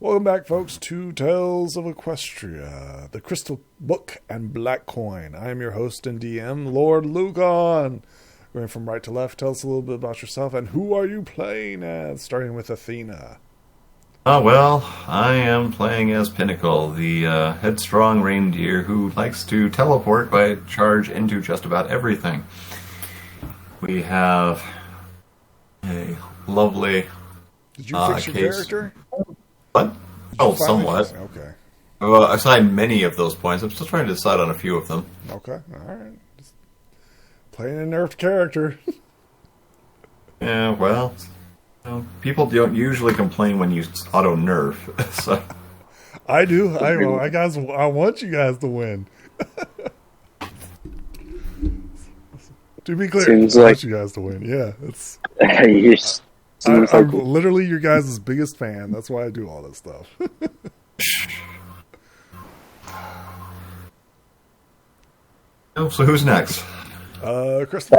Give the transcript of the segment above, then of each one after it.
Welcome back, folks, to Tales of Equestria, the Crystal Book and Black Coin. I am your host and DM, Lord Lugon. Going from right to left, tell us a little bit about yourself and who are you playing as, starting with Athena. Well, I am playing as Pinnacle, the headstrong reindeer who likes to teleport by charge into just about everything. We have a lovely Did you fix your character? What? Oh, somewhat. Okay. Well, I signed many of those points. I'm still trying to decide on a few of them. Okay, alright. Playing a nerfed character. Yeah, well, people don't usually complain when you auto-nerf, so... I do. I want you guys to win. To be clear, I want you guys to win. Yeah, it's... I'm literally your guys' biggest fan. That's why I do all this stuff. So who's next? Christopher.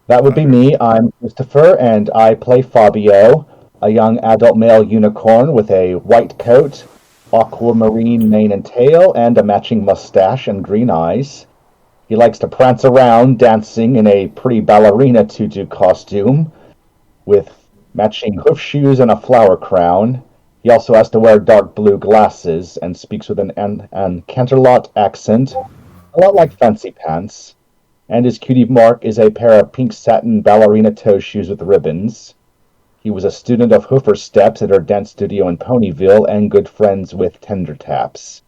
That would be me. I'm Christopher, and I play Fabio, a young adult male unicorn with a white coat, aquamarine mane and tail, and a matching mustache and green eyes. He likes to prance around, dancing in a pretty ballerina tutu costume, with matching hoof shoes and a flower crown. He also has to wear dark blue glasses and speaks with an Canterlot accent, a lot like Fancy Pants. And his cutie mark is a pair of pink satin ballerina toe shoes with ribbons. He was a student of Hoofer Steps at her dance studio in Ponyville and good friends with Tender Taps.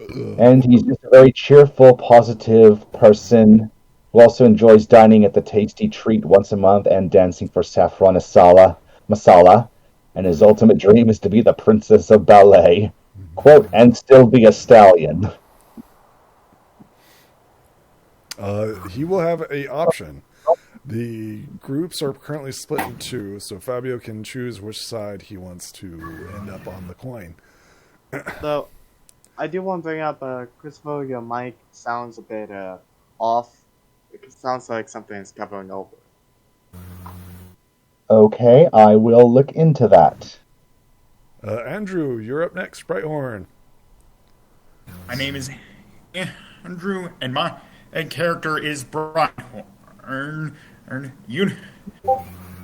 And he's just a very cheerful, positive person who also enjoys dining at the Tasty Treat once a month and dancing for Saffron Masala. And his ultimate dream is to be the princess of ballet. Quote, and still be a stallion. He will have a option. The groups are currently split in two, so Fabio can choose which side he wants to end up on the coin. So, I do want to bring up, Christopher, your mic sounds a bit off. It sounds like something is covering over. Okay, I will look into that. Andrew, you're up next, Brighthorn. My name is Andrew, and my character is Brighthorn.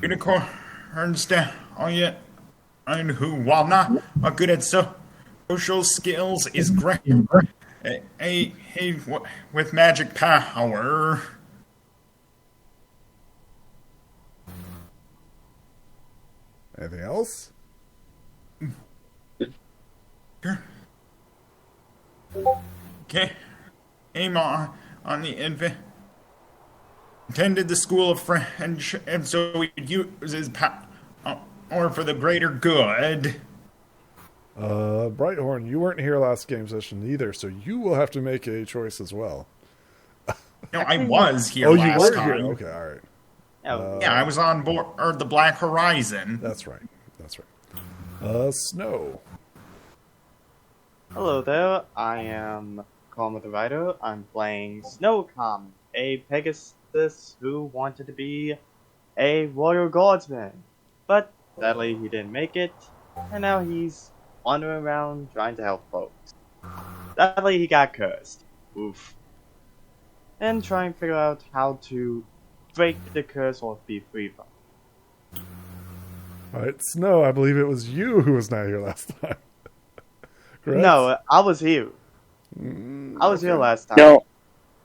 Unicorn stallion, and who, while not good at social skills, is great. With magic power. Anything else? Okay. Aim on the attended the school of French, and so he uses his power for the greater good. Brighthorn, you weren't here last game session either, so you will have to make a choice as well. No, I was here last time. Here. Okay, all right. Yeah, I was on board the Black Horizon. That's right. Snow. Hello there, I am Calm the Rider. I'm playing Snowcom, a Pegasus who wanted to be a royal guardsman. But sadly he didn't make it, and now he's wandering around trying to help folks. Sadly he got cursed. Oof. And trying to figure out how to break the curse or be free from it. Alright, Snow, I believe it was you who was not here last time. Correct? No, I was here. I was here last time. No.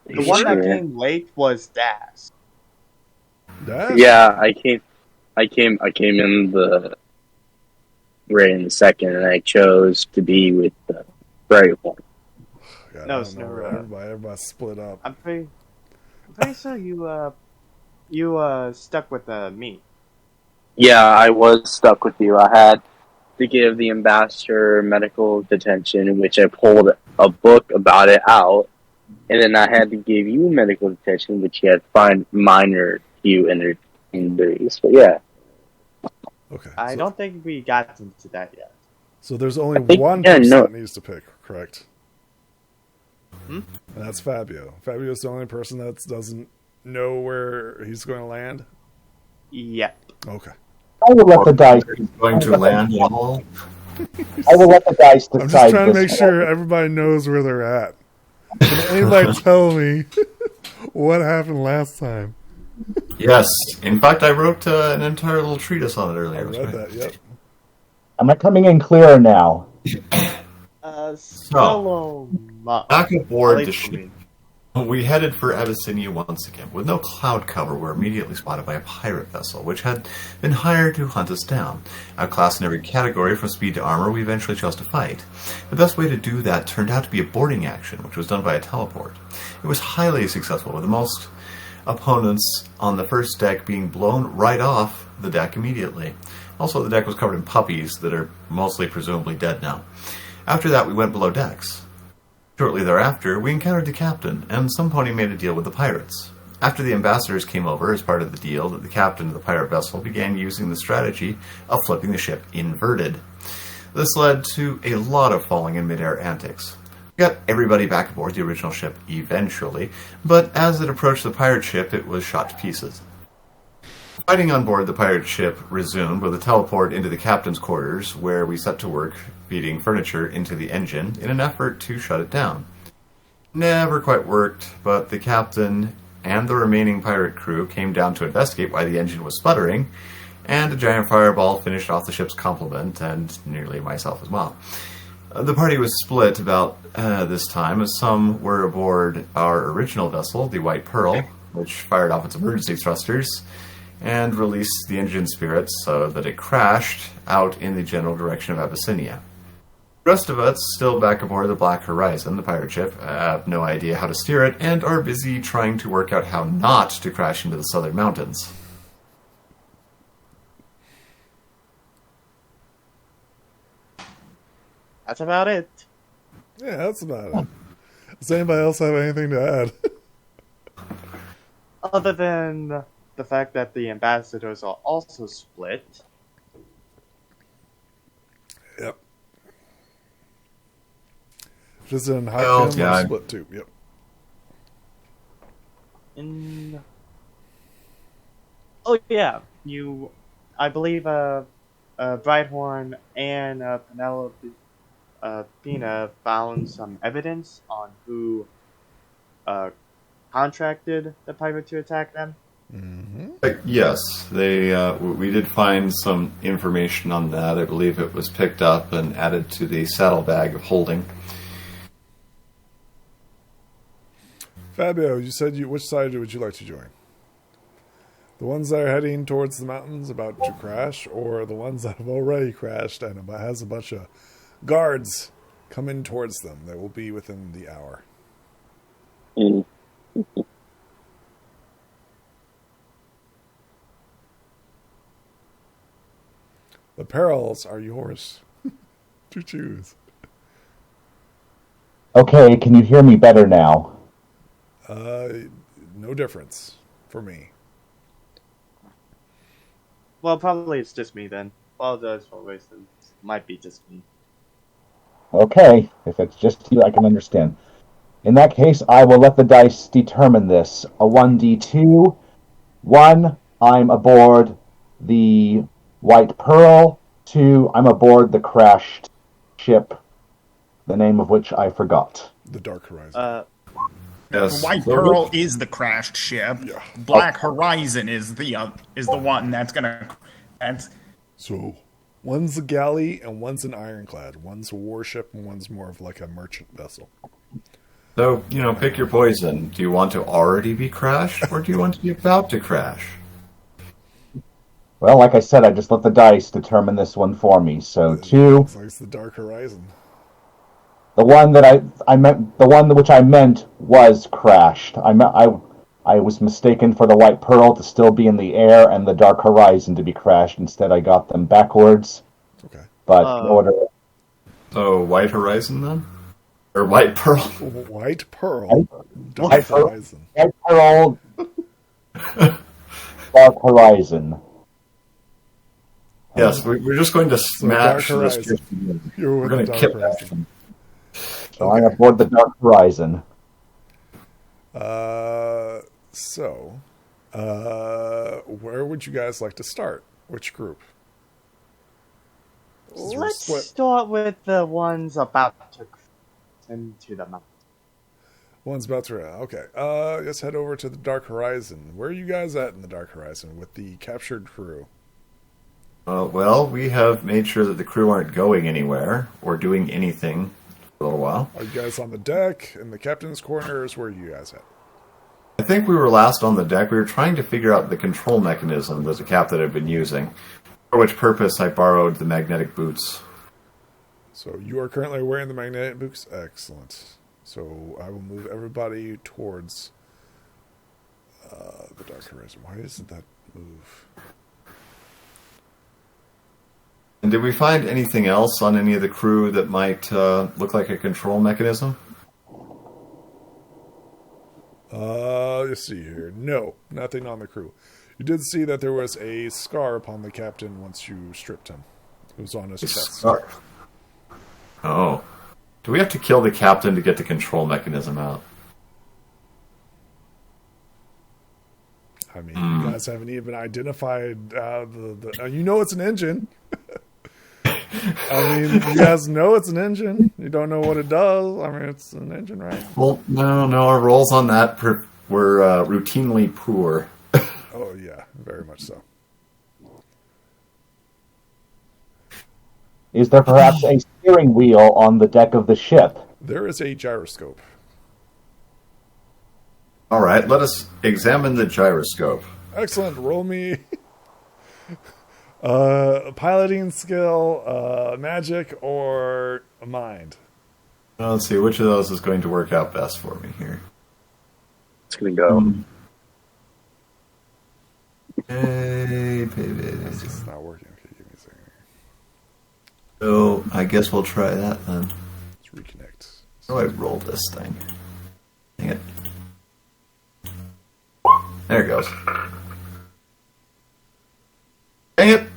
The one that came late was Dash. Dash? Yeah, I came in the right in the second, and I chose to be with the bright one. God, No, Snow. Everybody split up. I'm pretty sure you stuck with me. Yeah, I was stuck with you. I had to give the ambassador medical detention, in which I pulled a book about it out, and then I had to give you medical detention, which you had to find minor injuries. But yeah. Okay. I don't think we got into that yet. So there's only one person that needs to pick, correct? And that's Fabio. Fabio's the only person that doesn't know where he's going to land? Yep. Okay. I will let the dice. Going to land at all? I will let the dice decide. I'm just trying to this make sure everybody knows where they're at. Can anybody tell me what happened last time? Yes. In fact, I wrote an entire little treatise on it earlier. I read that, yep. Am I coming in clearer now? Solo. Back aboard the for ship, me. we headed for Abyssinia once again. With no cloud cover, we were immediately spotted by a pirate vessel, which had been hired to hunt us down. Outclassed in every category, from speed to armor, we eventually chose to fight. The best way to do that turned out to be a boarding action, which was done by a teleport. It was highly successful, with the most opponents on the first deck being blown right off the deck immediately. Also, the deck was covered in puppies that are mostly presumably dead now. After that, we went below decks. Shortly thereafter, we encountered the captain, and some pony made a deal with the pirates. After the ambassadors came over as part of the deal, the captain of the pirate vessel began using the strategy of flipping the ship inverted. This led to a lot of falling in midair antics. We got everybody back aboard the original ship eventually, but as it approached the pirate ship, it was shot to pieces. Fighting on board the pirate ship resumed with a teleport into the captain's quarters, where we set to work feeding furniture into the engine in an effort to shut it down. Never quite worked, but the captain and the remaining pirate crew came down to investigate why the engine was sputtering, and a giant fireball finished off the ship's complement, and nearly myself as well. The party was split about this time, as some were aboard our original vessel, the White Pearl, which fired off its emergency thrusters, and released the engine spirits so that it crashed out in the general direction of Abyssinia. The rest of us, still back aboard the Black Horizon, the pirate ship, have no idea how to steer it, and are busy trying to work out how not to crash into the southern mountains. That's about it. Yeah, that's about it. Does anybody else have anything to add? Other than the fact that the ambassadors are also split. Yep. Just in high Well, Kim yeah, split too. Yep. Oh yeah, I believe Brighthorn and Penelope Pina found some evidence on who contracted the pirate to attack them. Mm-hmm. Yes, we did find some information on that. I believe it was picked up and added to the saddlebag of holding. Fabio, you said which side would you like to join? The ones that are heading towards the mountains about to crash, or the ones that have already crashed and has a bunch of guards coming towards them that will be within the hour? The perils are yours to choose. Okay, can you hear me better now? No difference for me. Well, probably it's just me then. Apologize for wasting. Might be just me. Okay, if it's just you, I can understand. In that case, I will let the dice determine this. A 1d2. 1, I'm aboard the White Pearl. 2, I'm aboard the crashed ship, the name of which I forgot. The Dark Horizon. Yes. The White Pearl is the crashed ship. Yeah. Black Horizon is the one that's gonna. So, one's a galley and one's an ironclad. One's a warship and one's more of like a merchant vessel. So, pick your poison. Do you want to already be crashed, or do you want to be about to crash? Well, like I said, I just let the dice determine this one for me. So 2, Looks like it's the Dark Horizon. the one that I meant, the one which I meant was crashed. I was mistaken for the White Pearl to still be in the air and the Dark Horizon to be crashed. Instead, I got them backwards. Okay. But in order, So, White Horizon then? Or White Pearl? White Pearl. Dark White Pearl. Horizon. White Pearl, Dark Horizon. Yes, we're just going to smash Dark this. Horizon. You're We're with going the to Dark kip Horizon. So I'm aboard the Dark Horizon. Where would you guys like to start? Which group? Since we're Let's split. start with the ones about to into the mountain. One's about to. Okay. Let's head over to the Dark Horizon. Where are you guys at in the Dark Horizon with the captured crew? Well, we have made sure that the crew aren't going anywhere or doing anything for a little while. Are you guys on the deck in the captain's quarters? Where are you guys at? I think we were last on the deck. We were trying to figure out the control mechanism that the captain had been using, for which purpose I borrowed the magnetic boots. So you are currently wearing the magnetic boots? Excellent. So I will move everybody towards the Dark Horizon. Why isn't that move? And did we find anything else on any of the crew that might look like a control mechanism? Let's see here. No, nothing on the crew. You did see that there was a scar upon the captain once you stripped him. It was on his chest. Scar. Oh. Do we have to kill the captain to get the control mechanism out? I mean, you guys haven't even identified you know it's an engine. I mean, you guys know it's an engine. You don't know what it does. I mean, it's an engine, right? Well, no, our rolls on that were routinely poor. Oh, yeah, very much so. Is there perhaps a steering wheel on the deck of the ship? There is a gyroscope. All right, let us examine the gyroscope. Excellent. Roll me piloting skill, magic, or mind. Well, let's see, which of those is going to work out best for me here? It's gonna go. Hey, baby. This is not working. Okay, give me a second. So, I guess we'll try that then. Let's reconnect. Oh, I rolled this thing. Dang it. There it goes. Dang it!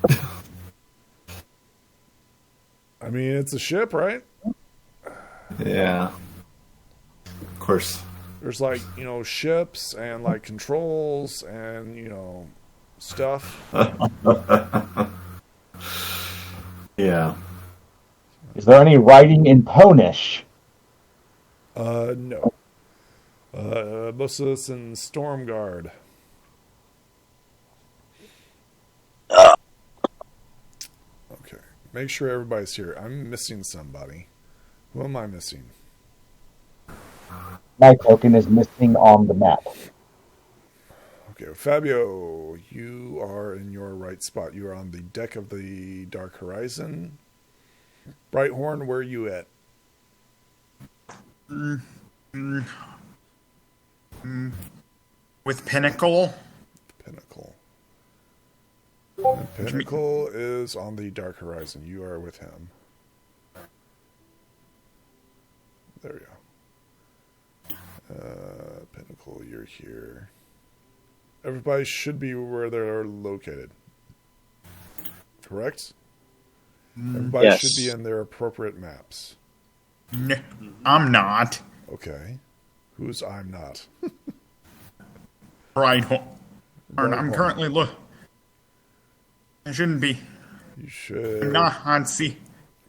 I mean, it's a ship, right? Yeah. Of course. There's like, ships and like controls and, stuff. Yeah. Is there any writing in Ponish? No. Most of this in Stormguard. Okay. Make sure everybody's here. I'm missing somebody. Who am I missing? My token is missing on the map. Okay, Fabio, you are in your right spot. You are on the deck of the Dark Horizon. Brighthorn, where are you at? With Pinnacle. Pinnacle. And Pinnacle is on the Dark Horizon. You are with him. There we go. Pinnacle, you're here. Everybody should be where they're located. Correct? Everybody Yes. should be in their appropriate maps. No, I'm not. Okay. Who's I'm not? Brighthorn. I'm Brighthorn. currently I shouldn't be. You should I'm not on seeing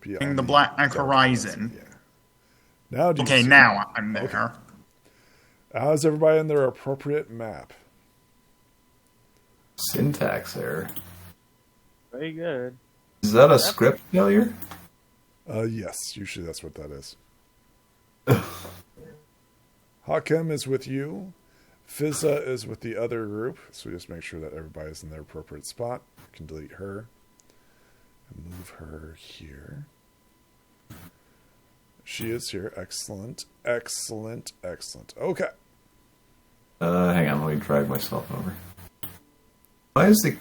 be the on Black Dark Horizon. Yeah. Now do you Okay, see- now I'm there. How's everybody in their appropriate map? Syntax error. Very good. Is that a script failure? Yes, usually that's what that is. Hakim is with you. Fizza is with the other group, so just make sure that everybody's in their appropriate spot. You can delete her and move her here. She is here. Excellent. Excellent. Excellent. Okay. Hang on, let me drag myself over. Why is the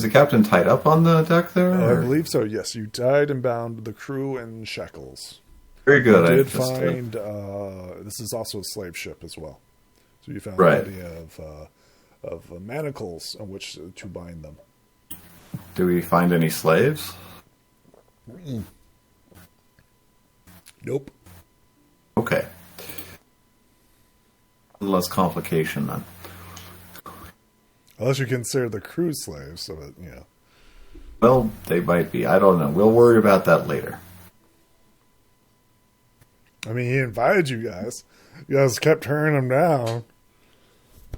captain tied up on the deck there? I or- believe so, yes. You tied and bound the crew in shackles. Very good. You I did just, find, this is also a slave ship as well. So you found Right. plenty of manacles on which to bind them. do we find any slaves? Nope. Okay. Less complication then. Unless you consider the crew slaves, so that, Well, they might be. I don't know. We'll worry about that later. I mean, he invited you guys. You guys kept turning him down.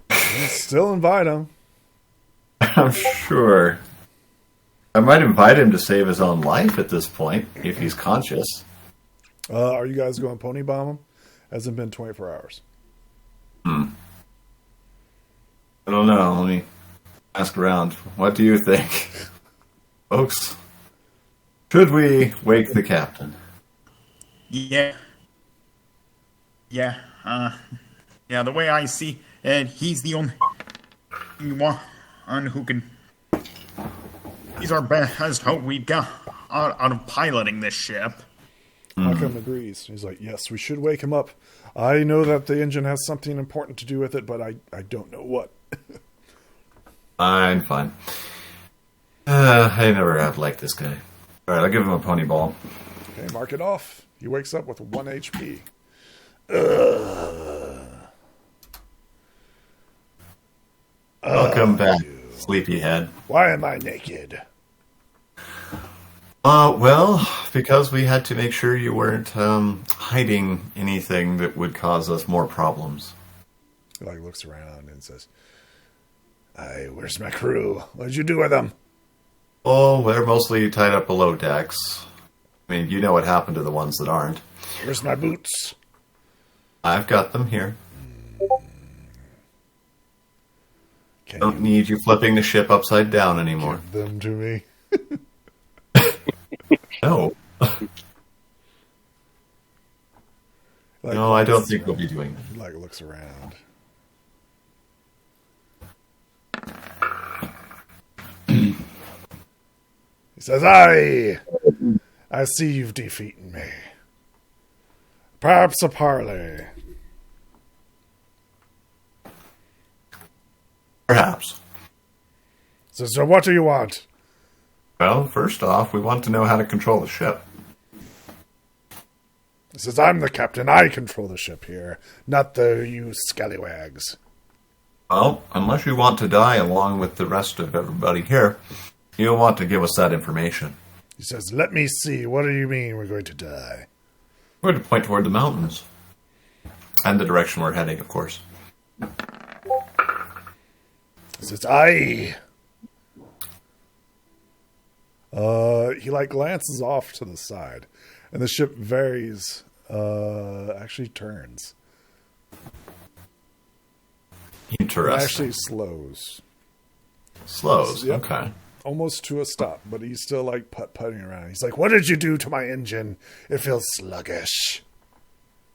You still invite him. I'm sure. I might invite him to save his own life at this point, if he's conscious. Are you guys going pony bomb him? Hasn't been 24 hours. I don't know. Let me ask around. What do you think? Folks, should we wake the captain? Yeah. Yeah, the way I see it, he's the only one who can... He's our best hope we've got out of piloting this ship. Malcolm agrees. He's like, yes, we should wake him up. I know that the engine has something important to do with it, but I don't know what. Fine. I never have liked this guy. Alright, I'll give him a pony ball. Okay, mark it off. He wakes up with 1 HP. Welcome back, sleepyhead. Why am I naked? Well, because we had to make sure you weren't hiding anything that would cause us more problems. He looks around and says, where's my crew? What did you do with them? Oh, they're mostly tied up below decks. I mean, you know what happened to the ones that aren't. Where's my boots? I've got them here. Can Don't need you flipping the ship upside down anymore. give them to me? No. No, I don't think we'll be doing that. He looks around. He says, I see you've defeated me. Perhaps a parley. Perhaps. So what do you want? Well, first off, we want to know how to control the ship. He says, I'm the captain. I control the ship here, not you scallywags. Well, unless you want to die along with the rest of everybody here, you'll want to give us that information. He says, let me see. What do you mean we're going to die? We're going to point toward the mountains. And the direction we're heading, of course. He says, aye. He glances off to the side, and the ship varies, actually turns. Interesting. It actually slows. Slows, Yep. okay. Almost to a stop, but he's still putting around. He's like, what did you do to my engine? It feels sluggish.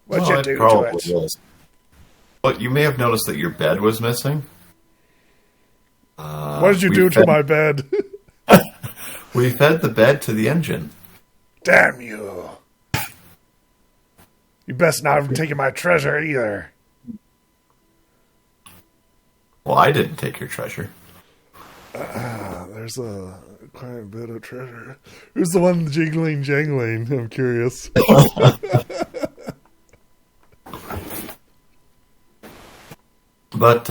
What'd you do to it? Was. But you may have noticed that your bed was missing. What did you do to my bed? We fed the bed to the engine. Damn you. You best not have taken my treasure either. Well, I didn't take your treasure. There's quite a bit of treasure. Who's the one jangling? I'm curious. But,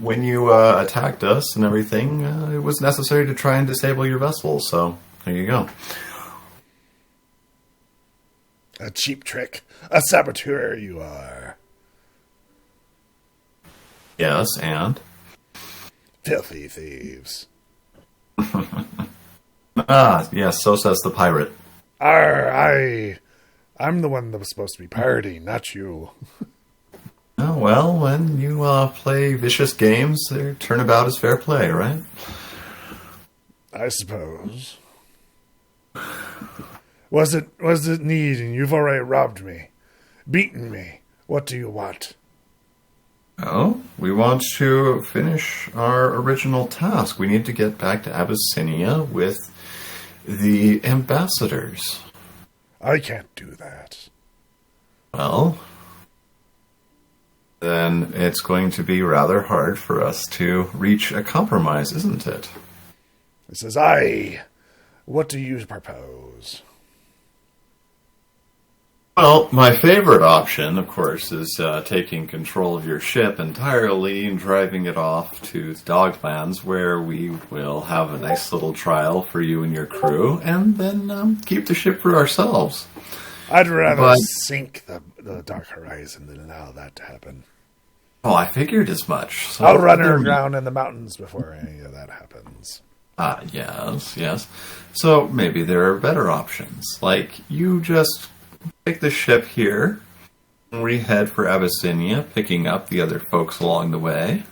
when you attacked us and everything, it was necessary to try and disable your vessel, so there you go. A cheap trick. A saboteur you are. Yes, and? Filthy thieves. Yes, so says the pirate. I'm the one that was supposed to be pirating, not you. Oh, well, when you play vicious games, their turnabout is fair play, right? I suppose. Was it need, and you've already robbed me, beaten me. What do you want? Oh, we want to finish our original task. We need to get back to Abyssinia with the ambassadors. I can't do that. Well, then it's going to be rather hard for us to reach a compromise, isn't it? He says, what do you propose? What Well, my favorite option, of course, is taking control of your ship entirely and driving it off to the Doglands, where we will have a nice little trial for you and your crew, and then keep the ship for ourselves. I'd rather sink the Dark Horizon than allow that to happen. Oh, I figured as much. So I'll run her aground in the mountains before any of that happens. Yes. So maybe there are better options. Like, you just take the ship here, and we head for Abyssinia, picking up the other folks along the way.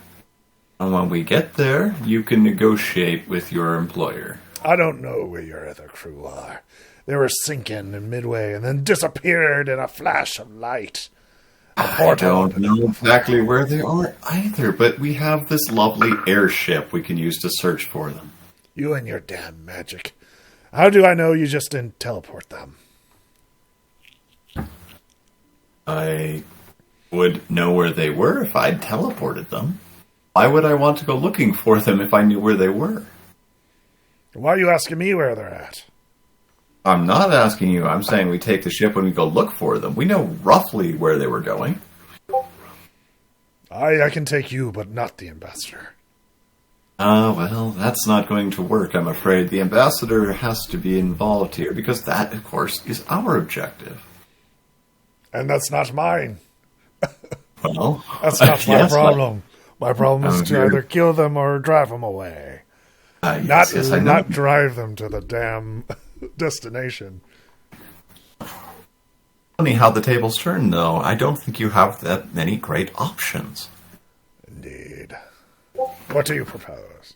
And when we get there, you can negotiate with your employer. I don't know where your other crew are. They were sinking in Midway and then disappeared in a flash of light. I don't know exactly where they are either, but we have this lovely airship we can use to search for them. You and your damn magic. How do I know you just didn't teleport them? I would know where they were if I'd teleported them. Why would I want to go looking for them if I knew where they were? Why are you asking me where they're at? I'm not asking you. I'm saying we take the ship when we go look for them. We know roughly where they were going. I can take you, but not the ambassador. Well, that's not going to work, I'm afraid. The ambassador has to be involved here, because that, of course, is our objective. And that's not mine. Well, that's not my yes, problem. My problem is to either kill them or drive them away. Not drive them to the damn destination. Funny how the tables turn, though. I don't think you have that many great options. Indeed. What do you propose?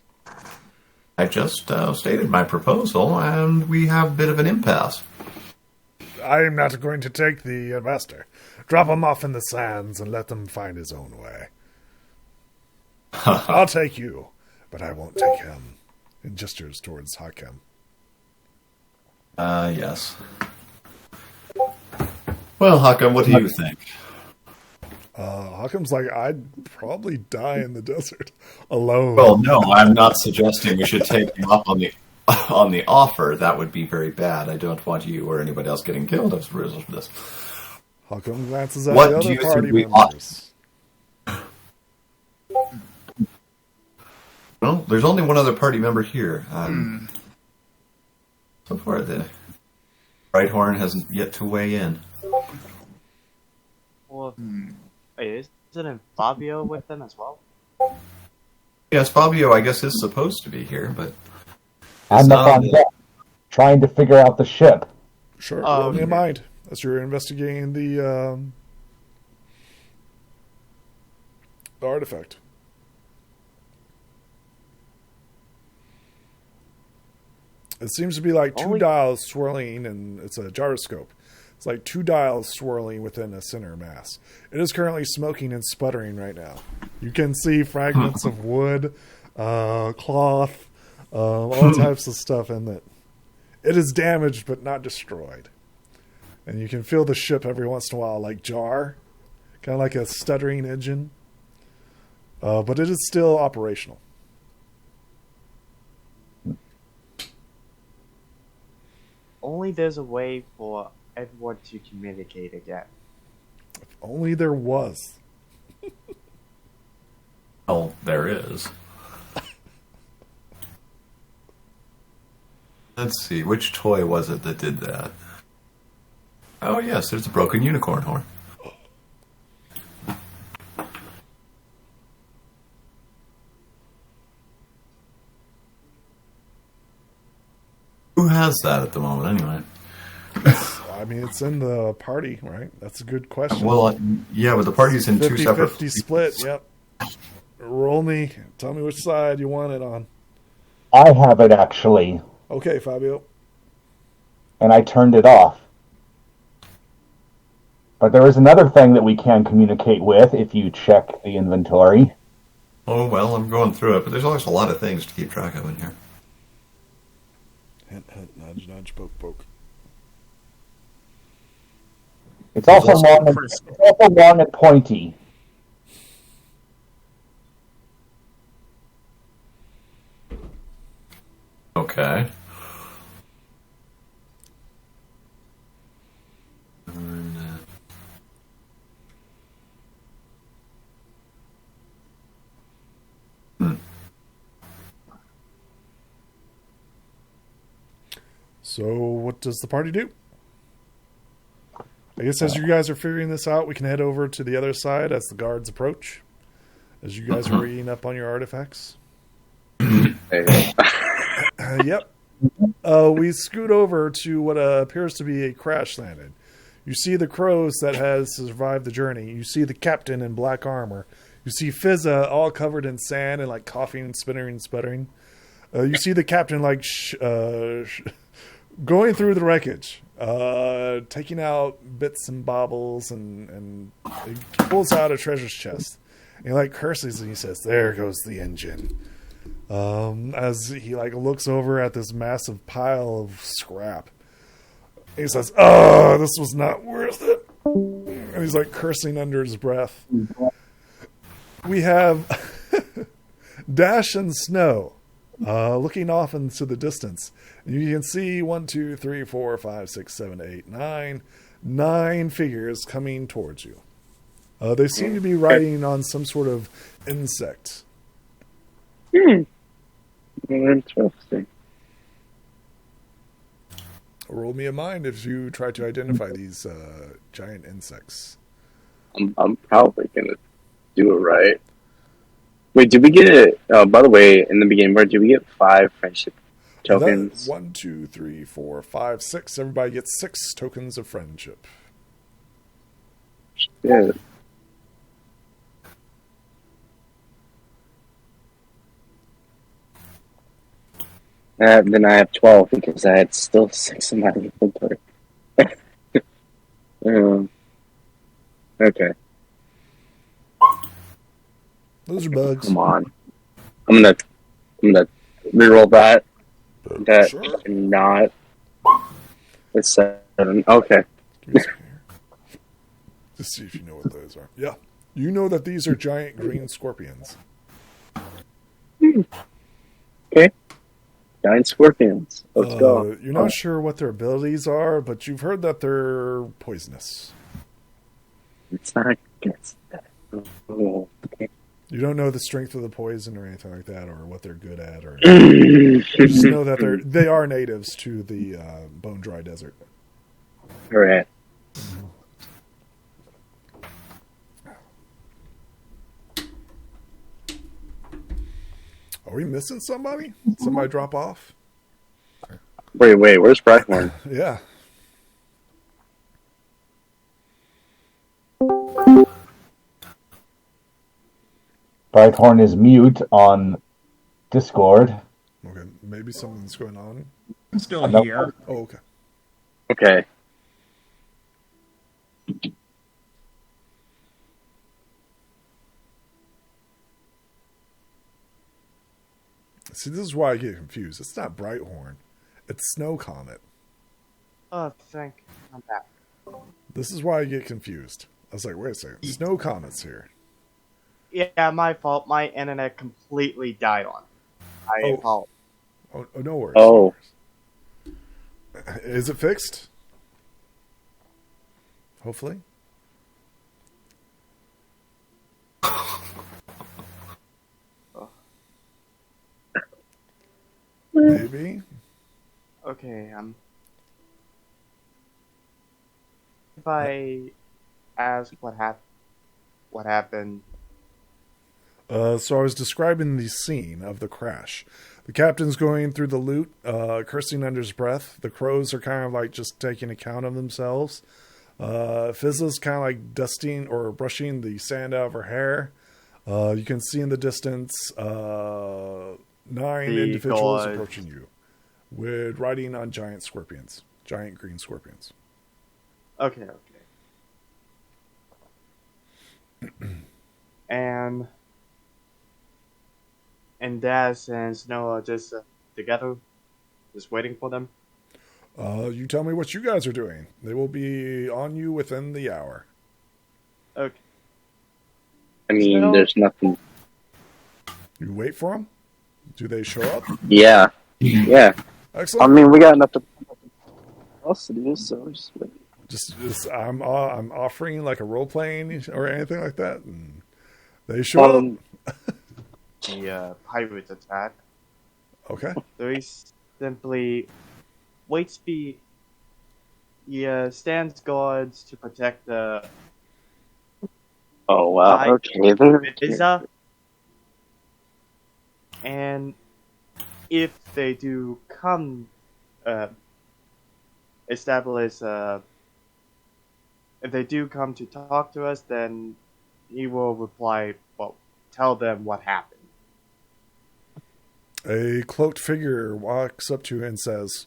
I just stated my proposal, and we have a bit of an impasse. I am not going to take the ambassador. Drop him off in the sands and let him find his own way. I'll take you, but I won't take him. And gestures towards Hakem. Yes. Well, Hakem, what do you think? Hakem's like, I'd probably die in the desert alone. Well, no, I'm not suggesting we should take him up on the offer. That would be very bad. I don't want you or anybody else getting killed as a result of this. Hakem glances at the other party members. Well, there's only one other party member here. So far, the Brighthorn hasn't yet to weigh in. Well, wait, isn't Fabio with them as well? Yes, Fabio, I guess, is supposed to be here, but I'm up on deck, trying to figure out the ship. Sure, roll me a mind as you're investigating the artifact. It seems to be like two dials swirling, and it's a gyroscope. It's like two dials swirling within a center mass. It is currently smoking and sputtering right now. You can see fragments of wood, cloth, all types of stuff in it. It is damaged but not destroyed. And you can feel the ship every once in a while like jar, kind of like a stuttering engine. But it is still operational. Only there's a way for everyone to communicate again. If only there was. Well, there is. Let's see, which toy was it that did that? Oh, yes, there's a broken unicorn horn. Who has that at the moment, anyway? I mean, it's in the party, right? That's a good question. Well, yeah, but the party's in 2 separate... 50-50 split, yep. Roll me. Tell me which side you want it on. I have it, actually. Okay, Fabio. And I turned it off. But there is another thing that we can communicate with if you check the inventory. Oh, well, I'm going through it, but there's always a lot of things to keep track of in here. Hint, hint, nudge, nudge, poke, poke. It's also long and pointy. Okay. So what does the party do? I guess as you guys are figuring this out, we can head over to the other side as the guards approach. As you guys are reading up on your artifacts. Yep. We scoot over to what appears to be a crash landing. You see the crows that has survived the journey. You see the captain in black armor. You see Fizza all covered in sand and like coughing and spitting and sputtering. You see the captain like going through the wreckage, taking out bits and baubles, and he pulls out a treasure's chest. And he like curses and he says, "There goes the engine." As he like looks over at this massive pile of scrap. He says, "Oh, this was not worth it." And he's like cursing under his breath. We have Dash and Snow looking off into the distance. You can see 1, 2, 3, 4, 5, 6, 7, 8, 9. 9 figures coming towards you. They seem to be riding on some sort of insect. Interesting. Roll me a mind if you try to identify these giant insects. I'm probably gonna do it right. Wait, did we get it? By the way, in the beginning, where did we get 5 friendship tokens? 1, 2, 3, 4, 5, 6. Everybody gets 6 tokens of friendship. Yeah. Then I have 12 because I had still 6 in my inventory. Okay. Those are bugs. Come on. I'm gonna reroll that. That Sure. not. It's 7. Okay. Give me some here. Just see if you know what those are. Yeah. You know that these are giant green scorpions. Okay. 9 scorpions. Let's go. You're not sure what their abilities are, but you've heard that they're poisonous. It's not against that. Oh, okay. You don't know the strength of the poison or anything like that, or what they're good at, or you just know that they are natives to the Bone Dry Desert. All right. Are we missing somebody? Somebody drop off? Wait, where's Brightmore? Yeah. Brighthorn is mute on Discord. Okay, maybe something's going on. I'm still No. here. Oh, okay. Okay. See, this is why I get confused. It's not Brighthorn. It's Snow Comet. Oh, thank you. I'm back. This is why I get confused. I was like, wait a second. Snow Comet's here. Yeah, my fault. My internet completely died on. I Oh. apologize. Oh, no worries. Oh. No worries. Is it fixed? Hopefully. Maybe. Okay, if I ask what happened, So I was describing the scene of the crash. The captain's going through the loot, cursing under his breath. The crows are kind of like just taking account of themselves. Fizzle's kind of like dusting or brushing the sand out of her hair. You can see in the distance 9 individuals God. approaching you, with riding on giant scorpions, giant green scorpions. okay. and Daz and Snow are just together, just waiting for them. You tell me what you guys are doing. They will be on you within the hour. Okay. I mean, So- there's nothing. You wait for them. Do they show up? Yeah. Yeah. I Excellent. mean, we got nothing else to do, so just wait. Just I'm offering like a role playing or anything like that, and they show up. The pirates attack. Okay. They simply Waitsby, he stands guards to protect the Oh wow. Okay. visa, and if they do come establish if they do come to talk to us, then he will reply, well, tell them what happened. A cloaked figure walks up to you and says,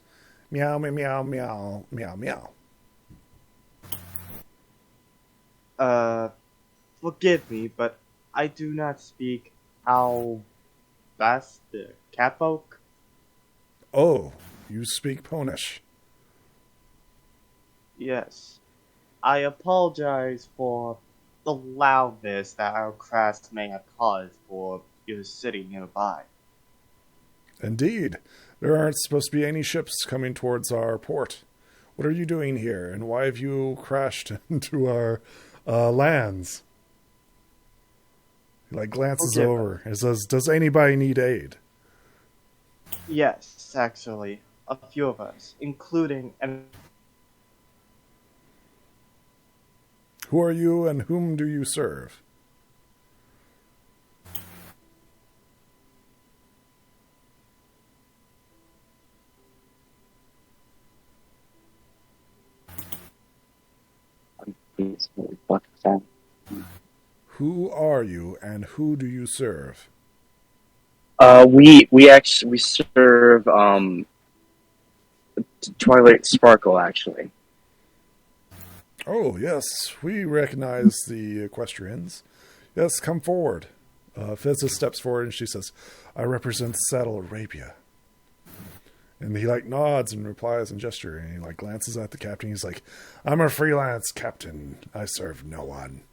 "Meow, meow, meow, meow, meow, meow." Forgive me, but I do not speak how fast the catfolk. Oh, you speak Ponish. Yes. I apologize for the loudness that our craft may have caused for your city nearby. Indeed. There aren't supposed to be any ships coming towards our port. What are you doing here, and why have you crashed into our lands? He glances Okay. over and says, "Does anybody need aid?" Yes, actually. A few of us, including an Who are you, and whom do you serve? Who are you, and who do you serve? We serve Twilight Sparkle actually. Oh, yes, we recognize the Equestrians. Yes, come forward. Fezza steps forward and she says, "I represent Saddle Arabia." And he nods and replies and gesture, and he glances at the captain. He's like, "I'm a freelance captain. I serve no one."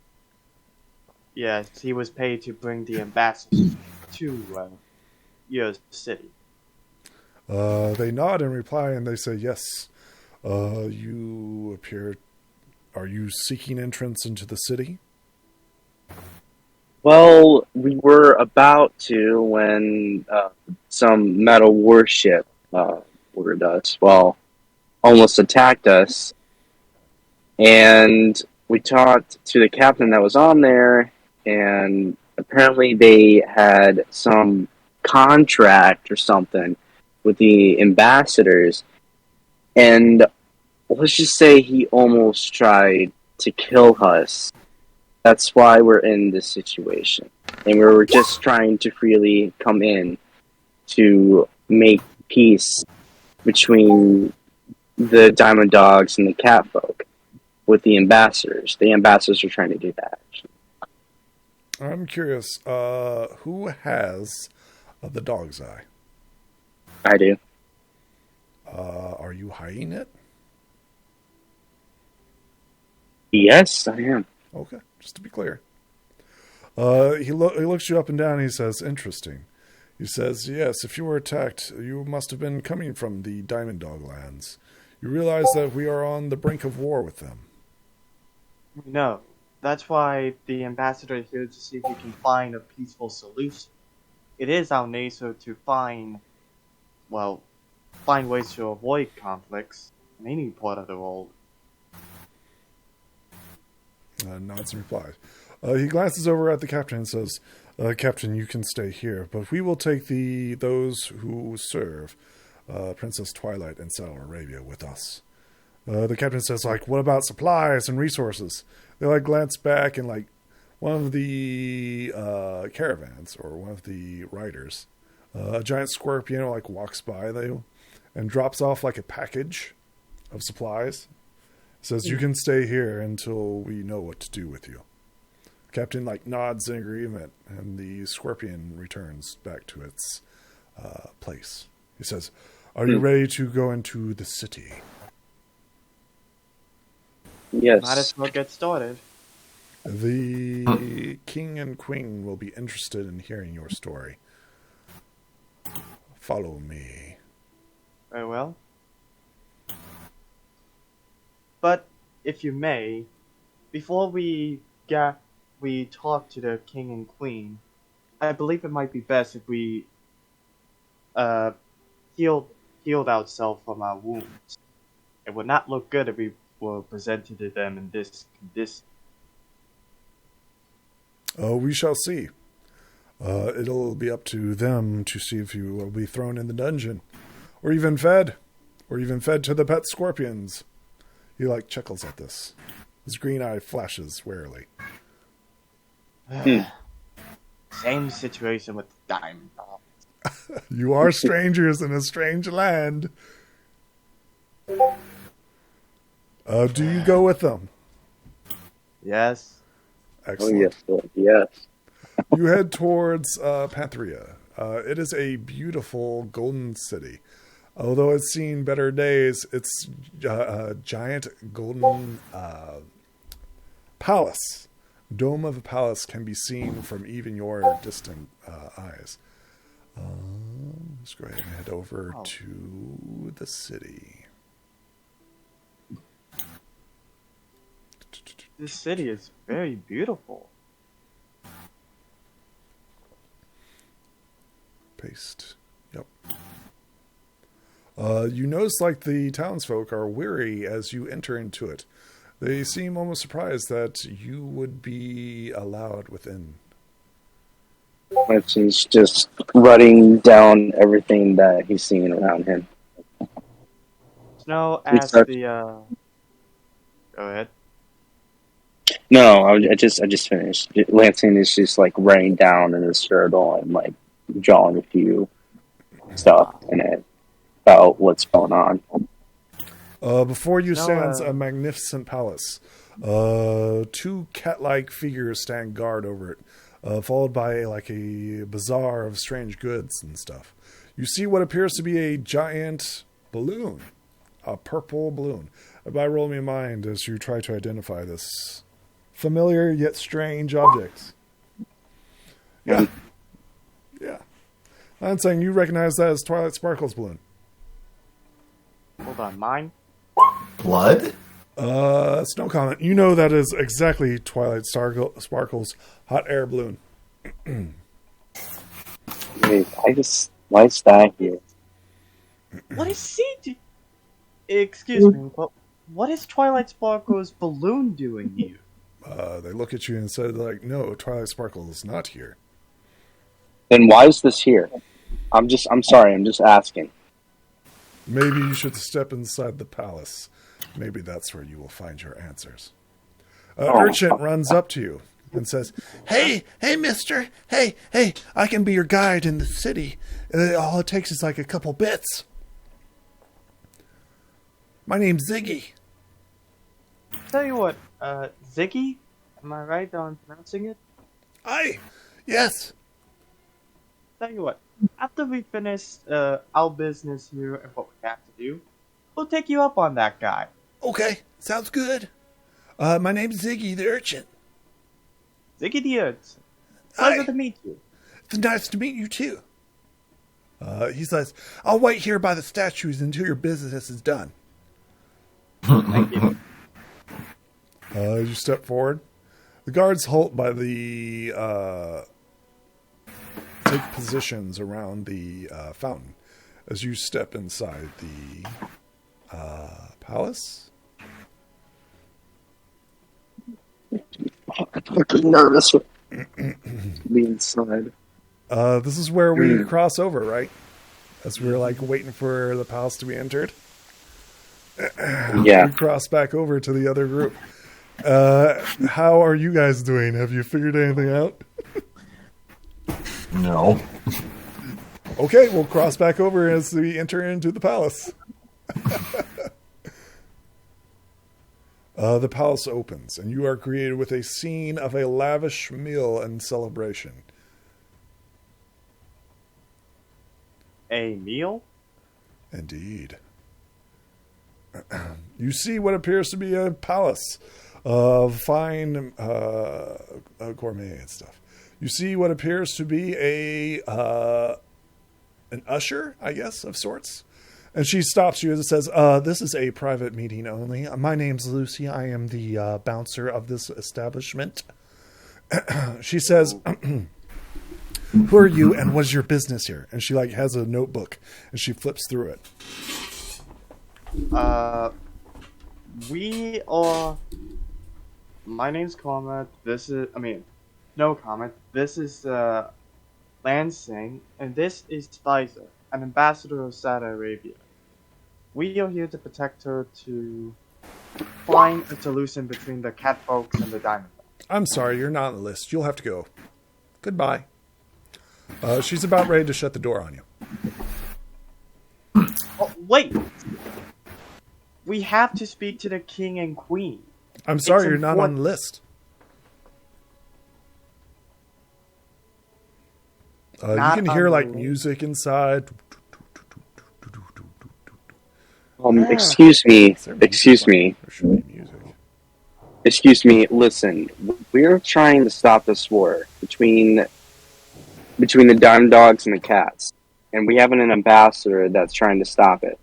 Yes, he was paid to bring the ambassador to your city. They nod and reply, and they say, "Yes, you appear. Are you seeking entrance into the city?" Well, we were about to when some metal warship ordered us. Well, almost attacked us, and we talked to the captain that was on there, and apparently they had some contract or something with the ambassadors, and let's just say he almost tried to kill us. That's why we're in this situation. And we were just trying to freely come in to make peace between the Diamond Dogs and the Catfolk with the ambassadors. The ambassadors are trying to do that, actually. I'm curious, who has the dog's eye? I do. Are you hiding it? Yes, I am. Okay, just to be clear. He looks you up and down and he says, "Interesting." He says, "Yes, if you were attacked, you must have been coming from the Diamond Dog lands. You realize that we are on the brink of war with them." No, that's why the ambassador is here to see if he can find a peaceful solution. It is our nature to find ways to avoid conflicts in any part of the world. Nods and replies. He glances over at the captain and says, "Captain, you can stay here, but we will take those who serve Princess Twilight and Saddle Arabia with us." The captain says, "What about supplies and resources?" They glance back, and one of the caravans or one of the riders, a giant scorpion walks by them and drops off a package of supplies. Says, "You can stay here until we know what to do with you." Captain nods in agreement, and the scorpion returns back to its place. He says, "Are you ready to go into the city?" Yes. Might as well get started. The king and queen will be interested in hearing your story. Follow me. Very well. But, if you may, before we talk to the king and queen, I believe it might be best if we heal healed ourselves from our wounds. It would not look good if we were presented to them in this condition. We shall see. It'll be up to them to see if you will be thrown in the dungeon, or even fed to the pet scorpions. He chuckles at this. His green eye flashes warily. Same situation with the diamond doll. You are strangers in a strange land. Do you go with them? Yes. Excellent. Oh, yes, Lord, yes. You head towards Panthria. It is a beautiful golden city. Although it's seen better days, its giant golden palace, dome of a palace, can be seen from even your distant eyes. Let's go ahead and head over to the city. This city is very beautiful. Paste. Yep. You notice the townsfolk are weary as you enter into it. They seem almost surprised that you would be allowed within. He's just writing down everything that he's seeing around him. Snow asked the. Go ahead. No, I just finished. Lansing is just writing down in his journal and drawing a few stuff in it about what's going on. Before you stands a magnificent palace. 2 cat-like figures stand guard over it, followed by a bazaar of strange goods and stuff. You see what appears to be a giant balloon, a purple balloon. Roll me a mind as you try to identify this familiar yet strange object. Yeah. I'm saying you recognize that as Twilight Sparkle's balloon. Hold on, mine? Blood? Snow comment. You know that is exactly Twilight Sparkle's hot air balloon. Wait, why is that here? What is he Excuse me, but what is Twilight Sparkle's balloon doing here? They look at you and said, no, Twilight Sparkle is not here. Then why is this here? I'm sorry, I'm just asking. Maybe you should step inside the palace. Maybe that's where you will find your answers. Urchin runs up to you and says, Hey, mister. Hey, I can be your guide in the city. All it takes is a couple bits. My name's Ziggy. Tell you what, Ziggy? Am I right on pronouncing it? Yes. Tell you what, after we finish our business here and what we have to do, we'll take you up on that guy. Okay, sounds good. My name's Ziggy the Urchin. Ziggy the Urchin. Pleasure to meet you. It's nice to meet you, too. He says, I'll wait here by the statues until your business is done. Thank you. You step forward. The guards halt by the... take positions around the fountain as you step inside the palace. I'm fucking nervous with the inside. This is where we cross over, right? As we're waiting for the palace to be entered. Yeah. We cross back over to the other group. How are you guys doing? Have you figured anything out? No. Okay, we'll cross back over as we enter into the palace. The palace opens, and you are greeted with a scene of a lavish meal and celebration. A meal? Indeed. You see what appears to be a palace of fine gourmet and stuff. You see what appears to be an usher, I guess, of sorts. And she stops you and says, this is a private meeting only. My name's Lucy. I am the bouncer of this establishment. She says, Who are you and what is your business here? And she like has a notebook and she flips through it. We are. My name's Comet. No Comet. This is Lansing, and this is Spicer, an ambassador of Saudi Arabia. We are here to protect her to find a solution between the cat folks and the diamond. I'm sorry, you're not on the list. You'll have to go. Goodbye. She's about ready to shut the door on you. Oh, wait! We have to speak to the king and queen. I'm sorry, It's you're not on important. the list. You Not can on hear the like list. music inside. Excuse me. Is there Excuse music? me. There should be music. Excuse me. Listen, we're trying to stop this war between the Diamond Dogs and the Cats, and we have an ambassador that's trying to stop it.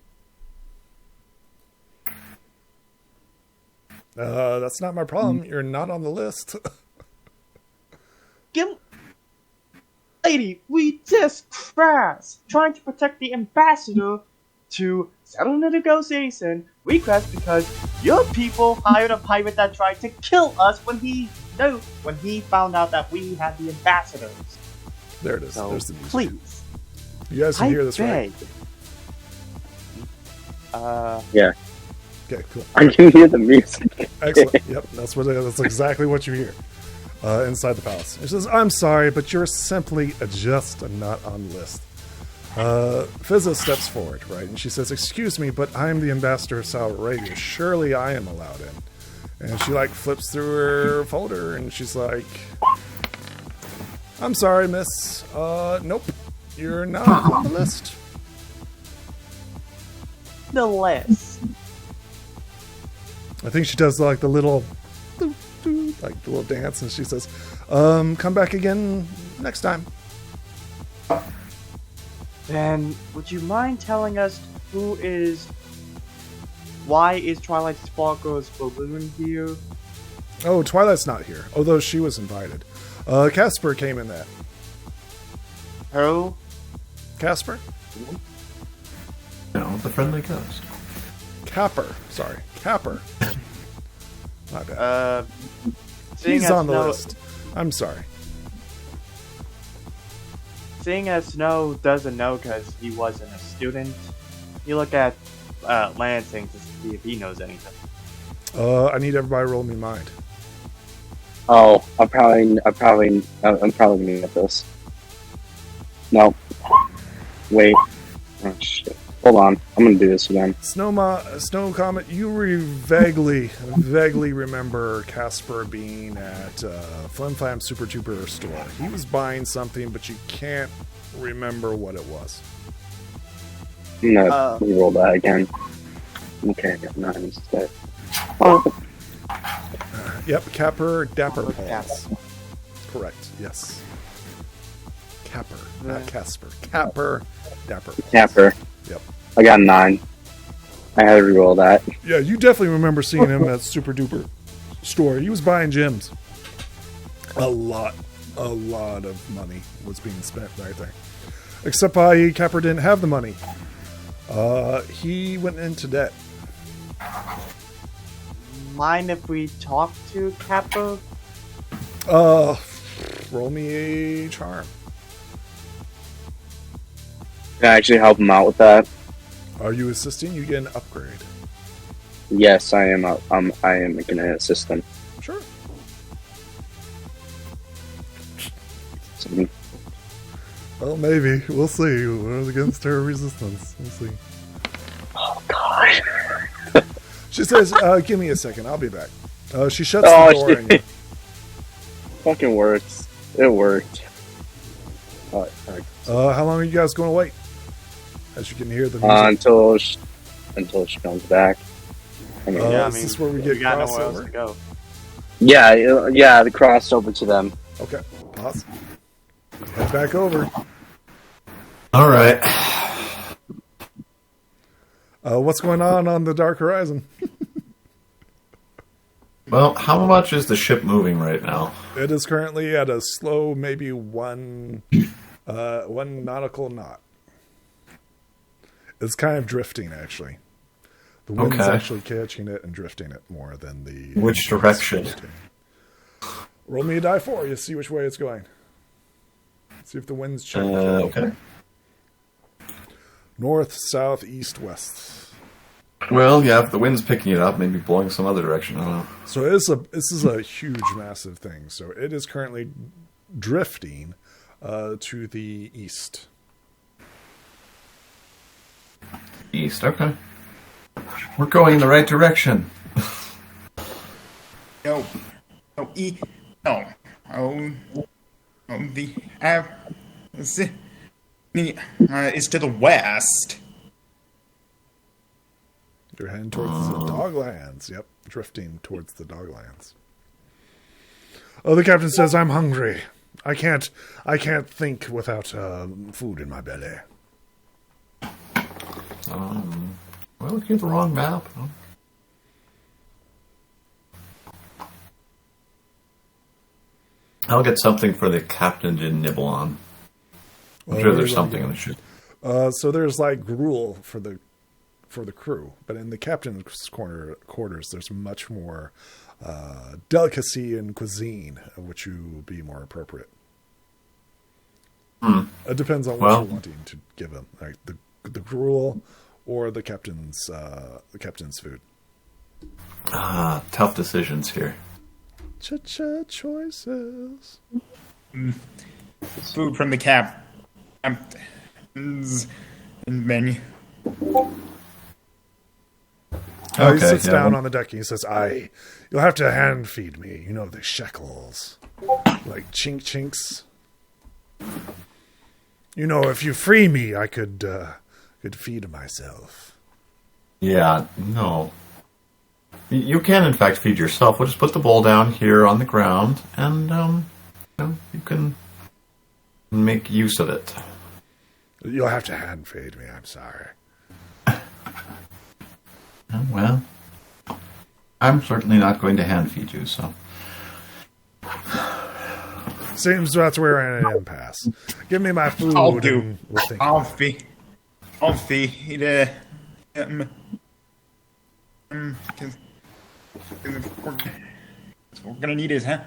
That's not my problem. You're not on the list. Lady, we just crashed trying to protect the ambassador to settle the negotiation. We crashed because your people hired a pirate that tried to kill us when he found out that we had the ambassadors. There it is. So There's the music. please, You guys can I hear this, right? beg. Yeah, Okay, cool. I can hear the music. Excellent. Yep, that's exactly what you hear inside the palace. It says, "I'm sorry, but you're simply just not on the list." Fizza steps forward, right, and she says, "Excuse me, but I'm the ambassador of Saudi Arabia. Surely I am allowed in." And she like flips through her folder, and she's like, "I'm sorry, miss. Nope, you're not on the list." The list. I think she does like the little, like the little dance, and she says, "Come back again next time." Then, would you mind telling us why is Twilight Sparkle's balloon here? Oh, Twilight's not here, although she was invited. Casper came in that. Who? Casper? No, the friendly ghost. Capper. Sorry. Capper. My bad. Seeing He's as on the Snow, list. I'm sorry. Seeing as Snow doesn't know because he wasn't a student, you look at Lansing to see if he knows anything. I need everybody to roll me mind. Oh, I'm probably gonna get this. No. Wait. Oh shit. Hold on. I'm gonna do this again. Snow Comet, you vaguely remember Casper being at Flim Flam Super Tuber store. He was buying something, but you can't remember what it was. I'm gonna re-roll that again. Okay, I got 9 instead. Oh. Yep, Capper Dapper Capper. Paws. Correct, yes. Capper, not Casper. Capper Dapper Paws. Capper. Yep. I got 9. I had to re-roll that. Yeah, you definitely remember seeing him at Super Duper store. He was buying gems. A lot of money was being spent right there. Except Capper didn't have the money. He went into debt. Mind if we talk to Kappa? Roll me a charm. Can I actually help him out with that? Are you assisting? You get an upgrade. Yes, I am. I am gonna assist him. Sure. So, Well, maybe. We'll see. We're against her resistance. We'll see. oh god. She says, give me a second. I'll be back. She shuts the door. shit. And Fucking works. It worked. Alright. how long are you guys going to wait? As you can hear the music. Until she comes back. I mean, Is this where we get got nowhere else crossover? to go. yeah, the crossover to them. Okay. Pause. Head back over. All right. What's going on the Dark Horizon? Well, how much is the ship moving right now? It is currently at a slow, maybe 1 1 nautical knot. It's kind of drifting, actually. The wind's actually catching it and drifting it more than the... Which direction? Roll me a die 4. You see which way it's going. See if the wind's changing. Okay. North, south, east, west. Well, yeah, if the wind's picking it up, maybe blowing some other direction. I don't know. So this is a huge, massive thing. So it is currently drifting to the east. East, okay. We're going in the right direction. No. No. No. Oh. The is to the west. You're heading towards the Doglands. Yep, drifting towards the Doglands. Oh, the captain says I'm hungry. I can't think without food in my belly. Well, looking at the wrong map. I'll get something for the captain to nibble on. I'm sure there's something in the ship. So there's like gruel for the crew, but in the captain's quarters, there's much more delicacy and cuisine, of which you will be more appropriate. It depends on what you're wanting to give them, like the gruel or the captain's food. Tough decisions here. Cha-cha choices. Food from the captain's menu. He sits down on the deck and he says, you'll have to hand feed me. You know, the shekels. Like chinks. You know, if you free me, I could feed myself. Yeah, no. You can, in fact, feed yourself. We'll just put the bowl down here on the ground, and you can make use of it. You'll have to hand feed me. I'm sorry. Well, I'm certainly not going to hand feed you, so... Seems that's where we're in an impasse. Give me my food. I'll do. And we'll think I'll about it. feed him. We're gonna need his help.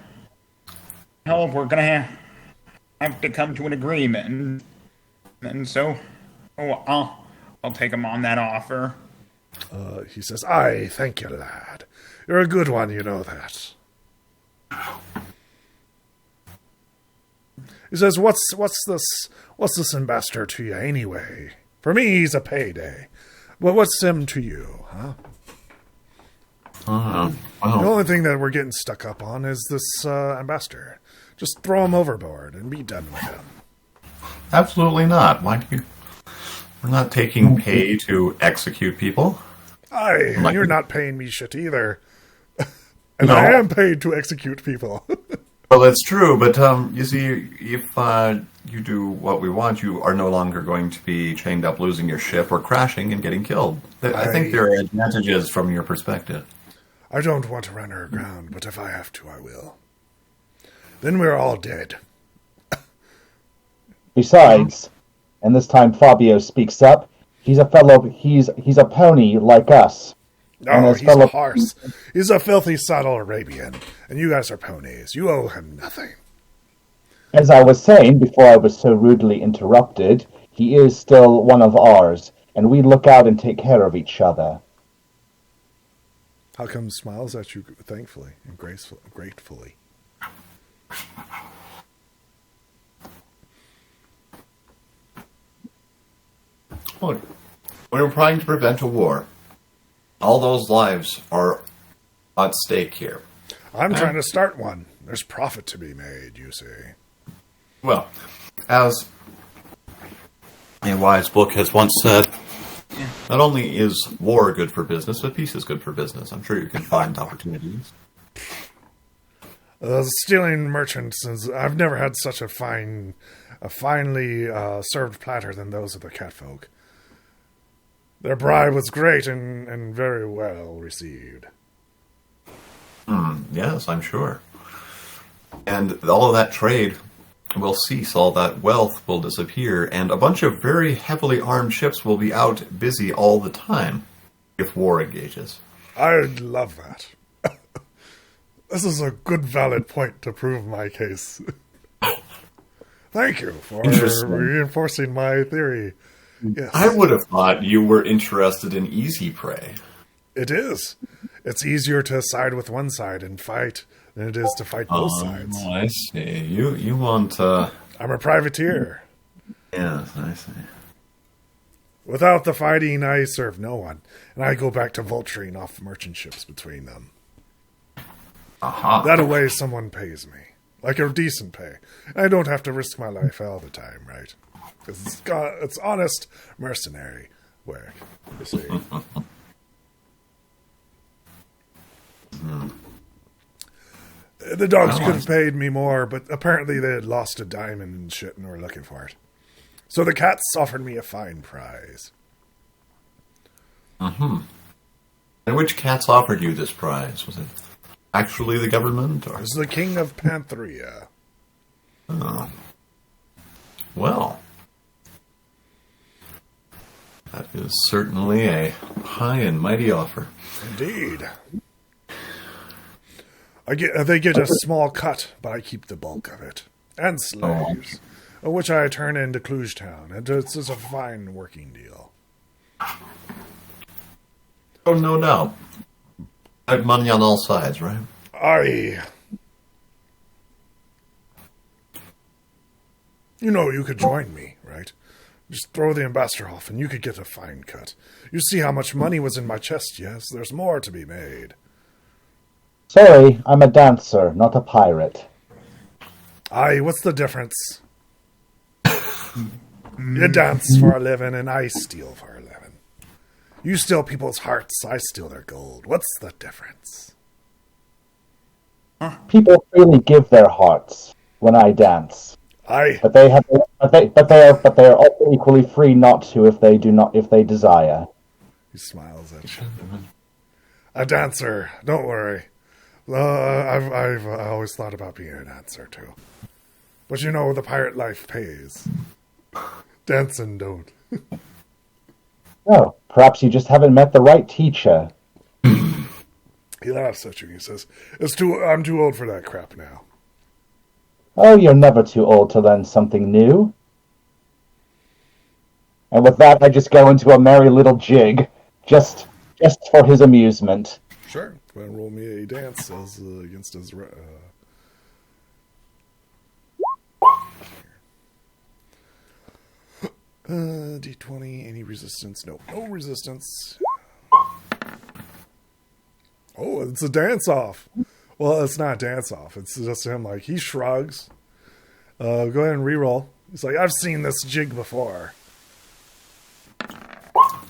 We're gonna have to come to an agreement, and so, I'll take him on that offer. He says, "Aye, thank you, lad. You're a good one, you know that." He says, "What's this ambassador to you anyway? For me, he's a payday. But what's him to you, huh?" Wow. The only thing that we're getting stuck up on is this ambassador. Just throw him overboard and be done with him. Absolutely not. Why do you... We're not taking pay to execute people. Aye, and you're not paying me shit either. And no. I am paid to execute people. Well, that's true, but you see, if you do what we want, you are no longer going to be chained up, losing your ship, or crashing and getting killed. I think there are advantages from your perspective. I don't want to run her aground, but if I have to, I will. Then we're all dead. Besides, and this time Fabio speaks up, he's a pony like us. No, he's a horse. He's a filthy saddle Arabian, and you guys are ponies. You owe him nothing. As I was saying before I was so rudely interrupted, he is still one of ours, and we look out and take care of each other. Halcom smiles at you thankfully and gratefully. Look, we're trying to prevent a war. All those lives are at stake here. I'm trying to start one. There's profit to be made, you see. Well, as a wise book has once said, not only is war good for business, but peace is good for business. I'm sure you can find opportunities. Stealing merchants, I've never had such a finely served platter than those of the catfolk. Their bribe was great and very well received. Yes, I'm sure. And all of that trade will cease, all that wealth will disappear, and a bunch of very heavily armed ships will be out busy all the time if war engages. I'd love that. This is a good, valid point to prove my case. Thank you for reinforcing my theory. Yes. I would have thought you were interested in easy prey. It is. It's easier to side with one side and fight than it is to fight both sides. Oh, I see. You want... I'm a privateer. Yes, I see. Without the fighting, I serve no one, and I go back to vulturing off merchant ships between them. Aha. That way someone pays me. Like a decent pay. I don't have to risk my life all the time, right? Because it's honest mercenary work, you see. The dogs could have paid me more, but apparently they had lost a diamond and shit and were looking for it. So the cats offered me a fine prize. Mm-hmm. And which cats offered you this prize? Was it actually the government? Or? It was the king of Panthria. Oh. Well. That is certainly a high and mighty offer. Indeed. They get a small cut, but I keep the bulk of it. And slaves, which I turn into Cluj Town. And it's a fine working deal. Oh, no doubt. I have money on all sides, right? You know, you could join me, right? Just throw the ambassador off and you could get a fine cut. You see how much money was in my chest, yes? There's more to be made. Sorry, I'm a dancer, not a pirate. What's the difference? You dance for a living and I steal for a living. You steal people's hearts, I steal their gold. What's the difference? People freely give their hearts when I dance. But they are also equally free not to if they desire. He smiles at you. A dancer, don't worry. I've always thought about being a dancer too. But you know, the pirate life pays. Dancing don't. Oh, perhaps you just haven't met the right teacher. He laughs at you. He says, I'm too old for that crap now. Oh, you're never too old to learn something new. And with that, I just go into a merry little jig, just for his amusement. Sure. Go ahead and roll me a dance against his... D20, any resistance? No resistance. Oh, it's a dance-off. Well, it's not a dance-off. It's just him, like, he shrugs. Go ahead and re-roll. He's like, I've seen this jig before.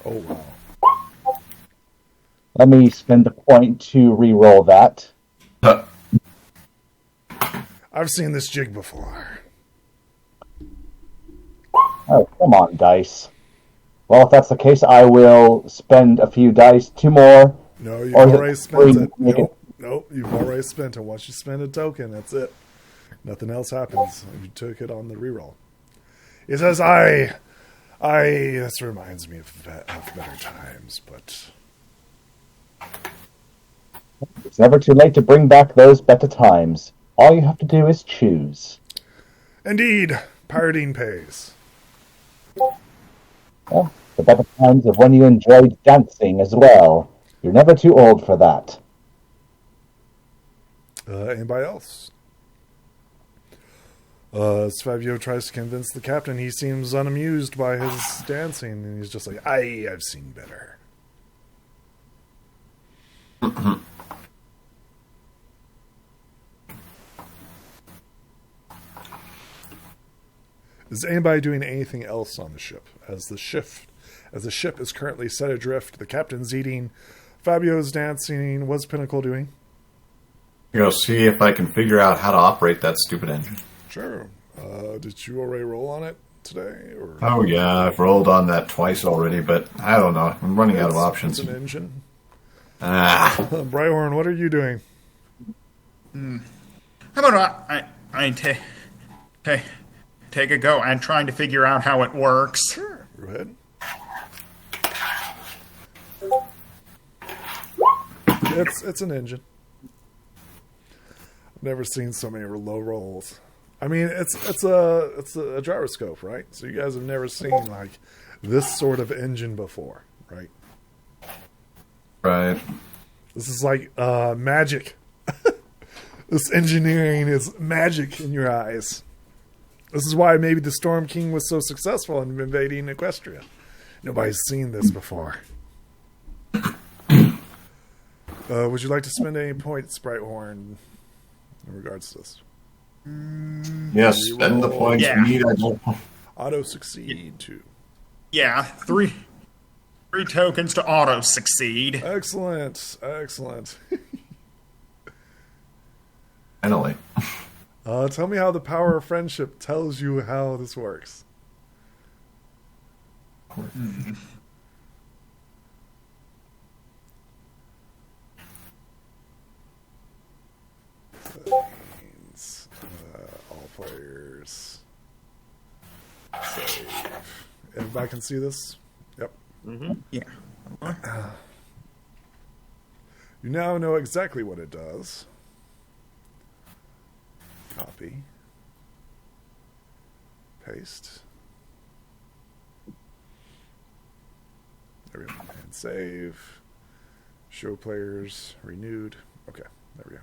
Oh, wow. Let me spend a point to re-roll that. I've seen this jig before. Oh, come on, dice. Well, if that's the case, I will spend a few dice, 2 more. No, you've already spent it. Nope, you've already spent it. Once you spend a token, that's it. Nothing else happens. You took it on the reroll. He says, this reminds me of better times, but... It's never too late to bring back those better times. All you have to do is choose. Indeed, pirating pays. Well, the better times of when you enjoyed dancing as well. You're never too old for that. Anybody else? As Fabio tries to convince the captain, he seems unamused by his dancing, and he's just like, I've seen better. Is anybody doing anything else on the ship? As the ship is currently set adrift, the captain's eating, Fabio's dancing. What's Pinnacle doing? Go see if I can figure out how to operate that stupid engine. Sure. Did you already roll on it today? Or? Oh yeah, I've rolled on that twice already, but I don't know. I'm running out of options. It's an engine. Brighthorn, what are you doing? How about I take take a go at trying to figure out how it works. Sure. Go ahead. It's an engine. I've never seen so many low rolls. I mean, it's a gyroscope, right? So you guys have never seen like this sort of engine before, right? Right. This is like magic. This engineering is magic in your eyes. This is why maybe the Storm King was so successful in invading Equestria. Nobody's seen this before. Would you like to spend any points, Brighthorn, in regards to this? Yes, spend the points Yeah. we need. Auto succeed too. Yeah, three tokens to auto succeed. Excellent. Finally. Tell me how the power of friendship tells you how this works. Settings, all players. Save. Everybody can see this? Yep. Yeah. You now know exactly what it does. Copy. Paste. There we go. And save. Show players. Renewed. Okay. There we go.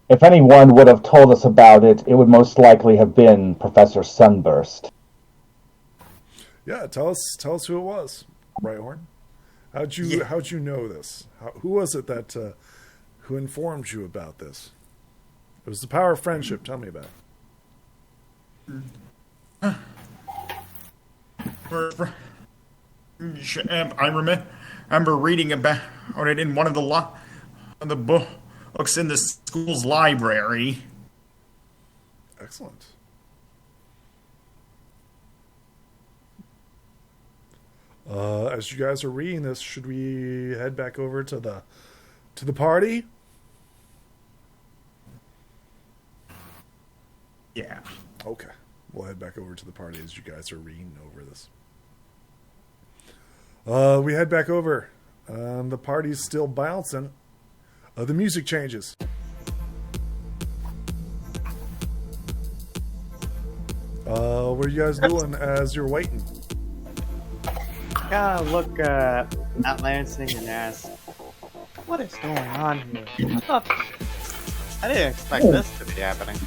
If anyone would have told us about it, it would most likely have been Professor Sunburst. Yeah, tell us who it was, Brighthorn. How'd you know this? Who was it that who informed you about this? It was the power of friendship. Tell me about it. I remember reading about it in one of the books in the school's library. Excellent. As you guys are reading this, should we head back over to the party? Yeah. Okay. We'll head back over to the party as you guys are reading over this. We head back over. The party's still bouncing. The music changes. What are you guys doing as you're waiting? Gotta look at Lansing and ask, what is going on here? I didn't expect this to be happening.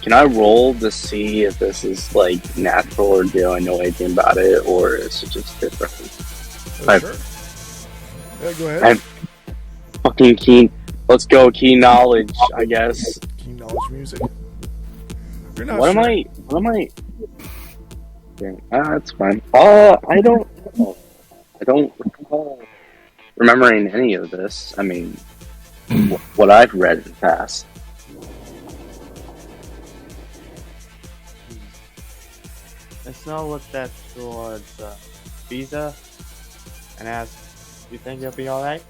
Can I roll to see if this is like natural, or do I know anything about it, or is it just different? Sure. Yeah, go ahead. I'm fucking keen. Let's go, keen knowledge, I guess. Keen knowledge music. You're not What sure. am I? Yeah, that's fine. I don't know. I don't recall remembering any of this. I mean, what I've read in the past. The Snow looked at towards Visa and asked, you think you'll be alright?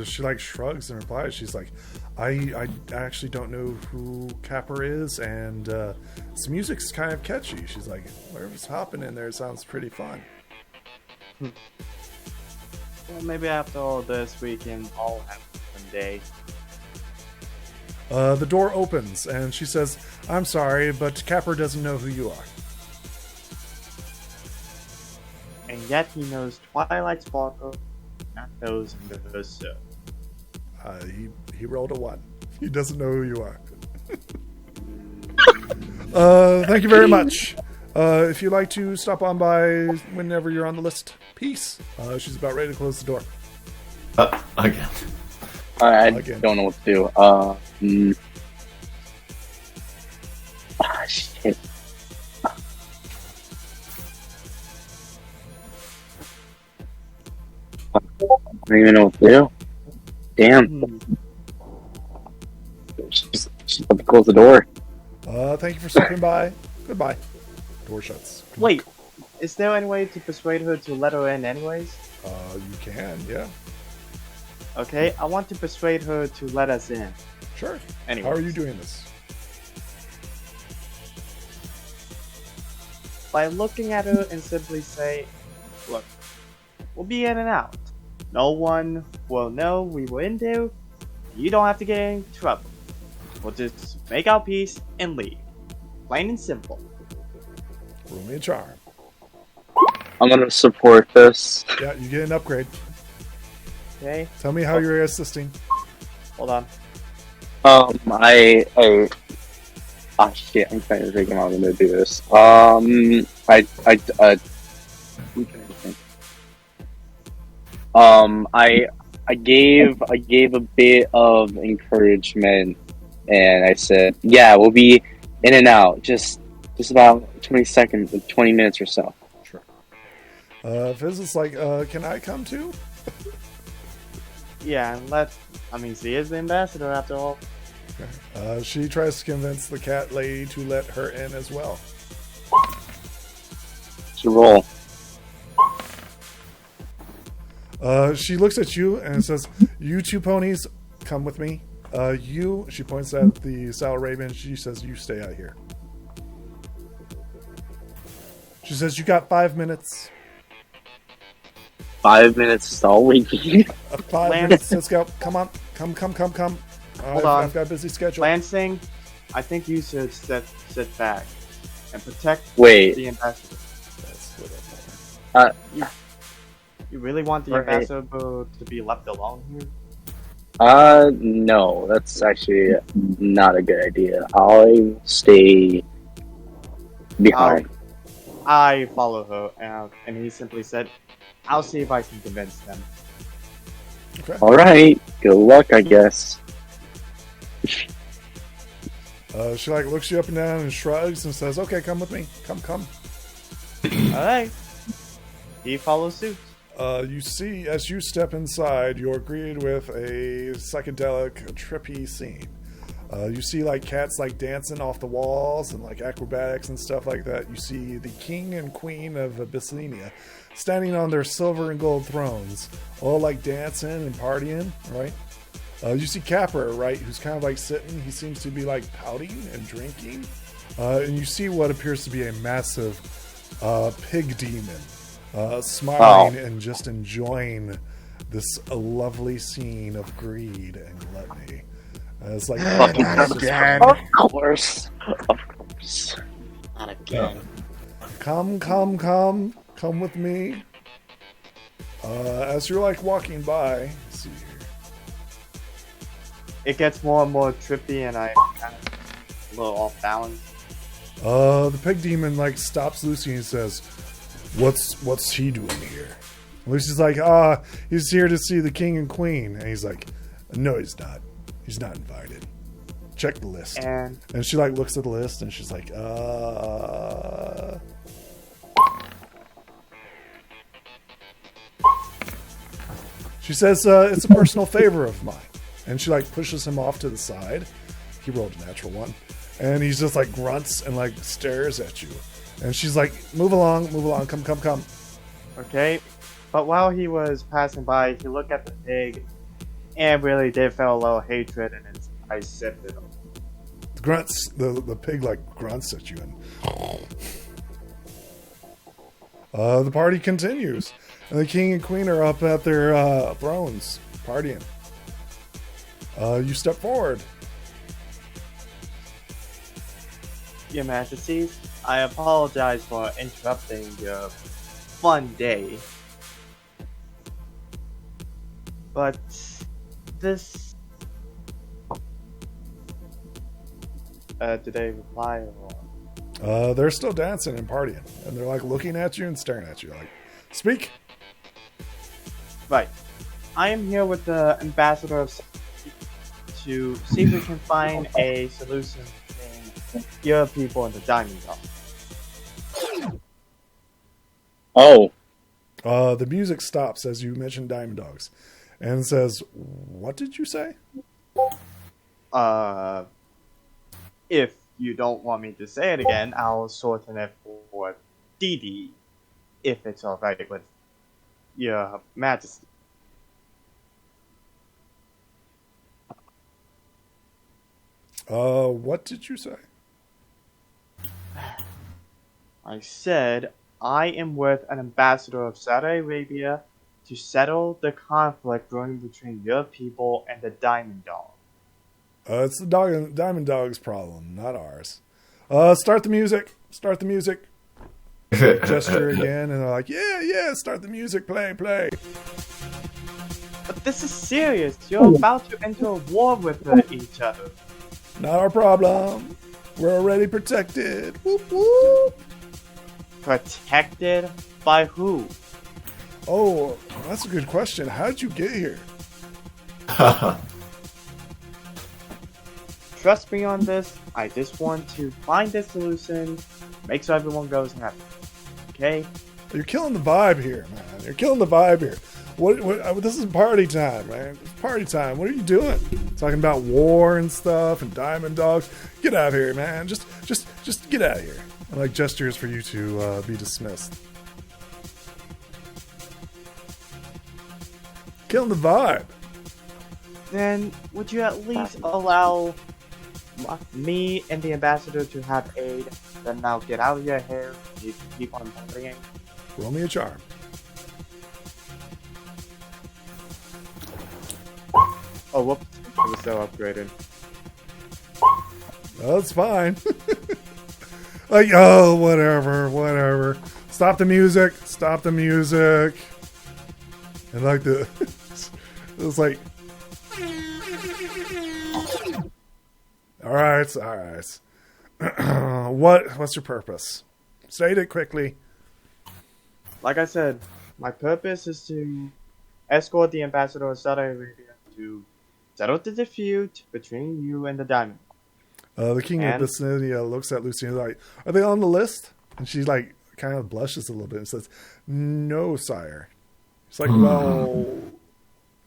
She like shrugs and replies. She's like, I actually don't know who Capper is, and this music's kind of catchy. She's like, whatever's hopping in there sounds pretty fun. Well, maybe after all this, we can all have one day. The door opens, and she says, I'm sorry, but Capper doesn't know who you are. And yet he knows Twilight Sparkle, not those in the so. He rolled a 1. He doesn't know who you are. Thank you very much. If you'd like to stop on by whenever you're on the list, peace. She's about ready to close the door. Again. I Again. don't know what to do. Shit. I don't even know what to do. Damn. She's about to close the door. Thank you for stopping by. Goodbye. Door shuts. Wait, is there any way to persuade her to let her in anyways? You can, yeah. Okay, I want to persuade her to let us in. Sure. Anyways. How are you doing this? By looking at her and simply say, look, we'll be in and out. No one will know we were in there. You don't have to get in trouble. We'll just make our peace and leave. Plain and simple. Roll me a charm. I'm gonna support this. Yeah, you get an upgrade. Okay, Tell me how you're assisting. hold on. Oh shit, I'm trying to think how I'm gonna do this. I gave a bit of encouragement, and I said, yeah, we'll be in and out, just about 20 seconds, 20 minutes or so. Sure. Fizz is like, can I come too? Yeah, and she is the ambassador after all. She tries to convince the cat lady to let her in as well. It's a roll. She looks at you and says, you two ponies, come with me. She points at the Sour Raven. She says, you stay out here. She says, you got 5 minutes. 5 minutes is all we need. 5 minutes, let's go. Come on. Come. Hold on. I've got a busy schedule. Lansing, I think you should sit back and protect Wait. the ambassador. That's what You really want the Right. ambassador to be left alone here? No, that's actually not a good idea. I'll stay behind. I follow her, and he simply said, I'll see if I can convince them. Okay. Alright, good luck, I guess. She like looks you up and down and shrugs and says, okay, come with me. Come. Alright. He follows suit. You see, as you step inside, you're greeted with a psychedelic, trippy scene. You see like cats like dancing off the walls and like acrobatics and stuff like that. You see the king and queen of Abyssinia standing on their silver and gold thrones, all like dancing and partying, right? You see Capper, right, who's kind of like sitting. He seems to be like pouting and drinking. And you see what appears to be a massive pig demon smiling and just enjoying this lovely scene of greed and gluttony. It's like, Again. Of course. Not again. come with me. As you're like walking by, let's see here. It gets more and more trippy, and I'm kind of a little off balance. The pig demon like stops Lucy and says, "What's he doing here?" Lucy's like, he's here to see the king and queen." And he's like, "No, he's not. He's not invited. Check the list." And she like looks at the list and she's like, She says, "It's a personal favor of mine." And she like pushes him off to the side. He rolled a natural one. And he's just like grunts and like stares at you. And she's like, move along, come. okay, but while he was passing by, he looked at the pig and really did feel a little hatred in his eyes sifted him. The grunts, the pig like grunts at you. And the party continues. And the king and queen are up at their thrones, partying. You step forward. Your Majesties, I apologize for interrupting your fun day. But this... did they reply or... They're still dancing and partying. And they're like looking at you and staring at you. Like, speak. Right. I am here with the ambassador of to see if we can find a solution between your people and the Diamond Dog. Oh. The music stops as you mention Diamond Dogs. And says, what did you say? If you don't want me to say it again, I'll shorten it for Dee Dee, if it's alright with Your Majesty. What did you say? I said I am with an ambassador of Saudi Arabia to settle the conflict growing between your people and the Diamond Dog. It's the Diamond Dog's problem, not ours. Start the music. Start the music. Gesture again, and they're like, yeah, start the music, play. But this is serious. You're about to enter a war with each other. Not our problem. We're already protected. Whoop, whoop. Protected by who? Oh, that's a good question. How did you get here? Trust me on this. I just want to find a solution, make sure everyone goes happy. Okay? You're killing the vibe here, man. You're killing the vibe here. What this is party time, man. It's party time. What are you doing? Talking about war and stuff and diamond dogs. Get out of here, man. Just get out of here. I like gestures for you to be dismissed. Killing the vibe. Then would you at least allow me and the ambassador to have aid? Then now get out of your hair. You can keep on partying. Roll me a charm. Oh, whoops. It was so upgraded. That's fine. Like, oh, whatever. Stop the music. And like it was like, all right. What's your purpose? State it quickly. Like I said, my purpose is to escort the ambassador of Saudi Arabia to settle the dispute between you and the Diamond. The king of Abyssinia looks at Lucy and is like, are they on the list? And she like kind of blushes a little bit and says, no, sire. It's like, well,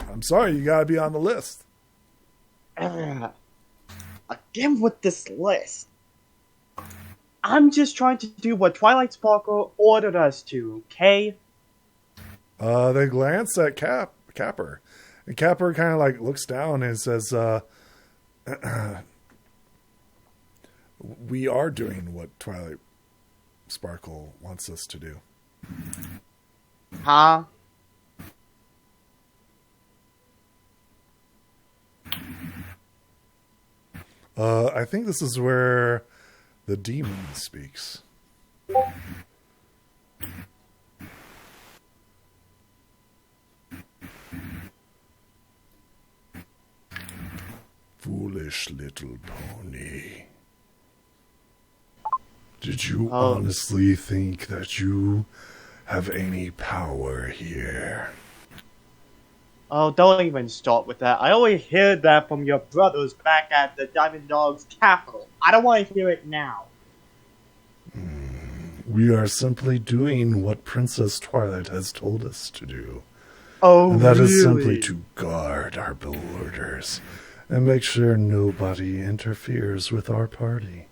I'm sorry, you gotta be on the list. Again with this list. I'm just trying to do what Twilight Sparkle ordered us to, okay? They glance at Capper. And Capper kind of like looks down and says, we are doing what Twilight Sparkle wants us to do. Huh? I think this is where the demon speaks. Foolish little pony. Did you honestly think that you have any power here? Oh, don't even start with that. I already heard that from your brothers back at the Diamond Dog's capital. I don't want to hear it now. We are simply doing what Princess Twilight has told us to do. Oh, and that really? is simply to guard our borders and make sure nobody interferes with our party.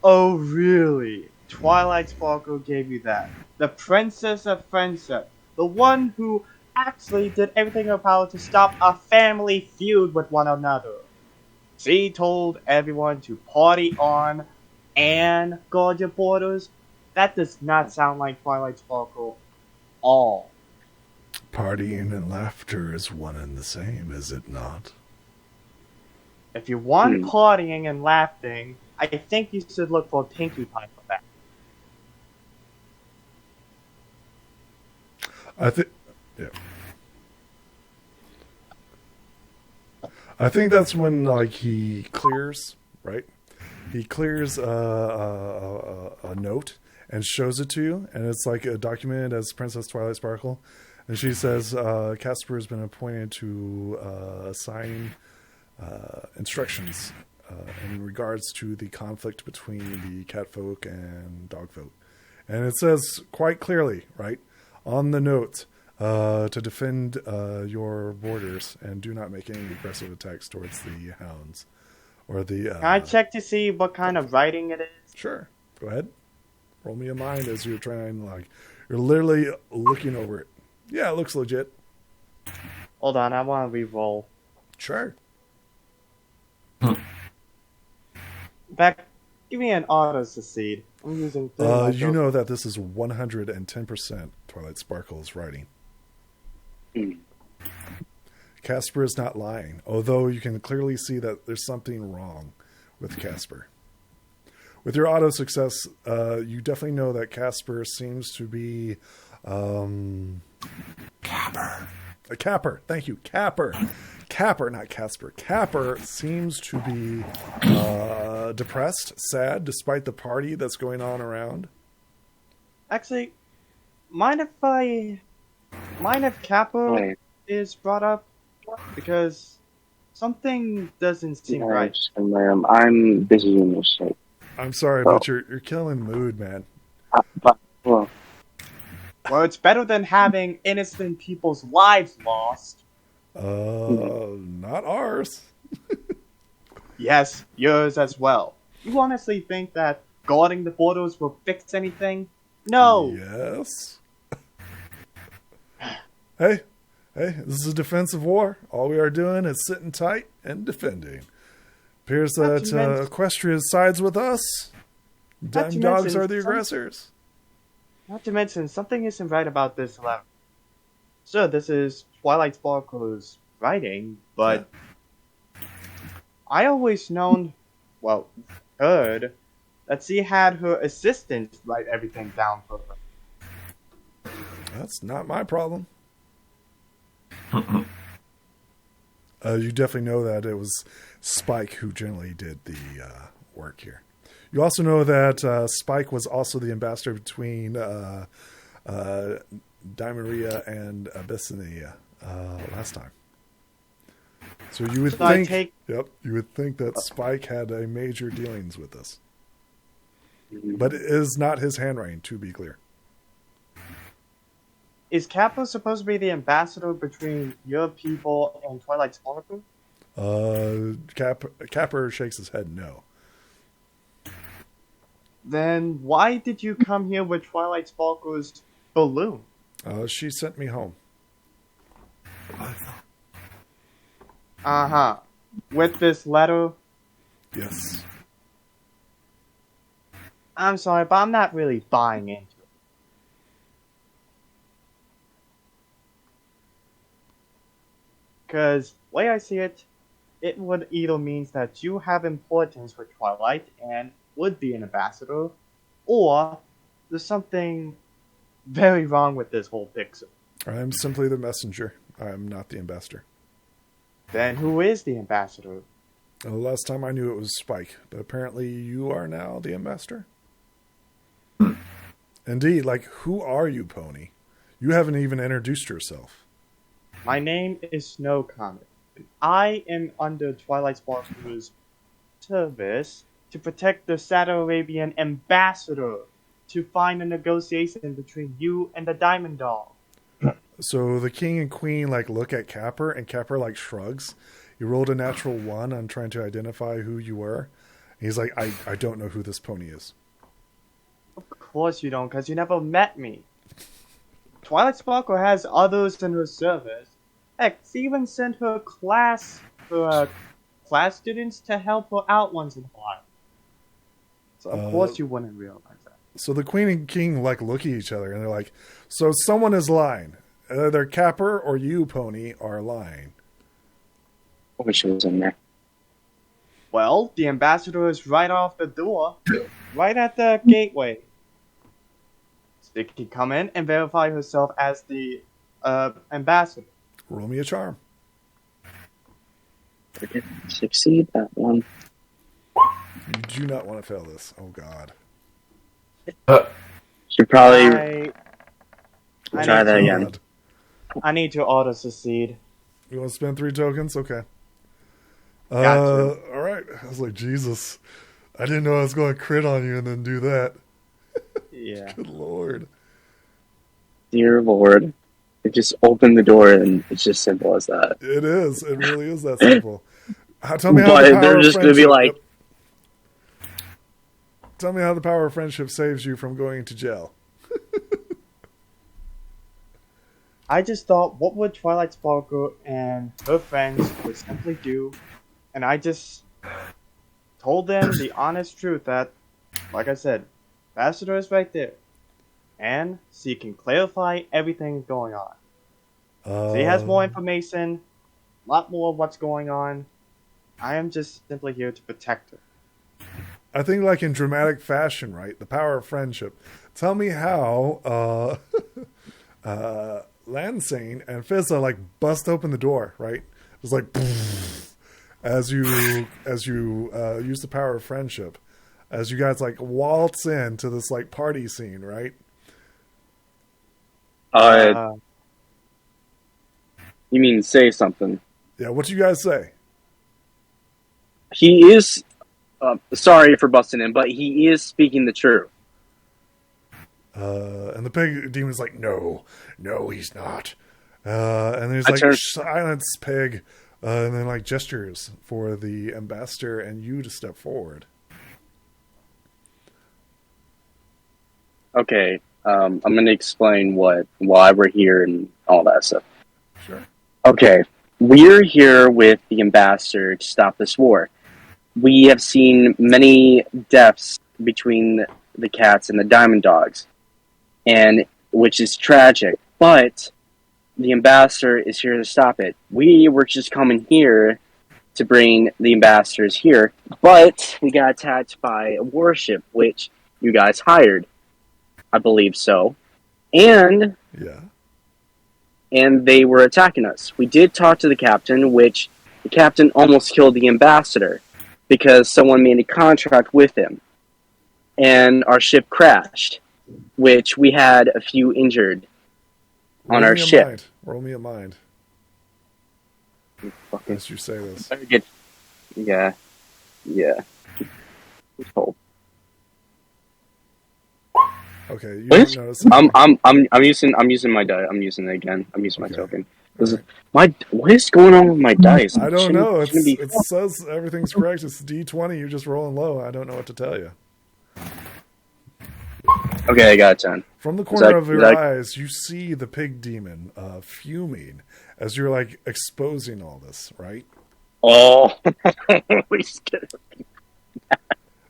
Oh, really? Twilight Sparkle gave you that. The Princess of Friendship. The one who actually did everything in her power to stop a family feud with one another. She told everyone to party on and guard your borders. That does not sound like Twilight Sparkle at all. Partying and laughter is one and the same, is it not? If you want partying and laughing, I think you should look for a Pinkie Pie for that. I think that's when like he clears, right? He clears a note and shows it to you, and it's like documented as Princess Twilight Sparkle. And she says, Casper has been appointed to assign instructions in regards to the conflict between the catfolk and dogfolk. And it says quite clearly, right, on the note, to defend your borders and do not make any aggressive attacks towards the hounds. Or the. Can I check to see what kind of writing it is? Sure. Go ahead. Roll me a mind as you're trying, like, you're literally looking over it. Yeah, it looks legit. Hold on, I want to re-roll. Sure. In fact, give me an auto succeed. I'm using. You know that this is 110% Twilight Sparkle's writing. Casper is not lying, although you can clearly see that there's something wrong with Casper. With your auto success, you definitely know that Casper seems to be Capper. a capper. Thank you, capper. Capper, not Casper. Capper seems to be depressed, sad, despite the party that's going on around. Actually, mind if Capo is brought up? Because something doesn't seem right. I'm busy in this shit. I'm sorry, but you're killing the mood, man. Well, It's better than having innocent people's lives lost. Not ours. Yes, yours as well. You honestly think that guarding the borders will fix anything? No. Yes. Hey, this is a defensive war. All we are doing is sitting tight and defending. Appears that Equestria sides with us. Damn dogs are the aggressors. Not to mention, something isn't right about this letter. Sure, this is Twilight Sparkle's writing, but I always heard that she had her assistant write everything down for her. That's not my problem. You definitely know that it was Spike who generally did the work here. You also know that Spike was also the ambassador between Dimeria and Abyssinia last time. So you would you would think that Spike had a major dealings with this. But it is not his handwriting, to be clear. Is Capo supposed to be the ambassador between your people and Twilight Sparkle? Capper shakes his head no. Then why did you come here with Twilight Sparkle's balloon? She sent me home. Uh-huh. With this letter? Yes. I'm sorry, but I'm not really buying into it. Because, way I see it, it would either means that you have importance with Twilight and would be an ambassador, or there's something very wrong with this whole picture. I'm simply the messenger. I'm not the ambassador. Then who is the ambassador? The last time I knew it was Spike, but apparently you are now the ambassador? Indeed, who are you, Pony? You haven't even introduced yourself. My name is Snow Comet. I am under Twilight Sparkle's service to protect the Sato Arabian ambassador to find a negotiation between you and the Diamond Dog. So the king and queen look at Capper, and Capper shrugs. He rolled a natural 1 on trying to identify who you were. And he's like, I don't know who this pony is. Of course you don't, because you never met me. Twilight Sparkle has others in her service. Heck, she even sent her class students to help her out once in a while. So of course you wouldn't realize that. So the queen and king look at each other, and they're like, so someone is lying. Either Capper or you, Pony, are lying. I wish it was in there. Well, the ambassador is right off the door, right at the gateway. She can come in and verify herself as the ambassador. Roll me a charm. I didn't succeed that one. You do not want to fail this. Oh, God. Should probably try that again. God. I need to auto-succeed. You want to spend 3 tokens? Okay. Gotcha. All right. I was like, Jesus. I didn't know I was going to crit on you and then do that. Yeah. Good Lord. Dear Lord. It just opened the door and it's just simple as that. It is. It really is that simple. Tell me how But the power they're of just going to be friendship- like, Tell me how the power of friendship saves you from going to jail. I just thought, what would Twilight Sparkle and her friends would simply do, and I just told them the honest truth that, like I said, Ambassador is right there, and she can clarify everything going on. She has more information, a lot more of what's going on. I am just simply here to protect her. I think, like in dramatic fashion, right? The power of friendship. Tell me how Lansing and Fizza like bust open the door, right? It's like as you use the power of friendship, as you guys like waltz into this like party scene, right? You mean say something? Yeah. What do you guys say? He is. Sorry for busting in, but he is speaking the truth. And the pig demon's like, no, he's not. And there's like, silence, pig. And then like gestures for the ambassador and you to step forward. Okay, I'm going to explain why we're here and all that stuff. Sure. Okay, we're here with the ambassador to stop this war. We have seen many deaths between the cats and the diamond dogs, and which is tragic. But the ambassador is here to stop it. We were just coming here to bring the ambassadors here, but we got attacked by a warship, which you guys hired. I believe so. And they were attacking us. We did talk to the captain, which the captain almost killed the ambassador because someone made a contract with him. And our ship crashed, which we had a few injured on our ship. Roll me a mind. As you say this. Yeah. Cool. Okay, you don't notice. I'm using my die. I'm using it again. I'm using my token. What is going on with my dice? I don't know. It says everything's correct. It's D20. You're just rolling low. I don't know what to tell you. Okay, I got 10. From the corner of your eyes, you see the pig demon fuming as you're like exposing all this, right? Oh,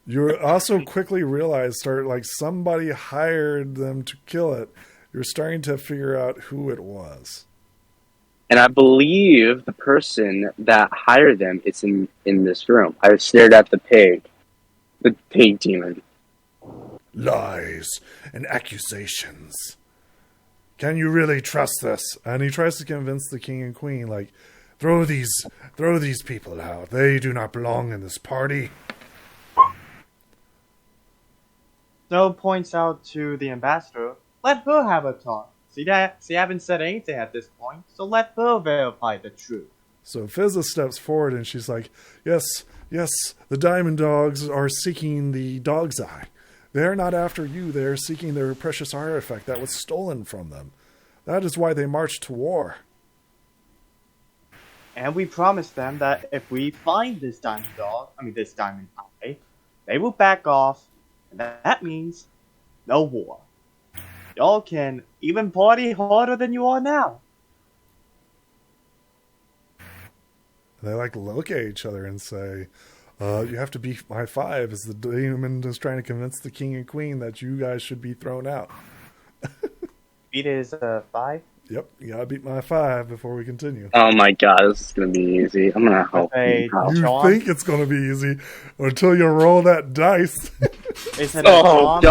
you also quickly realize, somebody hired them to kill it. You're starting to figure out who it was. And I believe the person that hired them is in this room. I stared at the pig demon. Lies and accusations. Can you really trust this? And he tries to convince the king and queen, like, throw these people out. They do not belong in this party. Snow points out to the ambassador, let her have a talk. She haven't said anything at this point, so let her verify the truth. So Fizza steps forward and she's like, yes, the diamond dogs are seeking the dog's eye. They're not after you. They're seeking their precious artifact that was stolen from them. That is why they marched to war. And we promised them that if we find this diamond eye, they will back off, and that means no war. Y'all can even party harder than you are now. They look at each other and say, you have to beat my 5 as the demon is trying to convince the king and queen that you guys should be thrown out. Beat his 5? Yep, you gotta beat my 5 before we continue. Oh my god, this is gonna be easy. I'm gonna help you. You think it's gonna be easy until you roll that dice. Is it god.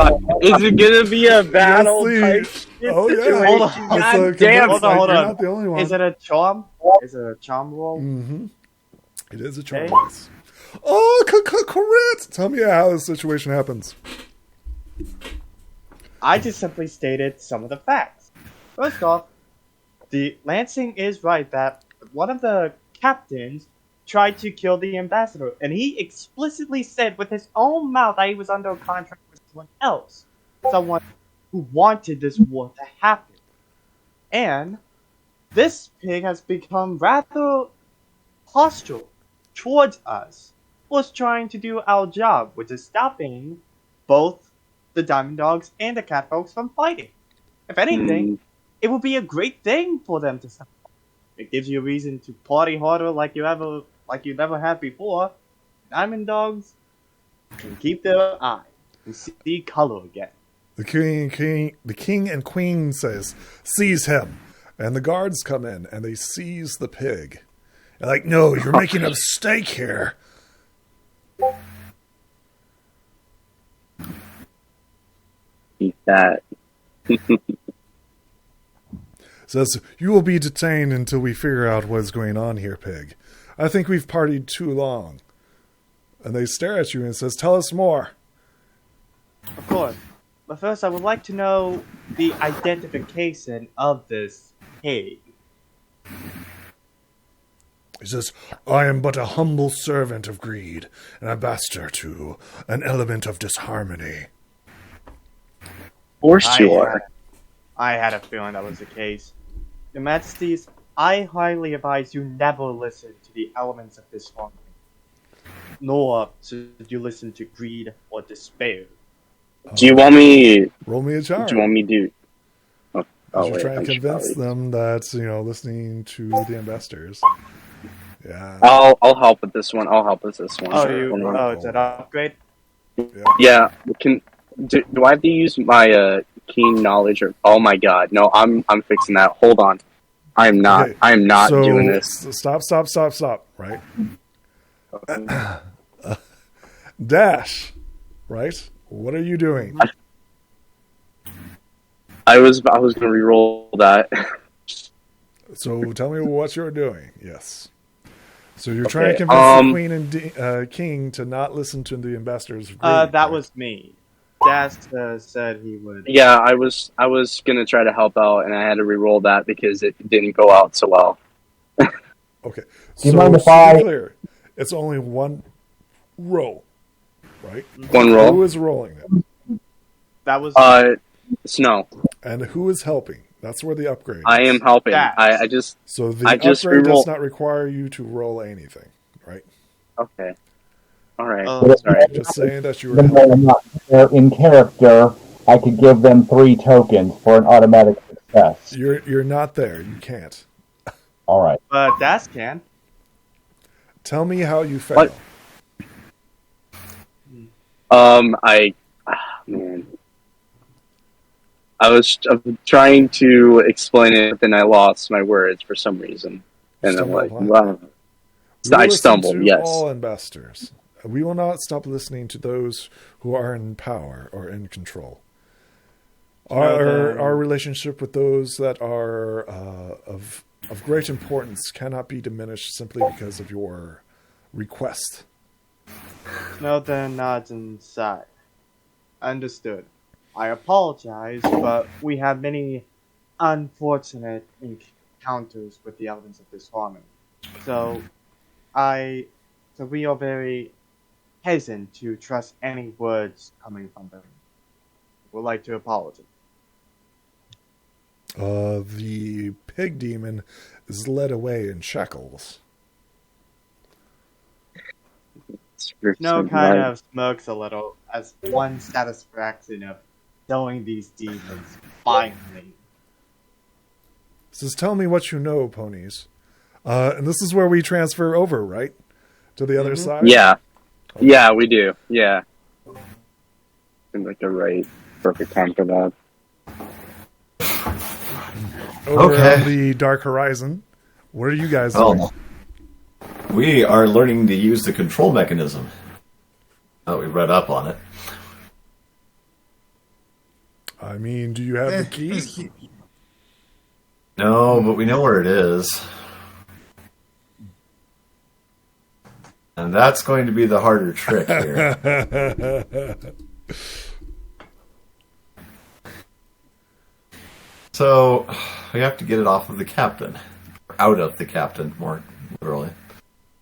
Is it gonna be a battle type situation? Hold on. God damn. Hold on. You're not the only one. Is it a charm? Is it a charm roll? Mm-hmm. It is a charm dice. Oh, crit! Tell me how this situation happens. I just simply stated some of the facts. First off, the Lansing is right that one of the captains tried to kill the ambassador, and he explicitly said with his own mouth that he was under a contract with someone else. Someone who wanted this war to happen. And this pig has become rather hostile towards us. Was trying to do our job, which is stopping both the Diamond Dogs and the Cat Folks from fighting. If anything, it would be a great thing for them to stop. It gives you a reason to party harder like you never had before. Diamond dogs can keep their eye and see color again. The king and queen says, "Seize him!" And the guards come in and they seize the pig. They're like, "No, you're making a mistake here." Eat that. Says, "You will be detained until we figure out what's going on here, pig. I think we've partied too long." And they stare at you and says, "Tell us more." Of course. But first, I would like to know the identification of this pig. He says, "I am but a humble servant of greed, an ambassador to an element of disharmony." Of course you are. I had a feeling that was the case. Your Majesties, I highly advise you never listen to the elements of disharmony. Nor should you listen to greed or despair. Do you want me? Roll me a charm. Do you want me to? You're trying to convince them that, listening to the investors. Yeah. I'll help with this one. Oh, it's an upgrade? Yeah. Do I have to use my keen knowledge or? Oh my god! No, I'm fixing that. Hold on. I'm not. Okay, I'm not so doing this. Stop. Right. Dash. Right. What are you doing? I was going to re-roll that. So tell me what you're doing. Yes. So you're trying to convince the queen and king to not listen to the investors. That was me. Dash said he would. Yeah, I was gonna try to help out, and I had to re-roll that because it didn't go out so well. Okay. Do you mind if I? To be clear, it's only one roll, right? One roll. Who is rolling it? That was Snow. And who is helping? That's where the upgrade is. I am helping. Dash. I just. So the I just upgrade re-roll. does not require you to roll anything, right? Okay. All right. Sorry. Just saying that you Even were. though I'm not there in character, I could give them 3 tokens for an automatic success. You're not there. You can't. All right. But Dash can. Tell me how you fail. What? Man. I was trying to explain it, but then I lost my words for some reason, and I'm like, wow. We will I listen stumbled. to Yes. all investors. We will not stop listening to those who are in power or in control. Our relationship with those that are of great importance cannot be diminished simply because of your request. Snowden nods inside. Understood. I apologize, but we have many unfortunate encounters with the elements of disharmony. So we are very hesitant to trust any words coming from them. Would like to apologize. The pig demon is led away in shackles. Snow kind of smokes a little as one satisfaction of knowing these demons finally. Says, "Tell me what you know, ponies." And this is where we transfer over, right? To the other side? Yeah. Yeah, we do. Yeah. Seems like the right perfect time for that. Over Okay. on the Dark Horizon, what are you guys Well, doing? we are learning to use the control mechanism. Oh, we read up on it. I mean, do you have the key? No, but we know where it is. And that's going to be the harder trick here. So, we have to get it off of the captain. Out of the captain, more literally.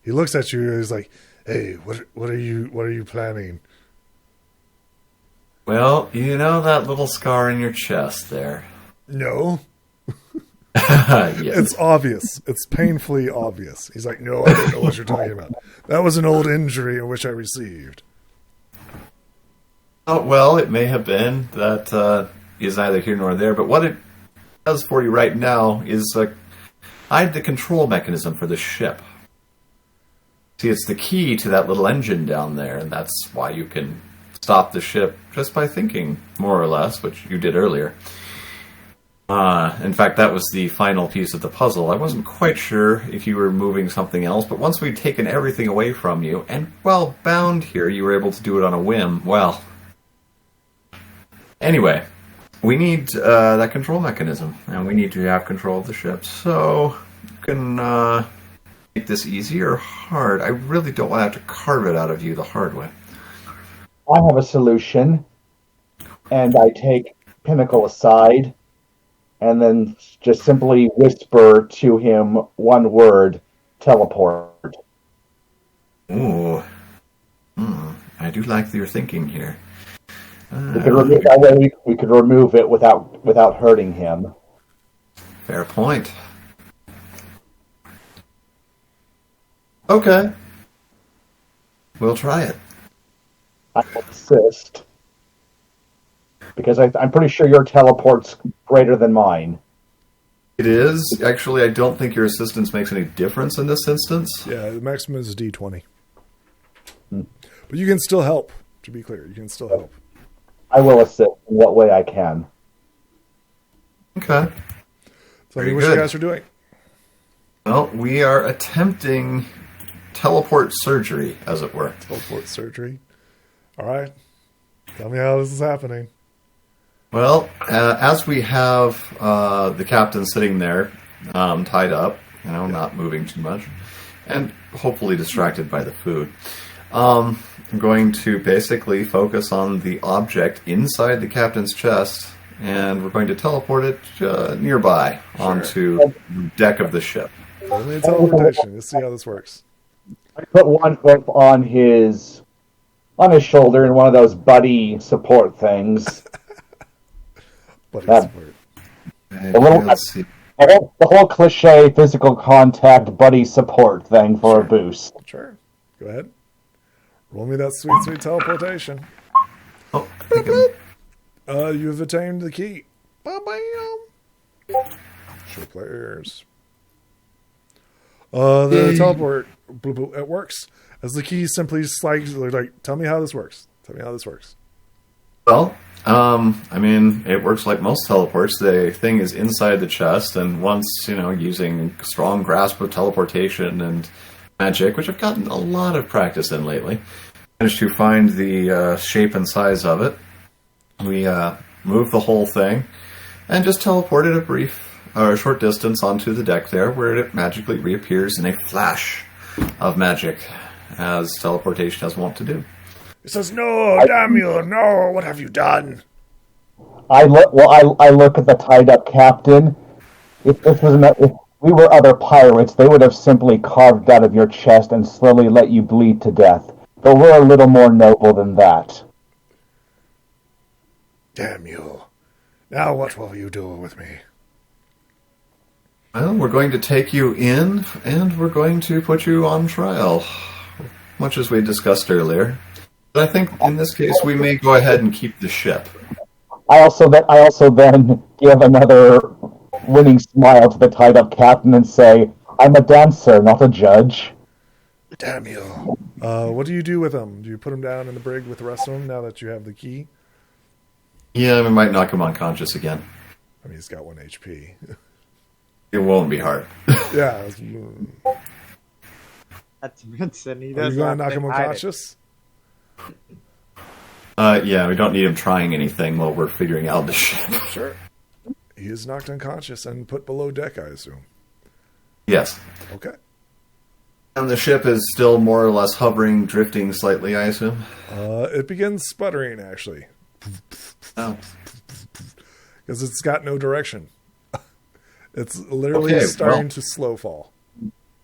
He looks at you and he's like, "Hey, what are you planning?" Well, you know that little scar in your chest there? No. Yes. It's obvious. It's painfully obvious. He's like, "No, I don't know what you're talking about. That was an old injury in which I received." Oh, well, it may have been. That is neither here nor there. But what it does for you right now is hide the control mechanism for the ship. See, it's the key to that little engine down there, and that's why you can stop the ship just by thinking, more or less, which you did earlier. In fact, that was the final piece of the puzzle. I wasn't quite sure if you were moving something else, but once we'd taken everything away from you, and while bound here, you were able to do it on a whim, well... Anyway, we need that control mechanism, and we need to have control of the ship, so you can make this easy or hard. I really don't want to have to carve it out of you the hard way. I have a solution, and I take Pinnacle aside, and then just simply whisper to him one word, teleport. Ooh. I do like your thinking here. We could remove it without hurting him. Fair point. Okay. We'll try it. I will insist. Because I'm pretty sure your teleport's greater than mine. It is. Actually, I don't think your assistance makes any difference in this instance. Yeah, the maximum is D20. But you can still help, to be clear. You can still help. I will assist in what way I can. Okay. Tell me what you guys are doing. Well, we are attempting teleport surgery, as it were. Teleport surgery. All right. Tell me how this is happening. Well, as we have the captain sitting there, tied up, not moving too much, and hopefully distracted by the food, I'm going to basically focus on the object inside the captain's chest, and we're going to teleport it nearby onto the deck of the ship. Only in teleportation. Let's see how this works. I put one foot on his shoulder in one of those buddy support things. Buddy support. Let's see. The whole cliche physical contact buddy support thing for a boost. Sure. Go ahead. Roll me that sweet, sweet teleportation. Oh, I think You have attained the key. Ba-bam. Show players. The teleport, it works. As the key simply slides, tell me how this works. Tell me how this works. Well, it works like most teleports. The thing is inside the chest, and once, using strong grasp of teleportation and magic, which I've gotten a lot of practice in lately, managed to find the shape and size of it. We move the whole thing, and just teleported a short distance onto the deck there, where it magically reappears in a flash of magic, as teleportation has wont to do. It says, "No, damn you! No, what have you done?" I look at the tied up captain. If we were other pirates, they would have simply carved out of your chest and slowly let you bleed to death. But we're a little more noble than that. Damn you! Now what will you do with me? Well, we're going to take you in, and we're going to put you on trial, much as we discussed earlier. But I think in this case we may go ahead and keep the ship. I also then give another winning smile to the tied up captain and say, "I'm a dancer, not a judge." Damn you! What do you do with him? Do you put him down in the brig with the rest of them now that you have the key? Yeah, we might knock him unconscious again. I mean, he's got 1 HP. It won't be hard. Yeah. That's Vincent. He Are does you going to not knock him hide it. unconscious? Yeah, we don't need him trying anything while we're figuring out the ship. Sure. He is knocked unconscious and put below deck, I assume. Yes. Okay. And the ship is still more or less hovering, drifting slightly, I assume? It begins sputtering, actually. Oh. Because it's got no direction. It's literally starting to slow fall.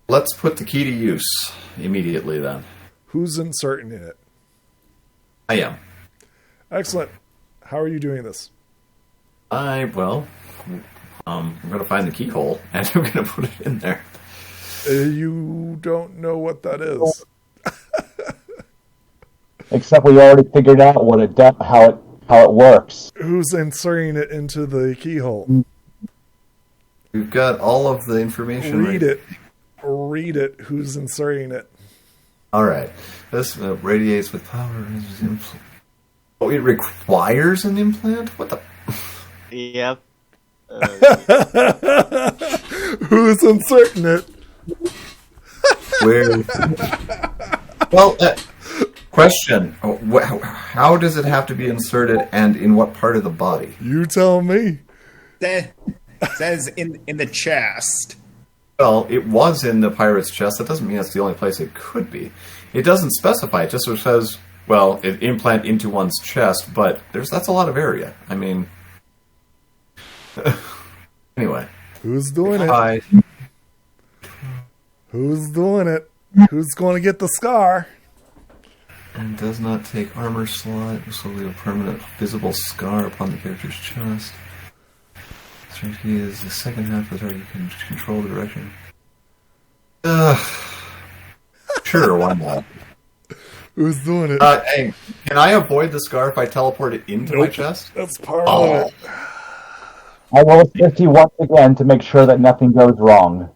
Let's put the key to use immediately, then. Who's inserting it? I am. Excellent. How are you doing this? I'm going to find the keyhole, and I'm going to put it in there. You don't know what that is. Except we already figured out how it works. Who's inserting it into the keyhole? We've got all of the information. Read it. Read it. Who's inserting it? All right. This radiates with power. Oh, it requires an implant? What the? Yep. Who's inserting it? Where? Well, question. How does it have to be inserted and in what part of the body? You tell me. Says in the chest. Well, it was in the pirate's chest. That doesn't mean that's the only place it could be. It doesn't specify. It just says, well, it implant into one's chest, but that's a lot of area. I mean, anyway. Who's doing it? Who's doing it? Who's going to get the scar? And does not take armor slot, so leave a permanent visible scar upon the character's chest. Strength key is the second half of the you can control the direction. Sure, why not? Who's doing it? Hey, can I avoid the scar if I teleport it into my chest? That's part of it. I will assist you once again to make sure that nothing goes wrong.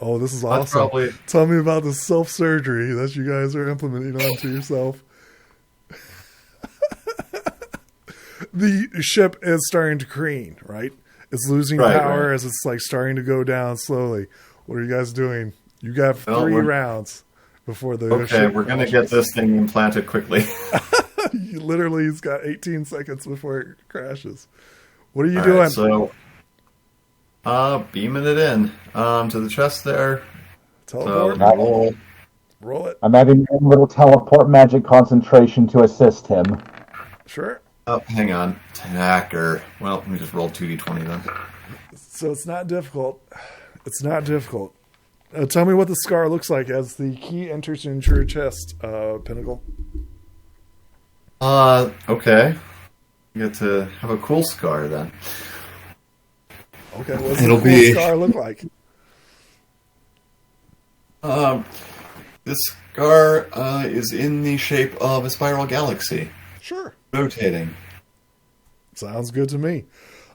Oh, this is That's awesome. probably... Tell me about the self-surgery that you guys are implementing onto yourself. The ship is starting to careen, right? It's losing power as it's like starting to go down slowly. What are you guys doing? You got 3 rounds before the Okay, ship we're going to get this thing implanted quickly. Literally, he's got 18 seconds before it crashes. What are you doing? Right, so, beaming it in to the chest there. Teleport. So, roll it. I'm adding a little teleport magic concentration to assist him. Sure. Oh, hang on. Attacker. Well, let me just roll 2d20 then. So it's not difficult. It's not difficult. Tell me what the scar looks like as the key enters into your chest, Pinnacle. Okay. You get to have a cool scar then. Okay, what's the cool scar look like? This scar is in the shape of a spiral galaxy. Sure. Rotating. Sounds good to me.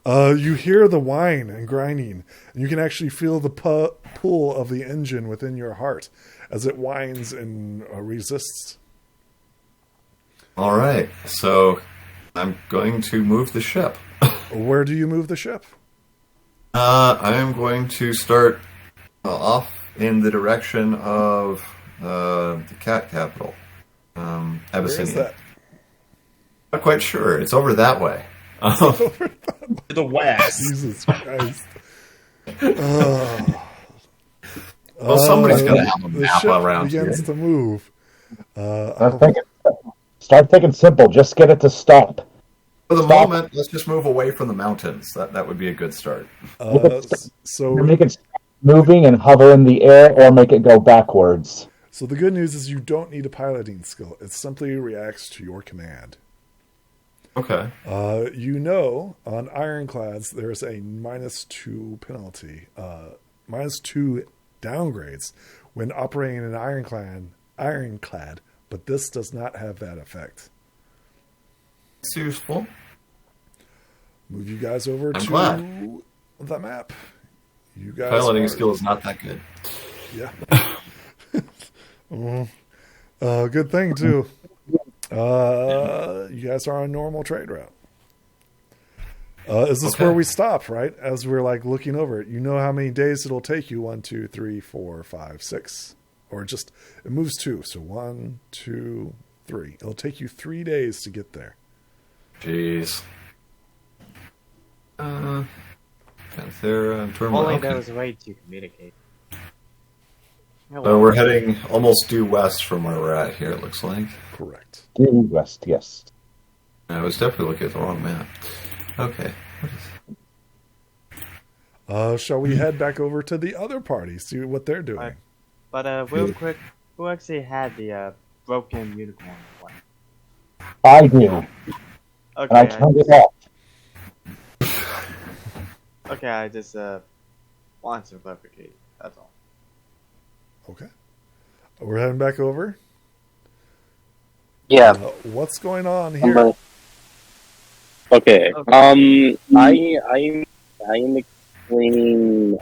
You hear the whine and grinding, and you can actually feel the pull of the engine within your heart as it whines and resists. All right, so I'm going to move the ship. Where do you move the ship? I am going to start off in the direction of the cat capital, Abyssinia. Where is that? Not quite sure. It's over that way. To the west. Jesus Christ. Well, somebody's going to have a The map ship around here. begins to move. Start thinking simple. Just get it to stop. For the moment, let's just move away from the mountains. That would be a good start. So Make it stop moving and hover in the air, or make it go backwards. So the good news is you don't need a piloting skill. It simply reacts to your command. Okay. You know, on ironclads, there's a -2 penalty, -2 downgrades when operating an ironclad, but this does not have that effect. It's useful. Move you guys over I'm to glad. the map. You guys Piloting are- skill is not that good. Yeah. Good thing, too. You guys are on normal trade route. Is this Okay. where we stop, right? As we're like looking over it. You know how many days it'll take you? 1, 2, 3, 4, 5, 6. Or just, it moves 2. So 1, 2, 3. It'll take you 3 days to get there. Jeez. Panthera, Only okay. there was a way to communicate. So we're heading almost due west from where we're at here, it looks like. Correct. Due west, yes. I was definitely looking at the wrong map. Okay. Shall we head back over to the other party, see what they're doing? But real quick, who actually had the broken unicorn one? I do. And I Okay, turned it off. okay, I just want to replicate. That's all. Okay. We're heading back over. Yeah. What's going on here? Okay. Okay. I am explain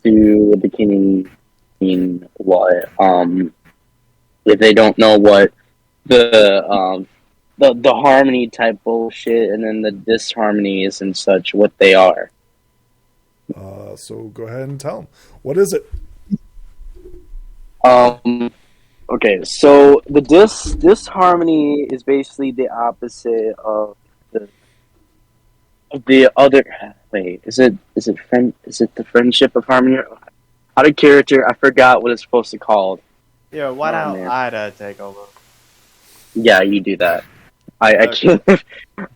to the king what if they don't know what the harmony type bullshit and then the disharmonies and such what they are. So go ahead and tell them. What is it? Okay, so the disharmony is basically the opposite of the other. Wait, is it the friendship of harmony? Out of character, I forgot what it's supposed to be called. Yeah, why Oh, don't man. I take over? Yeah, you do that. I can't.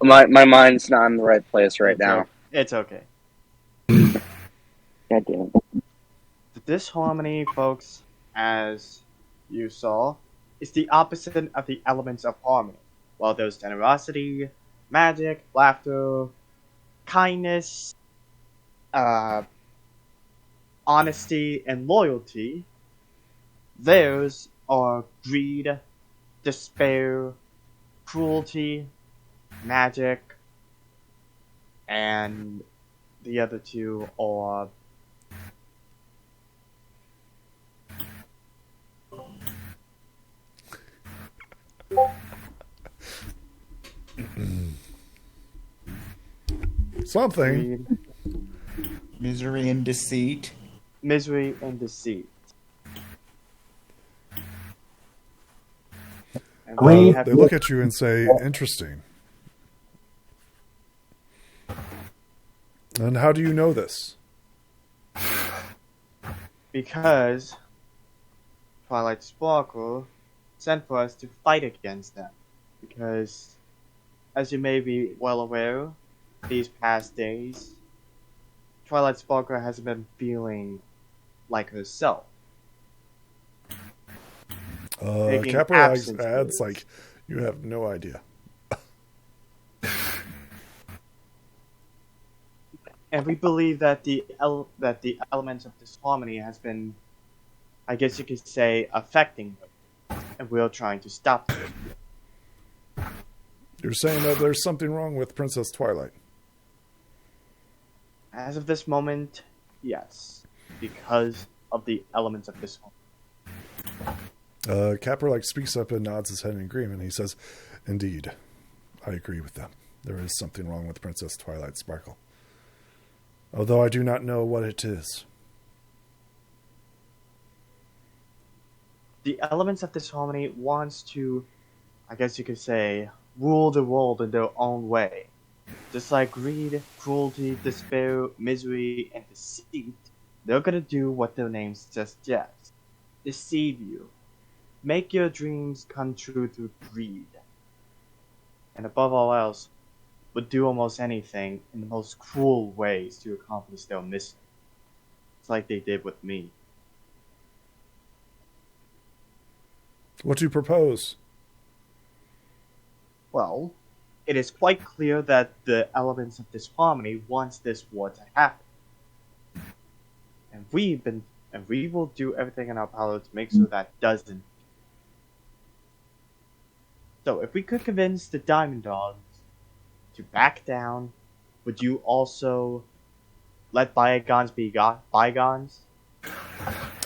my mind's not in the right place right now. It's okay. God damn. The disharmony, folks, as you saw, is the opposite of the elements of harmony. While there's generosity, magic, laughter, kindness, honesty, and loyalty, theirs are greed, despair, cruelty, magic, and the other two are Something. greed, Misery and deceit. misery, and deceit. And Greed. we have- They look at you and say, interesting. And how do you know this? because Twilight Sparkle sent for us to fight against them. Because, as you may be well aware, these past days, Twilight Sparkle has been feeling like herself. Taking Capper absence adds, moves. like, you have no idea. And we believe that the elements of disharmony has been, I guess you could say, affecting them. And we're trying to stop it. You're saying that there's something wrong with Princess Twilight. As of this moment, yes. Because of the elements of disharmony. Capper, like, speaks up and nods his head in agreement. He says, indeed, I agree with them. There is something wrong with Princess Twilight Sparkle. Although I do not know what it is. The elements of disharmony wants to, I guess you could say, rule the world in their own way. Just like greed, cruelty, despair, misery, and deceit, they're gonna do what their name suggests. Deceive you. Make your dreams come true through greed. And above all else, would do almost anything in the most cruel ways to accomplish their mission. It's like they did with me. What do you propose? Well, it is quite clear that the elements of disharmony wants this war to happen. And we will do everything in our power to make sure that doesn't. So if we could convince the Diamond Dogs to back down, would you also let bygones be bygones?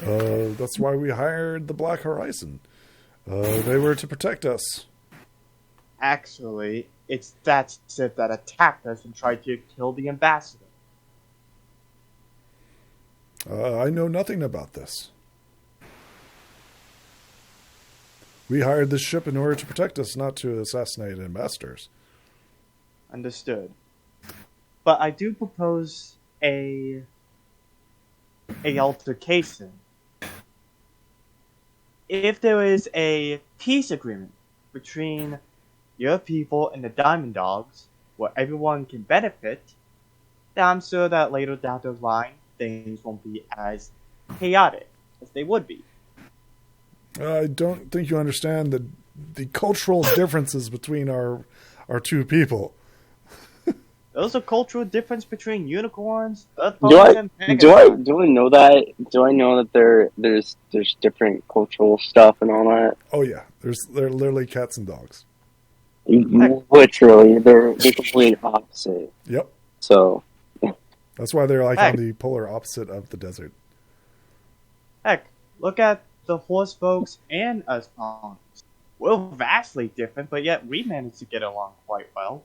That's why we hired the Black Horizon. They were to protect us. Actually, it's that ship that attacked us and tried to kill the ambassador. I know nothing about this. We hired this ship in order to protect us, not to assassinate ambassadors. Understood. But I do propose a altercation. If there is a peace agreement between your people and the Diamond Dogs, where everyone can benefit, then I'm sure that later down the line, things won't be as chaotic as they would be. I don't think you understand the cultural differences between our two people. There's a cultural difference between unicorns, Do earthbones, and I pegasi. know that? Do I know that there's different cultural stuff and all that? Oh yeah, they're literally cats and dogs. Literally, they're the complete opposite. Yep. So That's why they're like Heck. on the polar opposite of the desert. Heck, look at the horse folks and us ponies. We're vastly different, but yet we managed to get along quite well.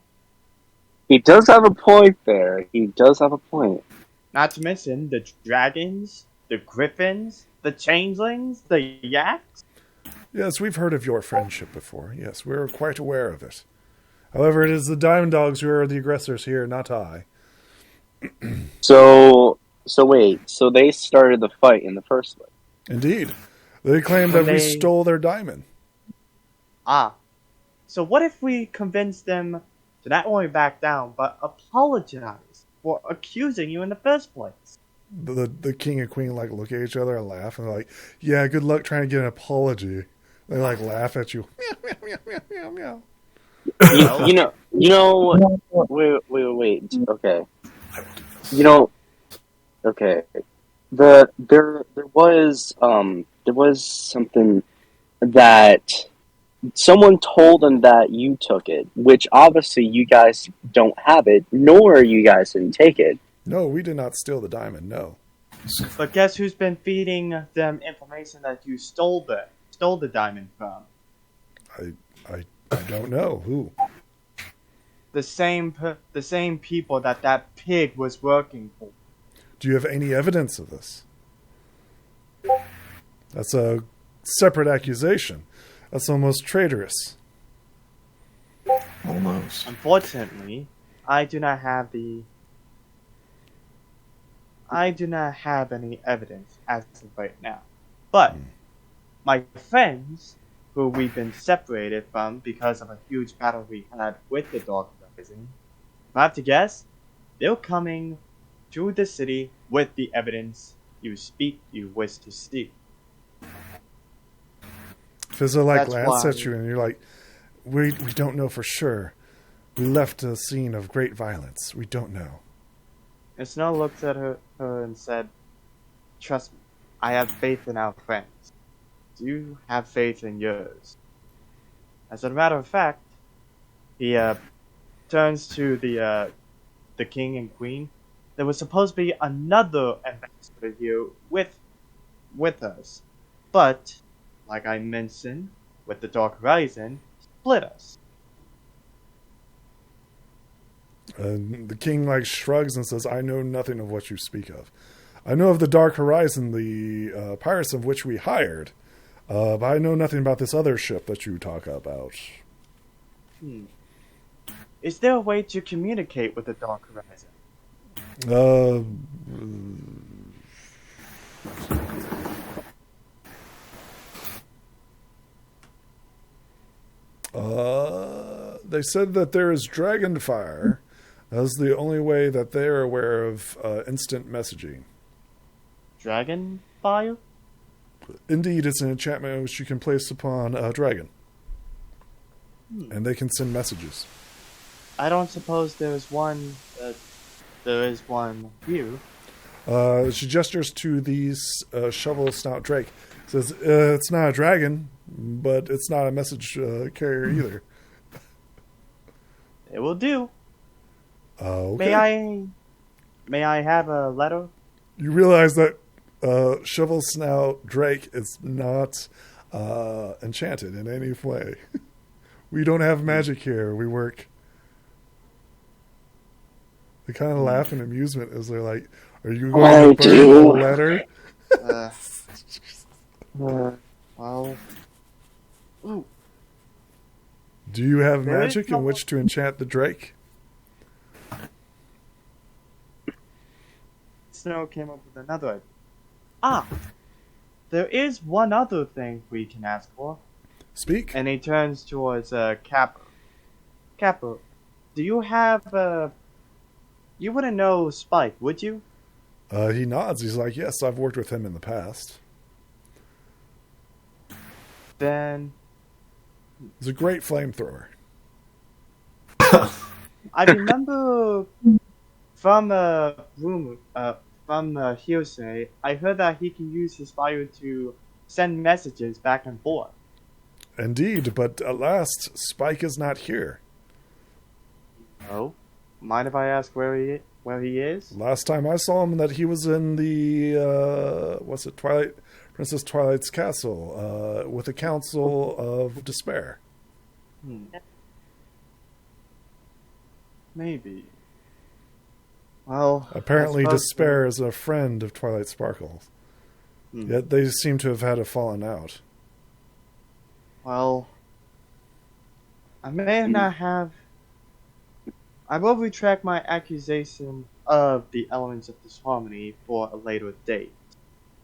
He does have a point there. He does have a point. Not to mention the dragons, the griffins, the changelings, the yaks. Yes, we've heard of your friendship before. Yes, we're quite aware of it. However, it is the Diamond Dogs who are the aggressors here, not I. So wait. So they started the fight in the first place. Indeed. They claim that we stole their diamond. Ah. So what if we convince them to not only back down, but apologize for accusing you in the first place? The king and queen like look at each other and laugh, and they're like, yeah, good luck trying to get an apology. They like laugh at you. Meow, meow, meow, meow, meow. You know. Wait. Okay. Okay. There was something that someone told them that you took it, which obviously you guys don't have it, nor you guys didn't take it. No, we did not steal the diamond. No. But guess who's been feeding them information that you stole the diamond from? I don't know who. The same people that pig was working for. Do you have any evidence of this? That's a separate accusation. That's almost traitorous. Almost. Unfortunately, I do not have any evidence as of right now. But my friends, who we've been separated from because of a huge battle we had with the Dark Rising, if I have to guess, they're coming to the city with the evidence you wish to see. Because they're like That's glance why- at you and you're like, we don't know for sure. We left a scene of great violence. We don't know. And Snow looked at her and said, "Trust me, I have faith in our friends. Do you have faith in yours?" As a matter of fact, he turns to the king and queen. There was supposed to be another ambassador here with us, but like I mentioned, with the Dark Horizon, split us. And the king like shrugs and says, I know nothing of what you speak of. I know of the Dark Horizon, the pirates of which we hired, but I know nothing about this other ship that you talk about. Is there a way to communicate with the Dark Horizon? They said that there is dragon fire. That's the only way that they're aware of instant messaging. Dragon fire? Indeed, it's an enchantment which you can place upon a dragon. And they can send messages. I don't suppose there is one here. She gestures to the shovel snout drake. Says, it's not a dragon, but it's not a message carrier either. It will do. Okay. May I have a letter? You realize that shovel snout drake is not enchanted in any way. We don't have magic here. We work. They kind of laugh in amusement as they're like, "Are you going to burn the letter?" Well. Ooh. Do you have There is magic no- in which to enchant the drake? Snow came up with another idea. There is one other thing we can ask for. Speak. And he turns towards Capper. Capper, do you have you wouldn't know Spike, would you? He nods. He's like, "Yes, I've worked with him in the past. Then He's a great flamethrower." I remember from hearsay, I heard that he can use his fire to send messages back and forth. Indeed, but at last, Spike is not here. Oh, mind if I ask where he where he is? Last time I saw him, that he was in the Princess Twilight's castle with a council of despair. Maybe. Well, Apparently, I suppose- despair is a friend of Twilight Sparkle. Yet they seem to have had a falling out. Well, I may not have. I will retract my accusation of the elements of disharmony for a later date.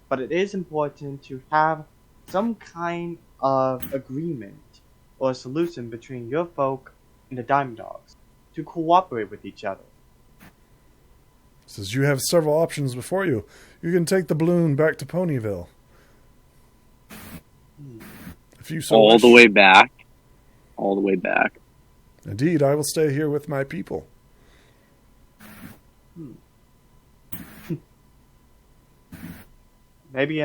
But it is important to have some kind of agreement or solution between your folk and the Diamond Dogs to cooperate with each other. Says you have several options before you. You can take the balloon back to Ponyville. If you so All wish. the way back. All the way back. Indeed, I will stay here with my people. Maybe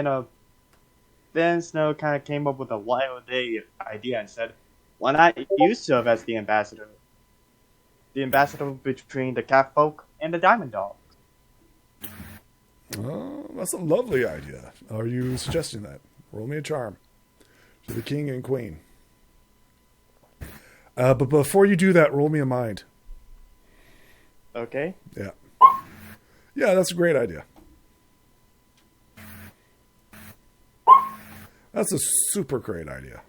then Snow kind of came up with a wild idea and said, why not you serve as the ambassador? The ambassador between the cat folk and the Diamond Dogs. Oh, that's a lovely idea. Are you suggesting that? Roll me a charm. To the king and queen. But before you do that, roll me a mind. Okay? Yeah. Yeah, that's a great idea. That's a super great idea.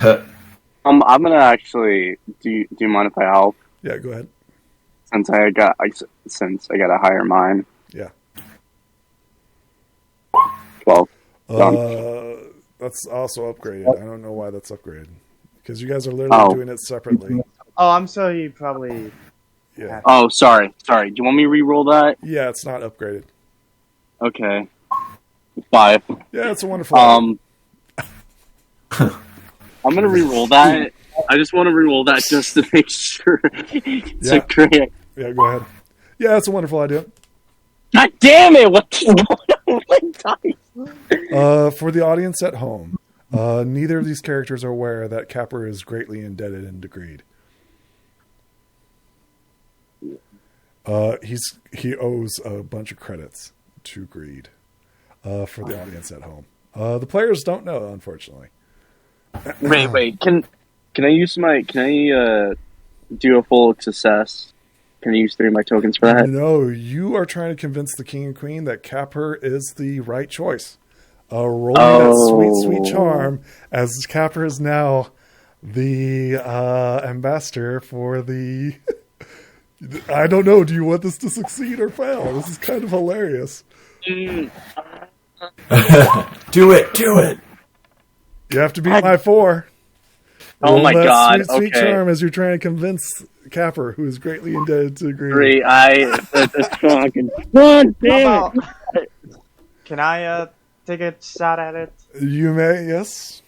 I'm gonna actually. Do you mind if I help? Yeah, go ahead. Since I got a higher mine. Yeah. 12. Done. That's also upgraded. I don't know why that's upgraded. Because you guys are literally doing it separately. Oh, I'm sorry, you probably... Yeah. Oh, sorry. Do you want me to re-roll that? Yeah, it's not upgraded. Okay. 5. Yeah, it's a wonderful idea. I'm gonna re-roll that. I just want to re-roll that just to make sure it's Yeah. correct. Yeah, go ahead. Yeah, it's a wonderful idea. God damn it! What's going on with my dice? For the audience at home, neither of these characters are aware that Capper is greatly indebted and degreed. He owes a bunch of credits to Greed. For the audience at home, the players don't know, unfortunately. Wait. Can I use my? Can I do a full success? Can I use 3 of my tokens for that? No, you are trying to convince the king and queen that Capper is the right choice. Rolling that sweet charm, as Capper is now the ambassador for the... I don't know, do you want this to succeed or fail? This is kind of hilarious. Do it! You have to beat my 4. Oh Roll my that god! Sweet Okay. charm as you're trying to convince Capper, who is greatly indebted to Greed. 3. That's fucking. God How damn it! about... Can I take a shot at it? You may, yes.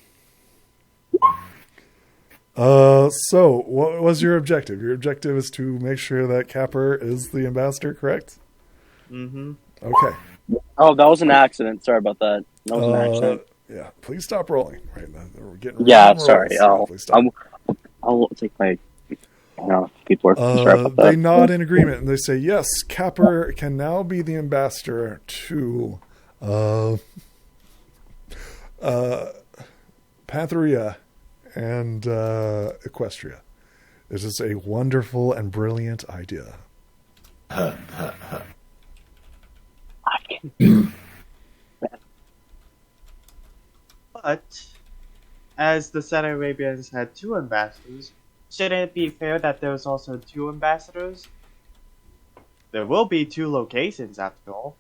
So, what was your objective? Your objective is to make sure that Capper is the ambassador, correct? Mm-hmm. Okay. Oh, that was an accident. Sorry about that. That was an accident. Yeah, please stop rolling. Right now, we're getting Yeah, random sorry. rolls, so please stop. I'll take my. No, people are sorry about that. They nod in agreement and they say, yes, Capper can now be the ambassador to Pantheria and Equestria. This is a wonderful and brilliant idea. But, as the Saudi Arabians had 2 ambassadors, shouldn't it be fair that there's also 2 ambassadors? There will be 2 locations, after all.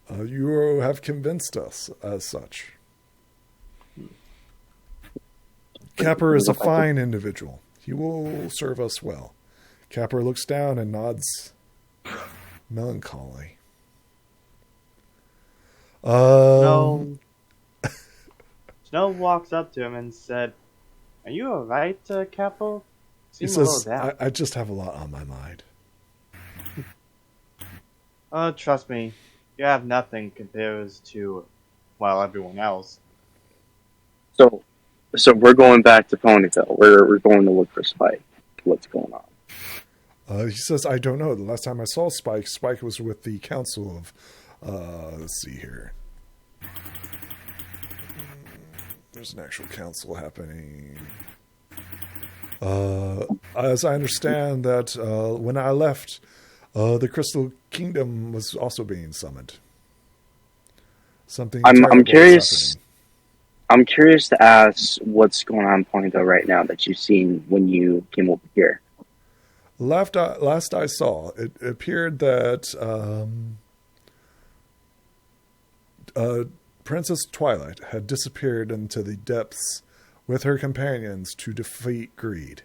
You have convinced us as such. Capper is a fine individual. He will serve us well. Capper looks down and nods melancholy. Snow walks up to him and said, "Are you alright, Capo?" He says, I just have a lot on my mind. Oh, trust me, you have nothing compares to, well, everyone else. So we're going back to Ponyville. We're going to look for Spike. What's going He says, I don't know. The last time I saw Spike was with the council of, let's see here. There's an actual council happening. As I understand that when I left, the Crystal Kingdom was also being summoned. Something I'm curious. is happening. I'm curious to ask what's going on in Ponyville right now that you've seen when you came over here. Last I saw, it appeared that Princess Twilight had disappeared into the depths with her companions to defeat greed.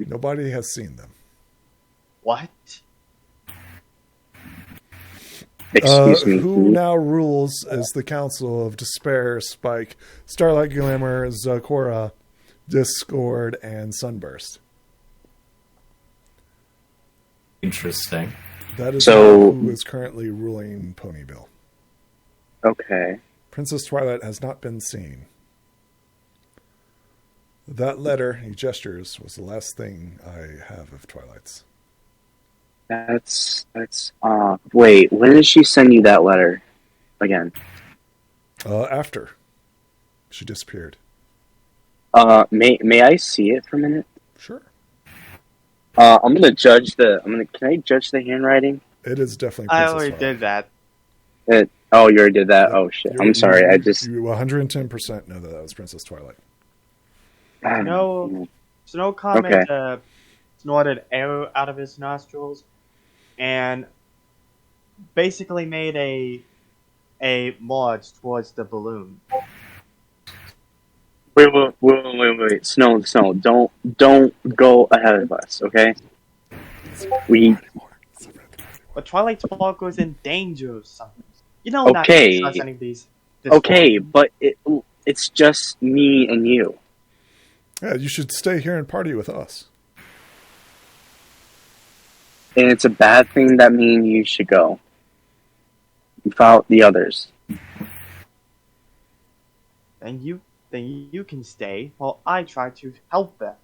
Nobody has seen them. What? Excuse me. Who now rules is the Council of Despair, Spike, Starlight Glamour, Zakora, Discord, and Sunburst. Interesting. That is So- who is currently ruling Ponyville. Okay. Princess Twilight has not been seen. That letter, he gestures, was the last thing I have of Twilight's. That's wait, when did she send you that letter again? After she disappeared. May I see it for a minute? Sure. Can I judge the handwriting? It is definitely I Princess already Twilight. did that. Oh, you already did that? Oh shit. I'm sorry, You I just 110% know that was Princess Twilight. No. Snow Comet snorted air out of his nostrils and basically made a march towards the balloon. Wait. Snow, don't go ahead of us, okay? But Twilight Sparkle is in danger of something. You know, not Okay. to discuss any of these. Okay, but it's just me and you. Yeah, you should stay here and party with us. And it's a bad thing that me and you should go. Without the others. Then you can stay while I try to help them.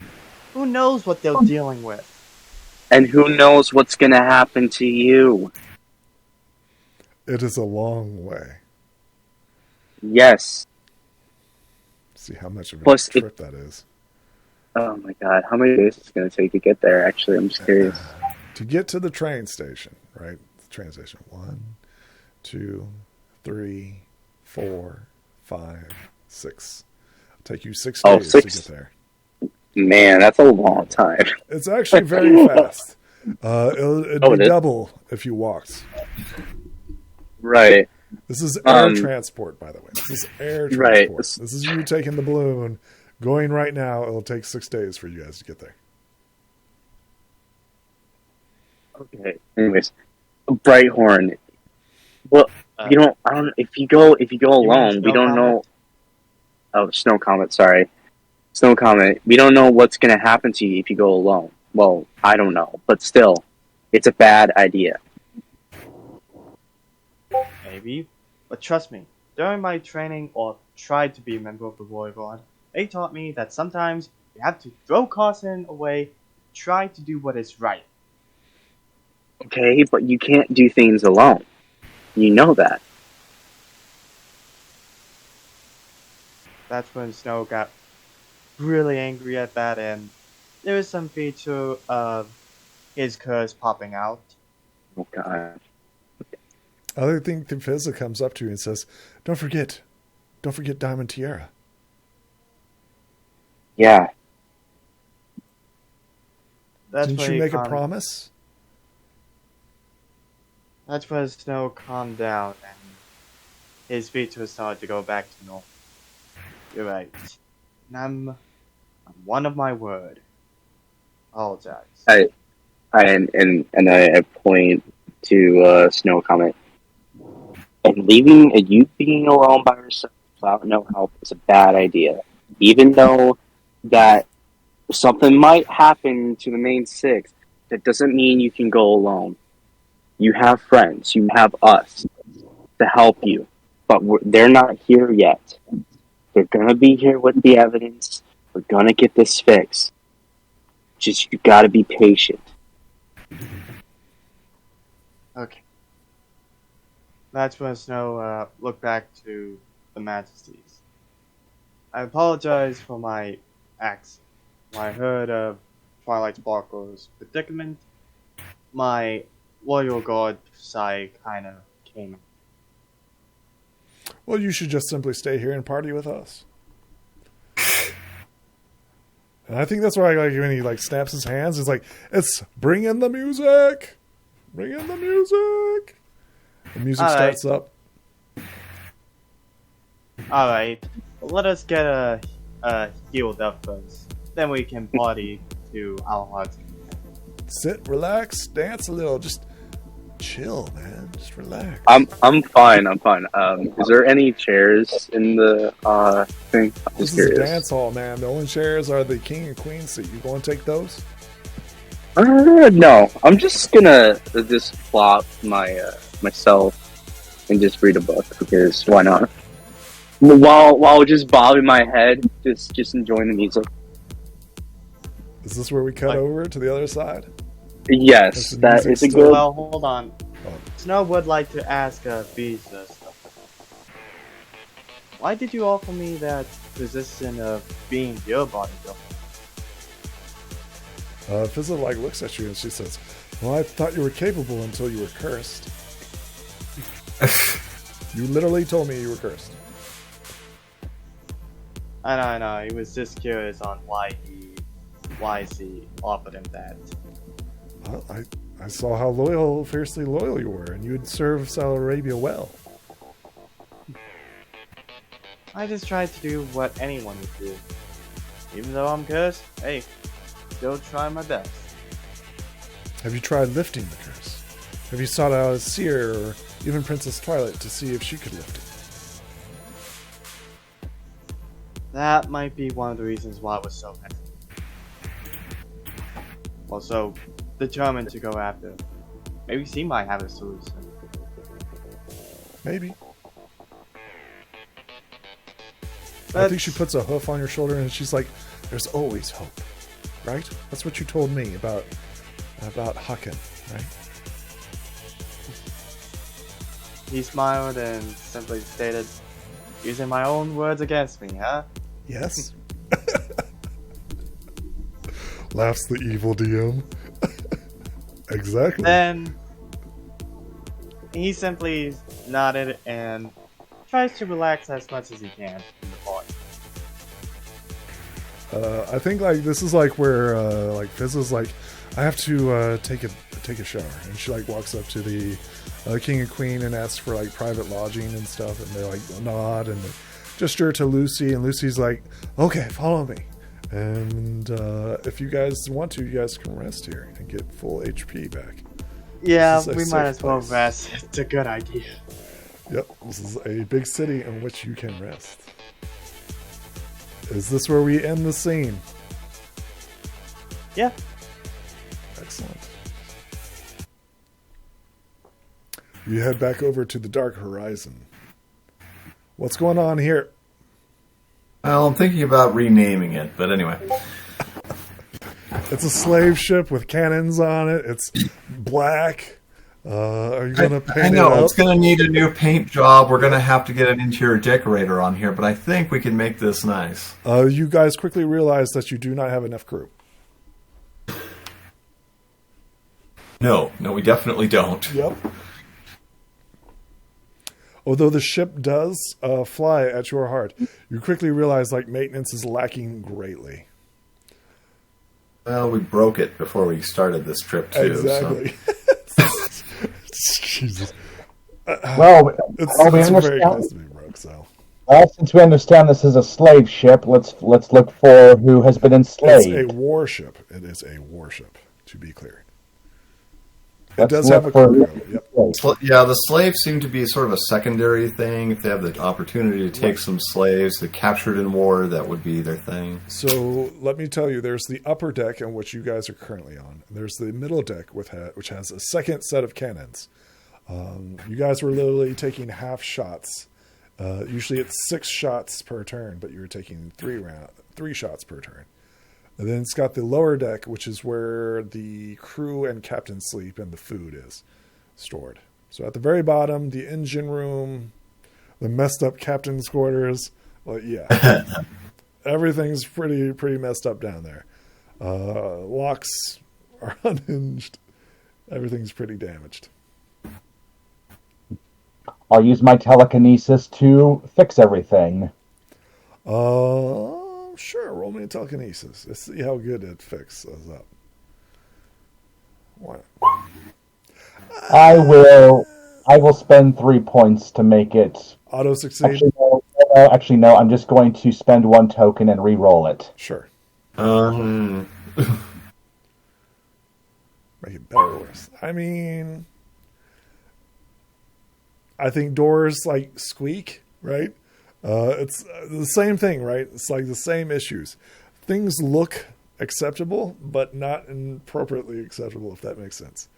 Who knows what they're dealing with? And who knows what's gonna happen to you? It is a long way. Yes. See how much of a Plus, trip that is. Oh my god, how many days is it gonna take to get there? Actually, I'm just curious. To get to the train station, right? The train station. 1, 2, 3, 4, 5, 6. It'll take you 6 Oh, days 6? to get there. Man, that's a long time. It's actually very fast. It'd Oh, be it is? double if you walked. Right. This is air transport, by the way. This is air transport. Right. This is you taking the balloon, going right now. It'll take 6 days for you guys to get there. Okay. Anyways, Brighthorn. Well, I don't. If you go alone, we don't know. Oh, Snow Comet. Sorry, Snow Comet. We don't know what's gonna happen to you if you go alone. Well, I don't know, but still, it's a bad idea. Maybe. But trust me, during my training or tried to be a member of the Warrior Guard, they taught me that sometimes you have to throw caution away, try to do what is right. Okay, but you can't do things alone. You know that. That's when Snow got really angry at that, and there was some feature of his curse popping out. Oh god. I think the Fizza comes up to you and says, don't forget Diamond Tiara. Yeah. That's Didn't when you he make a calmed- promise? That's when Snow calmed down and his features started to go back to normal. You're right. And I'm one of my word. Apologize. I point to Snow Comet. And you being alone by yourself without no help is a bad idea. Even though that something might happen to the main 6, that doesn't mean you can go alone. You have friends. You have us to help you. But they're not here yet. They're going to be here with the evidence. We're going to get this fixed. Just you gotta be patient. Okay. That's when Snow look back to the Majesties. I apologize for my accent. When I heard of Twilight Sparkle's predicament, my loyal god side kind of came. Well, you should just simply stay here and party with us. And I think that's why, like, when he like snaps his hands, it's like, it's bring in the music, bring in the music. The music starts up. All right, let us get healed up first. Then we can party to our hearts. Sit, relax, dance a little, just chill, man. Just relax. I'm fine. Is there any chairs in the thing? I'm This just is a curious. dance hall, man. The only chairs are the king and queen seat. You going to take those? No, I'm just gonna just plop myself and just read a book because why not? While just bobbing my head, just enjoying the music. Is this where we cut over to the other side? Yes, the that music is a still- good. Well, hold on. Oh. Snow would like to ask Bees this. Why did you offer me that position of being your bodyguard? Fizzle like looks at you and she says, "Well, I thought you were capable until you were cursed. You literally told me you were cursed." I know. He was just curious on why he offered him that. Well, I saw how fiercely loyal you were, and you would serve Saudi Arabia well. I just tried to do what anyone would do. Even though I'm cursed, hey, still try my best. Have you tried lifting the curse? Have you sought out a seer or even Princess Twilight to see if she could lift it? That might be one of the reasons why I was so hesitant. Also, determined to go after. Maybe she might have a solution. Maybe. I But think she puts a hoof on your shoulder and she's like, "There's always hope, right? That's what you told me about Hakken, right?" he smiled and simply stated, using my own words against me, huh? Yes. Laughs the evil DM. Exactly. Then he simply nodded and tries to relax as much as he can in the party. I think like this is like where like Fizz is like, "I have to take a shower," and she like walks up to the king and queen and asks for like private lodging and stuff, and they like nod and gesture to Lucy, and Lucy's like, "Okay, follow me." And if you guys want to, you guys can rest here and get full HP back. Yeah, This is a we safe might as well place. rest. It's a good idea. Yep, this is a big city in which you can rest. Is this where we end the scene? Yeah. Excellent. You head back over to the Dark Horizon. What's going on here? Well, I'm thinking about renaming it, but anyway. It's a slave ship with cannons on it. It's black. Are you going to I paint know, it up? it's going to need a new paint job. We're going to have to get an interior decorator on here, but I think we can make this nice. You guys quickly realize that you do not have enough crew. No, we definitely don't. Yep. Although the ship does fly at your heart, you quickly realize like maintenance is lacking greatly. Well, we broke it before we started this trip, too. Exactly. Jesus. Well, It's we very understand. close to being broke, so. Well, since we understand this is a slave ship, let's look for who has been It's enslaved. a warship. It is a warship, to be clear. It Let's does look have a for crew. who- Yep. Yeah, the slaves seem to be sort of a secondary thing. If they have the opportunity to take some slaves, they're captured in war, that would be their thing. So let me tell you, there's the upper deck on which you guys are currently on. There's the middle deck which has a second set of cannons. You guys were literally taking half shots. Usually it's 6 shots per turn, but you were taking 3 shots per turn. And then it's got the lower deck, which is where the crew and captain sleep and the food is stored. So at the very bottom, the engine room, the messed up captain's quarters. Well, yeah, everything's pretty messed up down there. Locks are unhinged. Everything's pretty damaged. I'll use my telekinesis to fix everything. Sure. Roll me a telekinesis. Let's see how good it fixes up. What? I will spend 3 points to make it Auto succeed? Actually, no. I'm just going to spend 1 token and re-roll it. Sure. Um, Make it better or worse. I mean, I think doors like squeak, right? It's the same thing, right? It's like the same issues. Things look acceptable, but not appropriately acceptable, if that makes sense.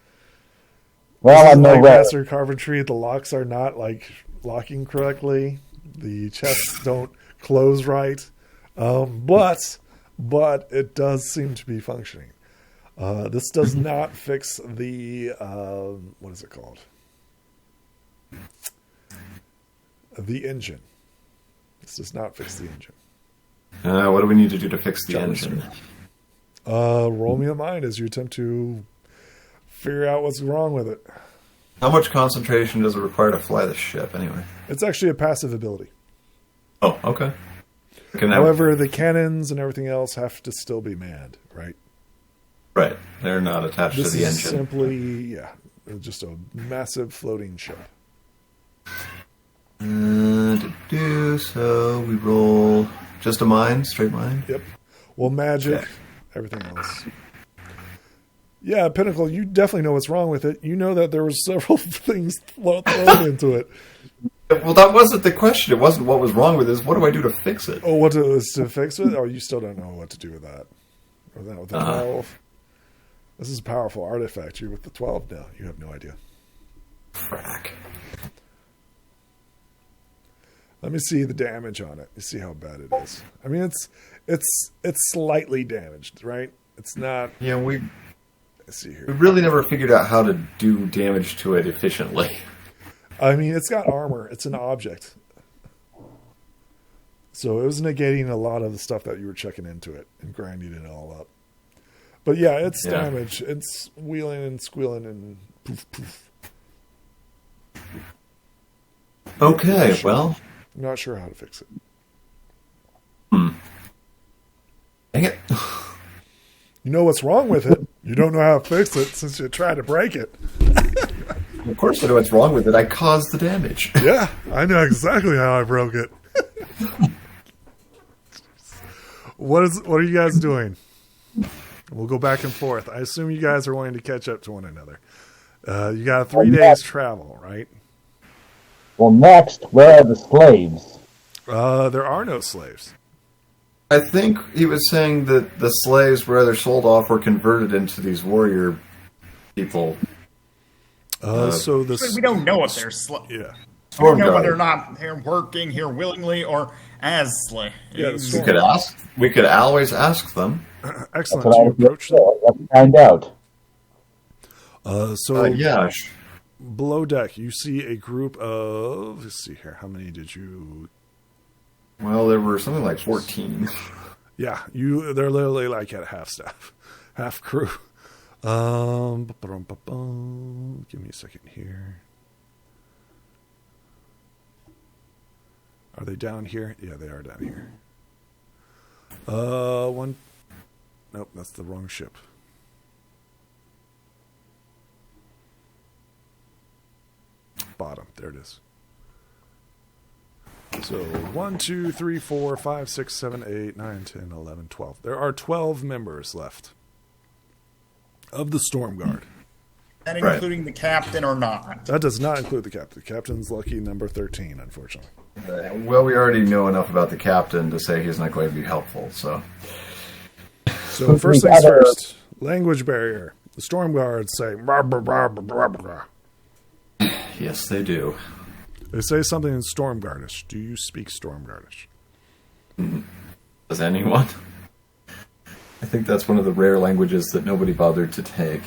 Well, I'm no like red. master carpentry. The locks are not like locking correctly. The chests don't close right. But it does seem to be functioning. This does not fix the what is it called? The engine. This does not fix the engine. what do we need to do to fix the engine? Roll me a mind as you attempt to figure out what's wrong with it. How much concentration does it require to fly the ship, anyway? It's actually a passive ability. Oh, okay. However, the cannons and everything else have to still be manned, right? Right. They're not attached This to the is engine. simply, just a massive floating ship. So we roll just a mind, straight mind? Yep. Well, magic, Okay. everything else. Yeah, Pinnacle, you definitely know what's wrong with it. You know that there were several things thrown into it. Well, that wasn't the question. It wasn't what was wrong with this. What do I do to fix it? Oh, what to fix it? Oh, you still don't know what to do with that. With the 12. This is a powerful artifact. You're with the 12 now. You have no idea. Frack. Let me see the damage on it. You see how bad it is. I mean, it's slightly damaged, right? It's not. Yeah, we Let's see here. really never figured out how to do damage to it efficiently. I mean, it's got armor. It's an object. So it was negating a lot of the stuff that you were checking into it and grinding it all up. But yeah, it's damaged. It's wheeling and squealing and poof, poof. Okay, well. I'm not sure how to fix it. Dang it. You know what's wrong with it. You don't know how to fix it since you tried to break it. Of course I know what's wrong with it. I caused the damage. Yeah, I know exactly how I broke it. What are you guys doing? We'll go back and forth. I assume you guys are wanting to catch up to one another. You got 3 days travel, right? Well, next, where are the slaves? There are no slaves. I think he was saying that the slaves were either sold off or converted into these warrior people. So We don't know if they're yeah. We don't know whether or not they're working here willingly or as slaves. Yeah, We could always ask them. Excellent. You approach them. Let's find out. Yeah. Below deck, you see a group of. Let's see here. How many did you? Well, there were something like 14. Yeah, they're literally like at half staff, half crew. Give me a second here. Are they down here? Yeah, they are down here. One. Nope, that's the wrong ship. Bottom. There it is. So 1, 2, 3, 4, 5, 6, 7, 8, 9, 10, 11, 12. There are 12 members left of the Storm Guard. And including the captain or not? That does not include the captain. The captain's lucky number 13, unfortunately. Well, we already know enough about the captain to say he's not going to be helpful, so. So first things first, language barrier. The Storm Guards say, blah, blah, blah, blah, blah, blah. Yes, they do. They say something in Storm Guardish. Do you speak Storm Guardish? Does anyone? I think that's one of the rare languages that nobody bothered to take.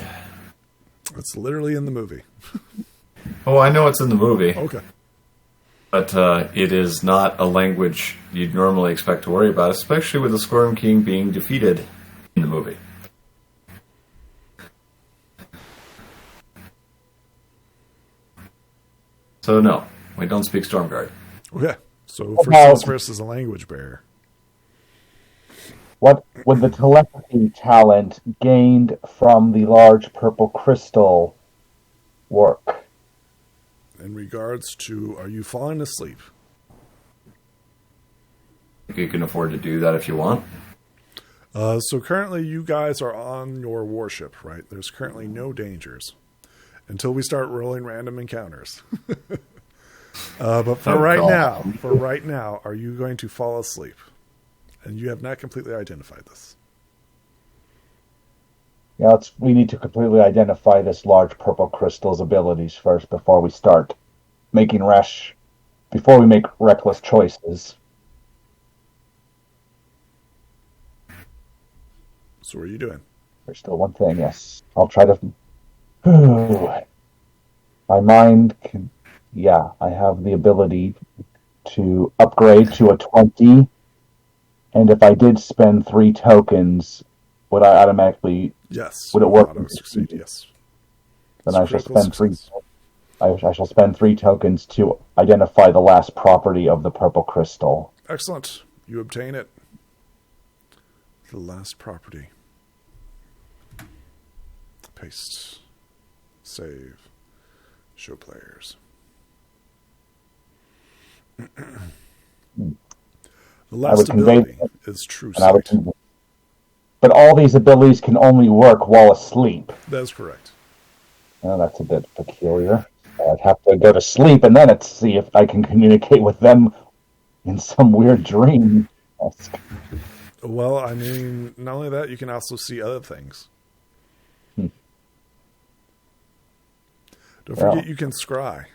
It's literally in the movie. Oh, I know it's in the movie. Okay. But it is not a language you'd normally expect to worry about, especially with the Squirm King being defeated in the movie. So no, we don't speak Stormguard. Okay. So first things first is a language barrier. What would the telepathy talent gained from the large purple crystal work? In regards to, are you falling asleep? You can afford to do that if you want. So currently you guys are on your warship, right? There's currently no dangers until we start rolling random encounters. But for right now, are you going to fall asleep? And you have not completely identified this. Yeah, we need to completely identify this large purple crystal's abilities first before we start before we make reckless choices. So what are you doing? There's still one thing, yes. I'll try to... My mind can... Yeah, I have the ability to upgrade to a 20, and if I did spend 3 tokens, would I automatically... Yes. Would it work? Auto succeed, yes. Then I shall spend 3... I shall spend 3 tokens to identify the last property of the purple crystal. Excellent. You obtain it. The last property. Paste. Save. Show players. The last ability is True Sight. But all these abilities can only work while asleep. That's correct. Well, that's a bit peculiar. I'd have to go to sleep and then see if I can communicate with them in some weird dream. Well, I mean, not only that, you can also see other things. Don't forget you can scry.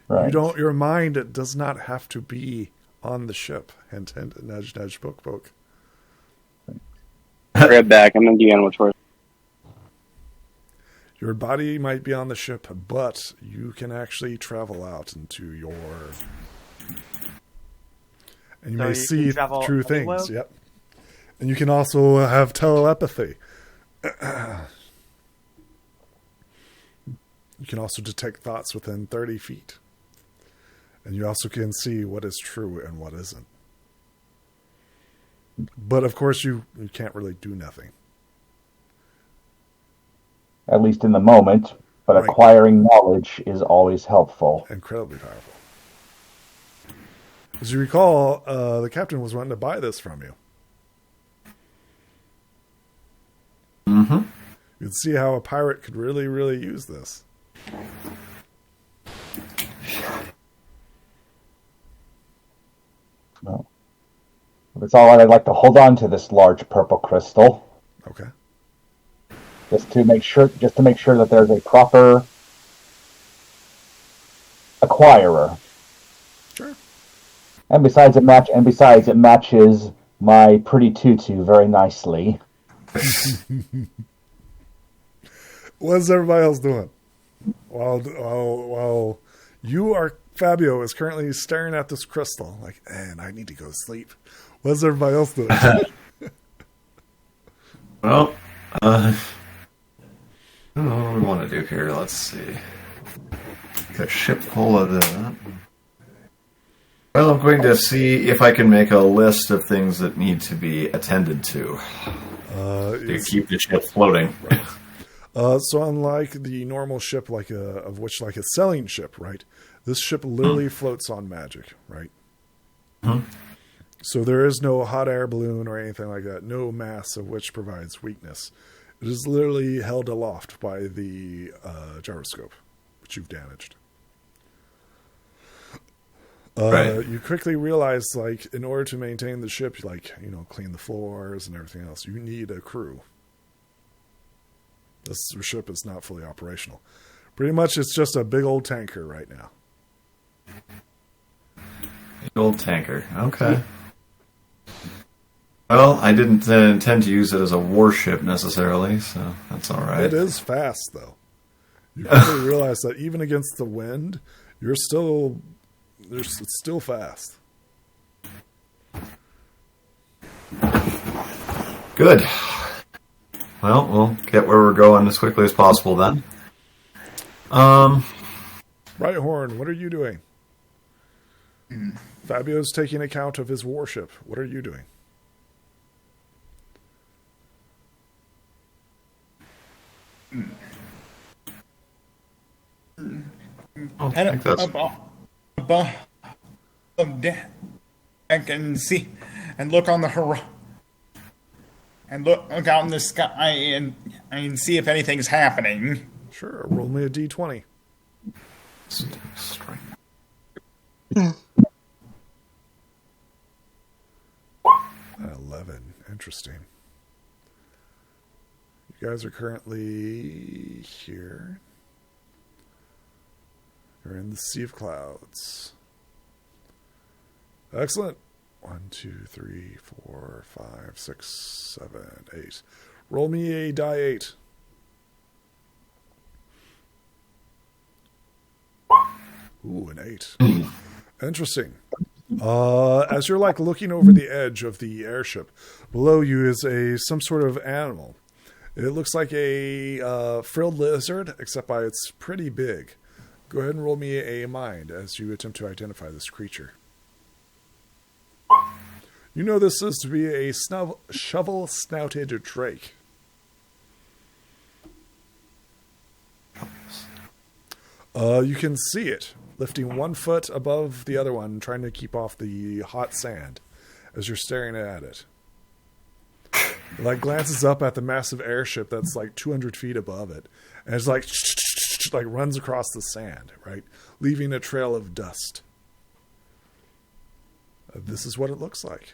Right. Your mind does not have to be on the ship. Hint, hint, nudge, nudge, poke, poke. Right back. I'm going to do animal choice. Your body might be on the ship, but you can actually travel out into your... And you may see true things. Yep. And you can also have telepathy. You can also detect thoughts within 30 feet. And you also can see what is true and what isn't. But of course, you can't really do nothing. At least in the moment. But right. Acquiring knowledge is always helpful. Incredibly powerful. As you recall, the captain was wanting to buy this from you. Mm-hmm. You can see how a pirate could really, really use this. Well, if it's all right, I'd like to hold on to this large purple crystal. Okay. Just to make sure that there's a proper acquirer. Sure. And besides, it matches my pretty tutu very nicely. What's everybody else doing? While Fabio is currently staring at this crystal, like, man, I need to go to sleep. What's everybody else doing? Well, I don't know what we want to do here. Let's see. Got a ship full of that. Well, I'm going to see if I can make a list of things that need to be attended to keep the ship floating. Right. So unlike the normal ship, like a sailing ship, right? This ship literally floats on magic, right? Mm-hmm. So there is no hot air balloon or anything like that. No mass of which provides weakness. It is literally held aloft by the gyroscope, which you've damaged. Right. You quickly realize, like, in order to maintain the ship, like, clean the floors and everything else, you need a crew. This ship is not fully operational. Pretty much, it's just a big old tanker right now. Big old tanker. Okay. Well, I didn't intend to use it as a warship necessarily, so that's all right. It is fast, though. You probably realize that even against the wind, it's still fast. Good. Well, we'll get where we're going as quickly as possible then. Righthorn, what are you doing? Fabio's taking account of his warship. What are you doing? I'll Head take this. above deck and see and look on the horizon and look out in the sky and see if anything's happening. Sure, roll me a d20. Strength. 11. Interesting. You guys are currently here. You're in the Sea of Clouds. Excellent. 1, 2, 3, 4, 5, 6, 7, 8. Roll me a die 8. Ooh, an 8. Interesting. As you're like looking over the edge of the airship, below you is some sort of animal. It looks like a frilled lizard, except by it's pretty big. Go ahead and roll me a mind as you attempt to identify this creature. You know this is to be a shovel-snouted drake. You can see it lifting 1 foot above the other one, trying to keep off the hot sand as you're staring at it. It like glances up at the massive airship that's like 200 feet above it, and it's like runs across the sand, right, leaving a trail of dust. This is what it looks like.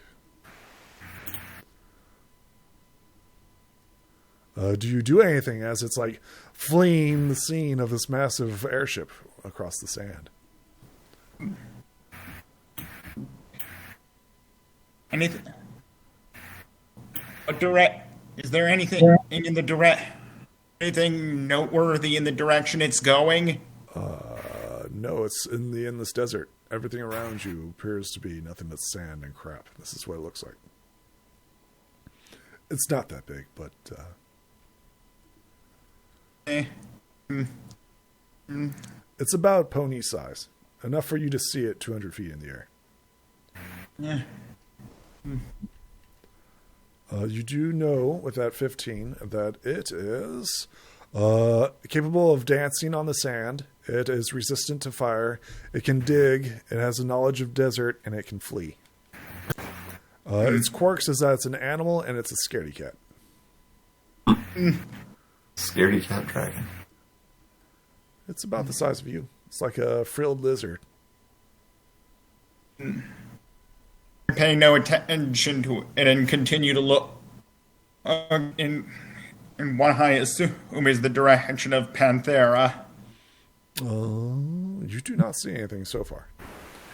Do you do anything as it's like fleeing the scene of this massive airship across the sand? Anything? Is there anything in the direct? Anything noteworthy in the direction it's going? No, it's in the endless desert. Everything around you appears to be nothing but sand and crap. This is what it looks like. It's not that big, but it's about pony size. Enough for you to see it 200 feet in the air. Yeah. You do know, with that 15, that it is capable of dancing on the sand. It is resistant to fire. It can dig. It has a knowledge of desert, and it can flee. Its quirks is that it's an animal, and it's a scaredy cat. Scaredy cat dragon. It's about the size of you. It's like a frilled lizard. Paying no attention to it and continue to look in what I assume is the direction of Panthera. You do not see anything so far.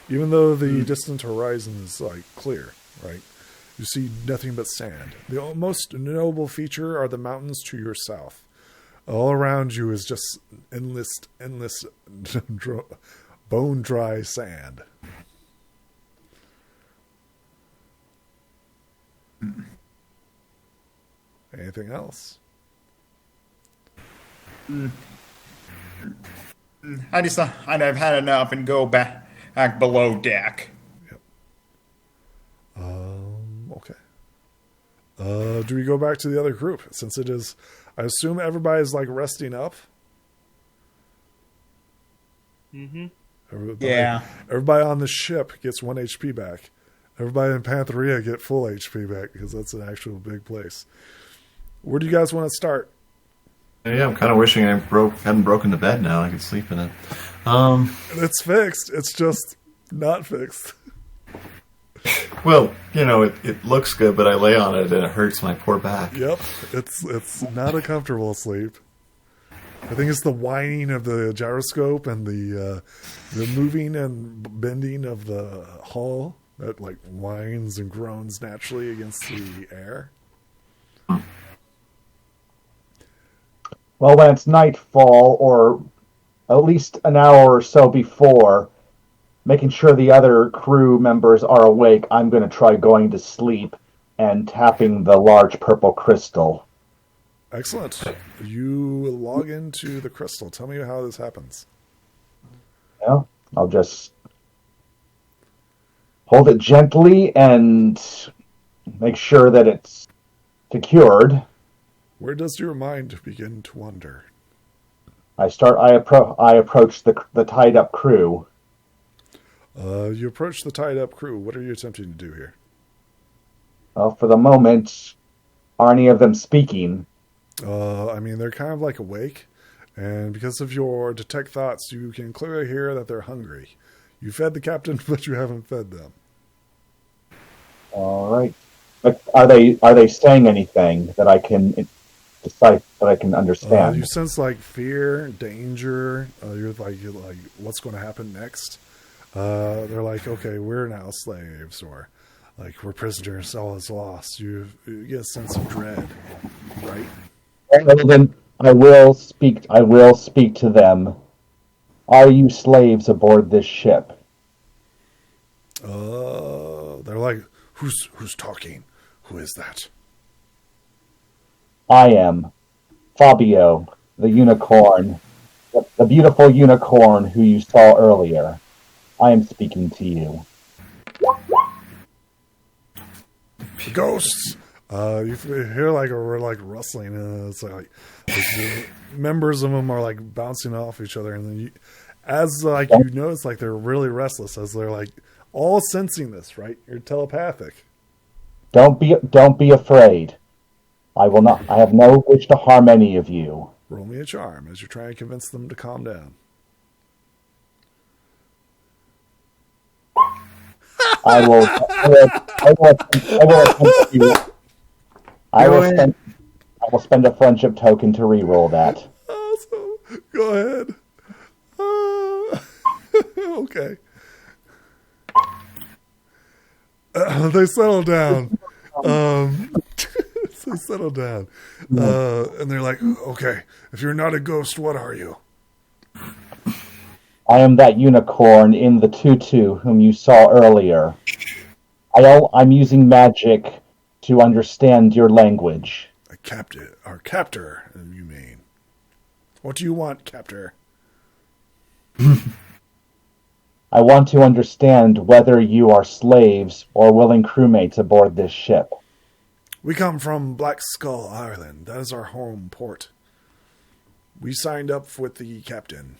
Even though the distant horizon is like clear, right? You see nothing but sand. The most notable feature are the mountains to your south. All around you is just endless bone dry sand. Anything else? I decide I've had enough and go back below deck. Yep. Okay. Do we go back to the other group? Since it is, I assume everybody's like resting up. Mm-hmm. Everybody on the ship gets 1 HP back. Everybody in Pantheria get full HP back because that's an actual big place. Where do you guys want to start? Yeah, I'm kind of wishing I hadn't broken the bed now. I could sleep in it. It's fixed. It's just not fixed. Well, you know, it looks good, but I lay on it and it hurts my poor back. Yep. It's not a comfortable sleep. I think it's the whining of the gyroscope and the moving and bending of the hull that like whines and groans naturally against the air. Well, when it's nightfall, or at least an hour or so before, making sure the other crew members are awake, I'm going to try going to sleep and tapping the large purple crystal. Excellent. You log into the crystal. Tell me how this happens. Yeah, I'll just hold it gently and make sure that it's secured. Where does your mind begin to wander? I approach the tied up crew. You approach the tied up crew. What are you attempting to do here? Well, for the moment, are any of them speaking? I mean, they're kind of like awake, and because of your detect thoughts, you can clearly hear that they're hungry. You fed the captain, but you haven't fed them. All right. But are they saying anything that I can decide, that I can understand? You sense like fear, danger. You're like, what's going to happen next? They're like, okay, we're now slaves, or like we're prisoners. All is lost. You get a sense of dread, right? Well, then I will speak to them. Are you slaves aboard this ship? They're like, who's talking? Who is that? I am Fabio, the unicorn, the beautiful unicorn who you saw earlier. I am speaking to you. Ghosts. You hear like a rustling, and it's like the members of them are like bouncing off each other, and then you notice like they're really restless as they're like all sensing this, right? You're telepathic. Don't be afraid. I will not. I have no wish to harm any of you. Roll me a charm as you're trying to convince them to calm down. I will spend a friendship token to re-roll that. Awesome. Go ahead. Okay. They settle down. They settle down. And they're like, okay, if you're not a ghost, what are you? I am that unicorn in the tutu whom you saw earlier. I'm using magic to understand your language. Our captor, you mean? What do you want, captor? I want to understand whether you are slaves or willing crewmates aboard this ship. We come from Black Skull Island. That is our home port. We signed up with the captain.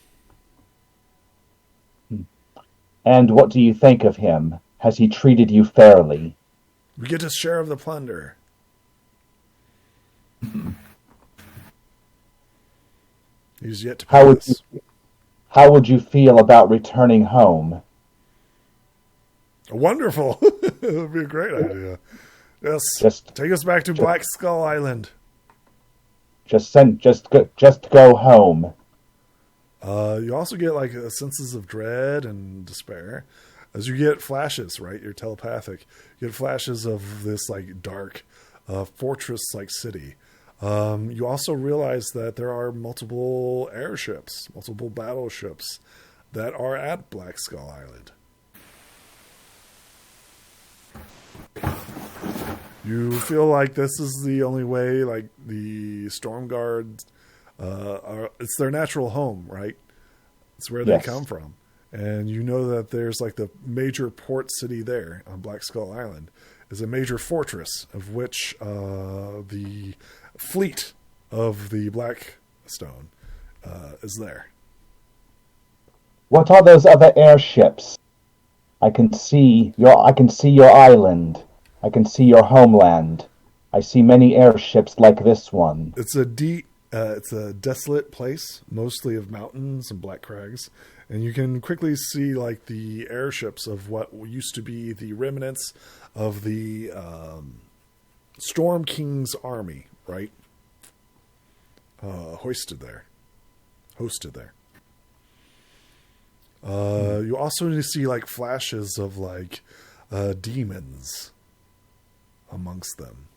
And what do you think of him? Has he treated you fairly? We get a share of the plunder. He's yet to pay us. How would you feel about returning home? Wonderful. It would be a great idea. Yes. Take us back to Black Skull Island. Just go home. You also get like senses of dread and despair as you get flashes, right? You're telepathic. You get flashes of this like dark fortress-like city. You also realize that there are multiple airships, multiple battleships that are at Black Skull Island. You feel like this is the only way, like the Storm Guards, it's their natural home, right? It's where they come from. And you know that there's like the major port city there on Black Skull Island is a major fortress of which the fleet of the Blackstone is there. What are those other airships? I can see your island. I can see your homeland. I see many airships like this one. It's a desolate place, mostly of mountains and black crags, and you can quickly see like the airships of what used to be the remnants of the Storm King's army, right? Hosted there. You also see like flashes of like demons amongst them.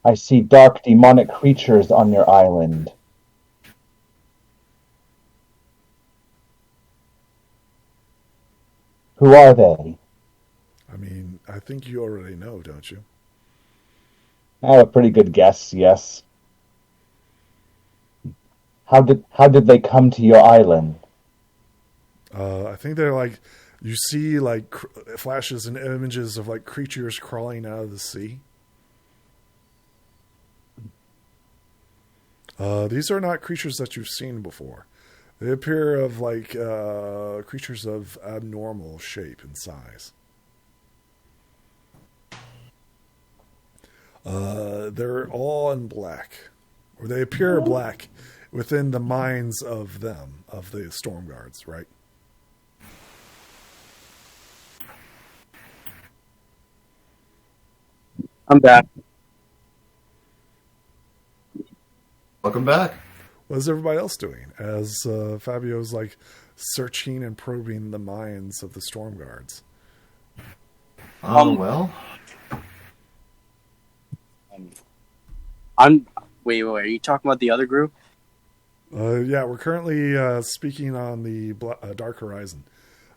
I see dark demonic creatures on your island. Who are they? I mean, I think you already know, don't you? I have a pretty good guess, yes. How did they come to your island? I think they're like, you see like flashes and images of like creatures crawling out of the sea. These are not creatures that you've seen before. They appear of like creatures of abnormal shape and size. They're all in black, or they appear black within the minds of them, of the storm guards, right? I'm back. Welcome back. What is everybody else doing as Fabio's like searching and probing the minds of the storm guards? Well, Wait, are you talking about the other group? Yeah, we're currently speaking on the Dark Horizon.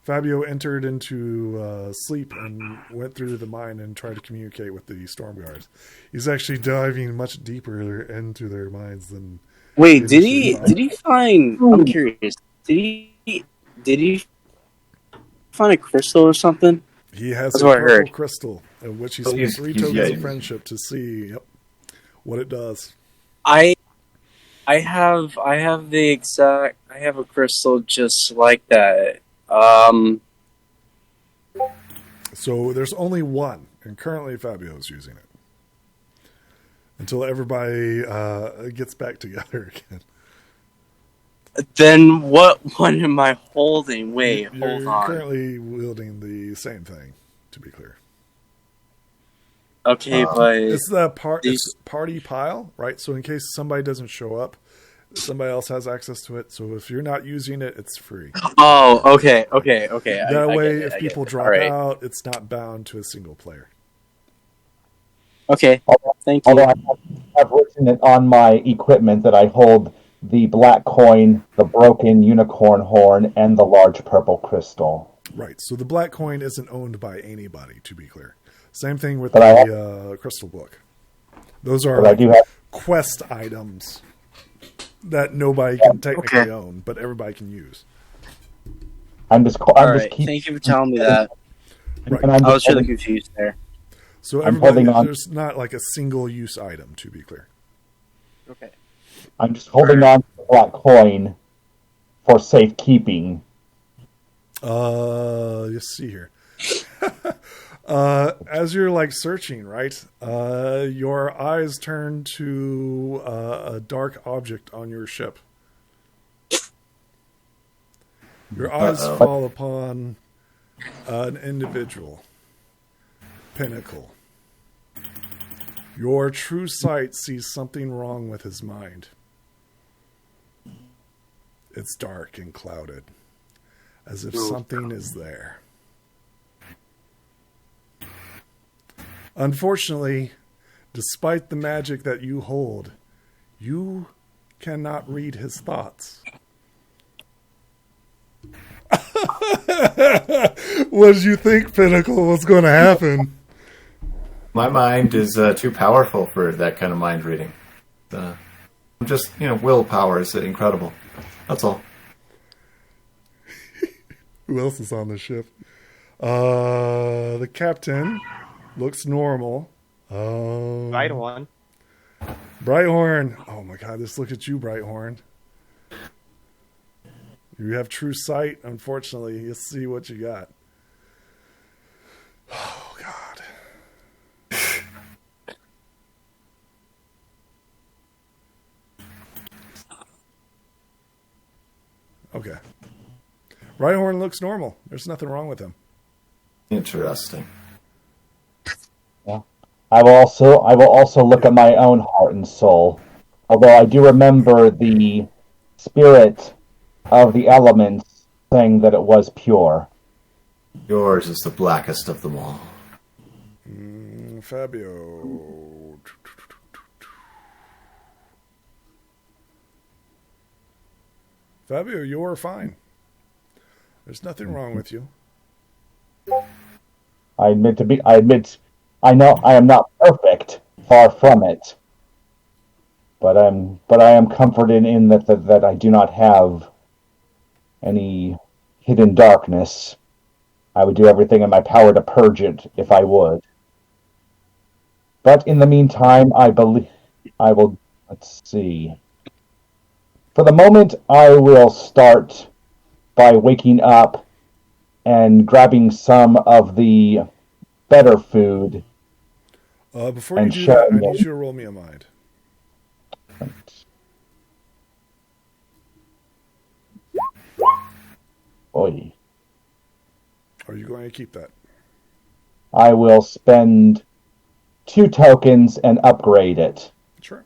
Fabio entered into sleep and went through the mine and tried to communicate with the storm guards. He's actually diving much deeper into their minds than. Wait, did he find? I'm curious. Did he find a crystal or something? He has That's a what I purple heard. crystal in which he Oh, spent he's- 3 he's- tokens yeah, of friendship to see what it does. I have a crystal just like that. So there's only one, and currently Fabio is using it until everybody gets back together again. Then what one am I holding? Wait, You're hold on. currently wielding the same thing, to be clear. Okay, but It's the it's party pile, right? So in case somebody doesn't show up, somebody else has access to it. So if you're not using it, it's free. oh, okay. That way, if I get people it. drop All right. out, it's not bound to a single player. Okay, thank you. Although I've written it on my equipment that I hold the black coin, the broken unicorn horn, and the large purple crystal. Right. So the black coin isn't owned by anybody, to be clear. Same thing with But I the crystal book. Those are But I do have quest items that nobody can technically own, but everybody can use. I'm just All right, keeping. thank you for telling me that. Right. And I'm I just was really holding- confused there. So I'm everybody, holding on. there's not like a single use item, to be clear. Okay. I'm just holding on to the black coin for safekeeping. Let's see here. As you're like searching, right? Your eyes turn to a dark object on your ship. Your eyes fall upon an individual. Pinnacle. Your true sight sees something wrong with his mind. It's dark and clouded, as if something is there. Unfortunately, despite the magic that you hold, you cannot read his thoughts. What did you think, Pinnacle, was going to happen? my mind is too powerful for that kind of mind reading. Just, willpower is incredible. That's all. Who else is on the ship? The captain looks normal. Right one. Brighthorn. Oh my god, just look at you, Brighthorn. You have true sight, unfortunately. You'll see what you got. Oh god. Okay. Brighthorn looks normal. There's nothing wrong with him. Interesting. I will also look at my own heart and soul. Although I do remember the spirit of the elements saying that it was pure. Yours is the blackest of them all. Fabio. Fabio, you're fine. There's nothing wrong with you. I know I am not perfect, far from it. But I am comforted in that I do not have any hidden darkness. I would do everything in my power to purge it if I would. But in the meantime, I believe I will. Let's see. For the moment, I will start by waking up and grabbing some of the better food. Before you do that, I need you to roll me a mind. Oy. Are you going to keep that? I will spend 2 tokens and upgrade it. Sure.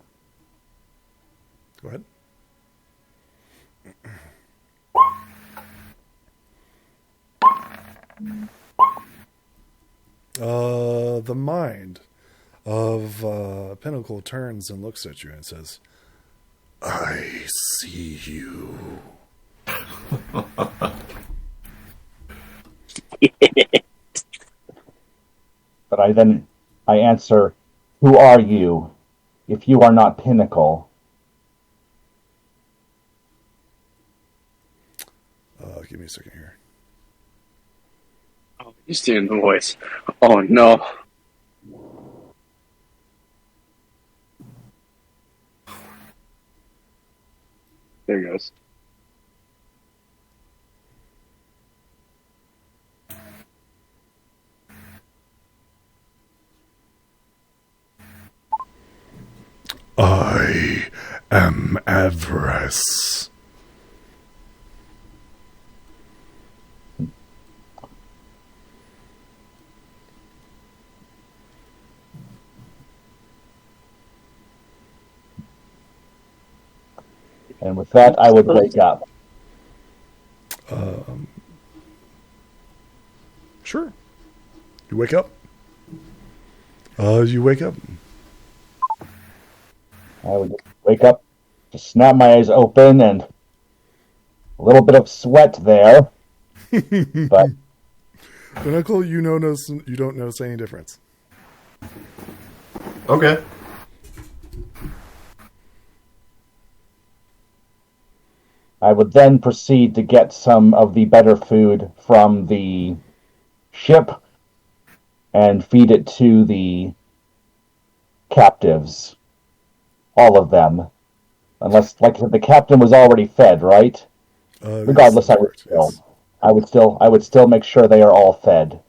Go ahead. The mind of Pinnacle turns and looks at you and says, I see you. But I answer, who are you, if you are not Pinnacle? Give me a second here. Oh, he's doing the voice. Oh no. There he goes. I am Avarice. And with that, I would wake up. Sure. You wake up. You wake up. I would wake up, just snap my eyes open, and a little bit of sweat there. But Pinnacle, you don't notice any difference. Okay. I would then proceed to get some of the better food from the ship and feed it to the captives. All of them. Unless, like I said, the captain was already fed, right? Regardless, I would still make sure they are all fed.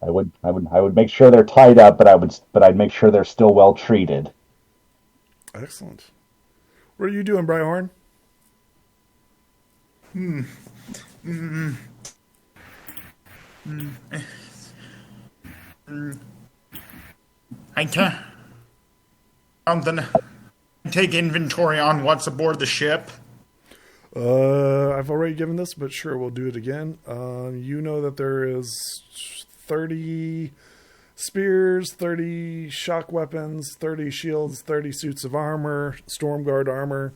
I would make sure they're tied up, but I'd make sure they're still well treated. Excellent. What are you doing, Brighthorn? I can take inventory on what's aboard the ship. I've already given this, but sure, we'll do it again. You know that there is 30 spears, 30 shock weapons, 30 shields, 30 suits of armor, Stormguard armor.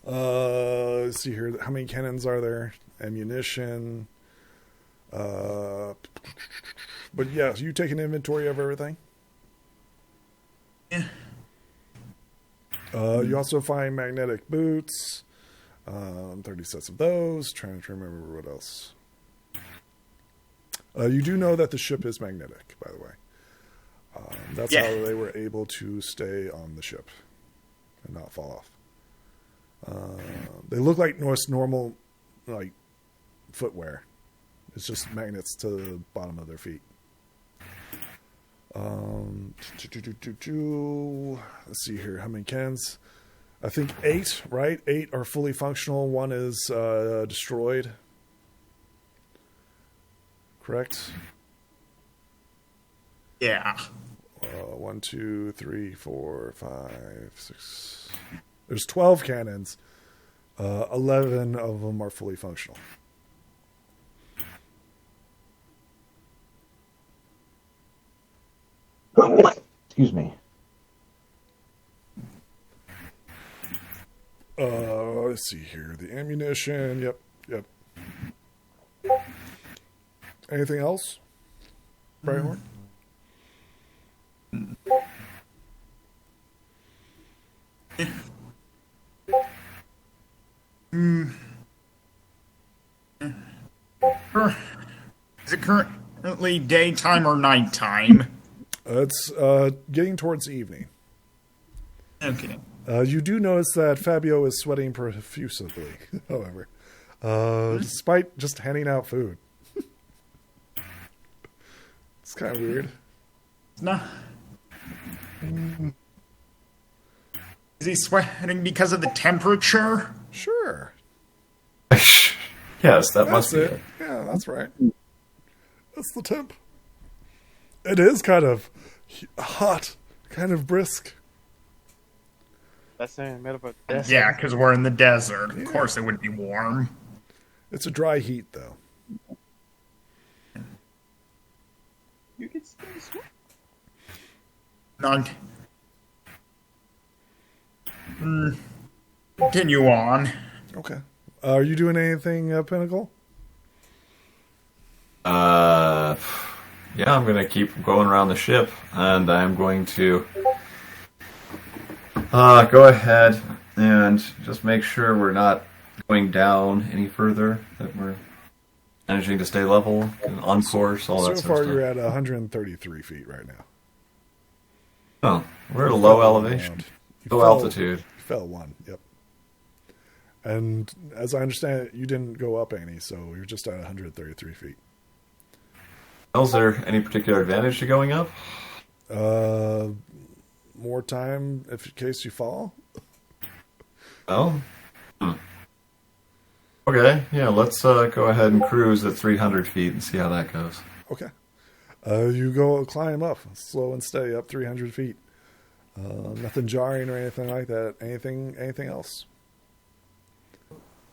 Let's see here. How many cannons are there? Ammunition. But yeah, you take an inventory of everything. Yeah. You also find magnetic boots. 30 sets of those. Trying to remember what else. You do know that the ship is magnetic, by the way. That's how they were able to stay on the ship and not fall off. They look like normal, like footwear. It's just magnets to the bottom of their feet. Let's see here. How many cannons? I think 8, right? 8 are fully functional. 1 is destroyed. Correct? Yeah. 1, 2, 3, 4, 5, 6. There's 12 cannons. 11 of them are fully functional. Excuse me. Let's see here. The ammunition. Yep. Anything else? Brighthorn? Is it currently daytime or nighttime? It's getting towards evening. Okay. You do notice that Fabio is sweating profusely, however, despite just handing out food. It's kind of weird. No. Is he sweating because of the temperature? Sure. Yes, that must That's be it. it. Yeah, that's right. That's the temp. It is kind of hot, kind of brisk. That's in the middle of a desert. Yeah, because we're in the desert. Of Yeah. course it would be warm. It's a dry heat, though. You can still sweat. None. Continue on. Okay. Are you doing anything, Pinnacle? Yeah, I'm going to keep going around the ship, and I'm going to go ahead and just make sure we're not going down any further, that we're managing to stay level, and on course, all So that far, sort of you're stuff. at 133 feet right now. Oh, we're at a low elevation. Low altitude. You fell one, yep. And as I understand it, you didn't go up any, so you're just at 133 feet. Is there any particular advantage to going up? More time in case you fall? Oh. Okay, yeah, let's go ahead and cruise at 300 feet and see how that goes. Okay. You go climb up, slow and steady, up 300 feet. Nothing jarring or anything like that. Anything else?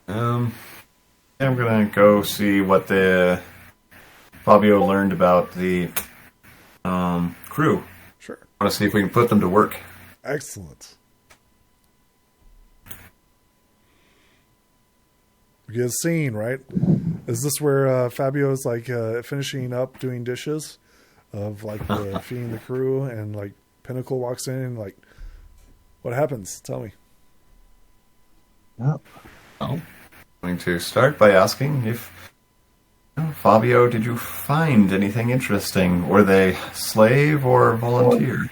I'm gonna go see what the Fabio learned about the crew. Sure. I want to see if we can put them to work. Excellent. You get a scene, right? Is this where Fabio's like finishing up doing dishes of like feeding the crew, and like Pinnacle walks in and like, what happens? Tell me. No. I'm going to start by asking if Fabio, did you find anything interesting? Were they slave or volunteer?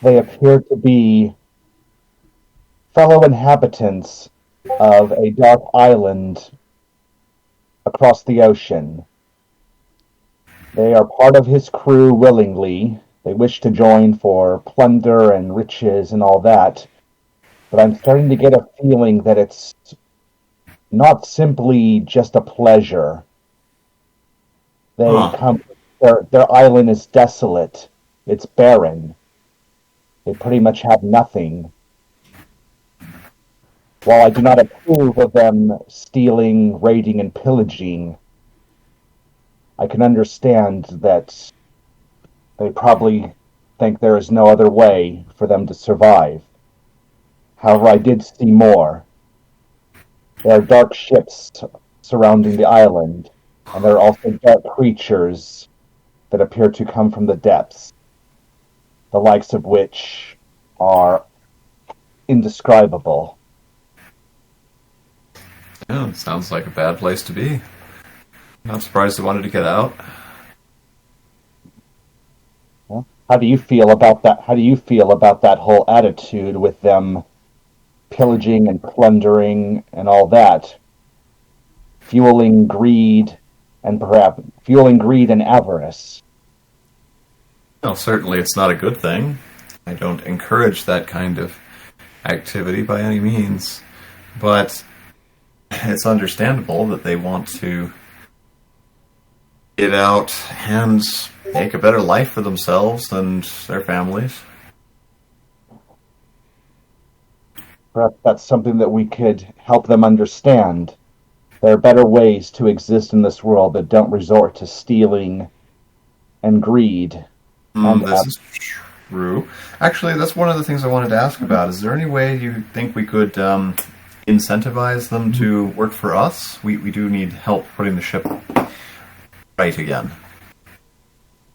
They appear to be fellow inhabitants of a dark island across the ocean. They are part of his crew willingly. They wish to join for plunder and riches and all that. But I'm starting to get a feeling that it's not simply just a pleasure. They come. Their island is desolate. It's barren. They pretty much have nothing. While I do not approve of them stealing, raiding, and pillaging, I can understand that they probably think there is no other way for them to survive. However, I did see more. There are dark ships surrounding the island, and there are also dark creatures that appear to come from the depths, the likes of which are indescribable. Yeah, it sounds like a bad place to be. Not surprised they wanted to get out. Well, how do you feel about that? How do you feel about that whole attitude with them pillaging and plundering and all that, fueling greed and avarice? Well, certainly it's not a good thing. I don't encourage that kind of activity by any means, but it's understandable that they want to get out and make a better life for themselves and their families. Perhaps that's something that we could help them understand. There are better ways to exist in this world that don't resort to stealing and greed. This is true. Actually, that's one of the things I wanted to ask about. Is there any way you think we could incentivize them to work for us? We do need help putting the ship right again.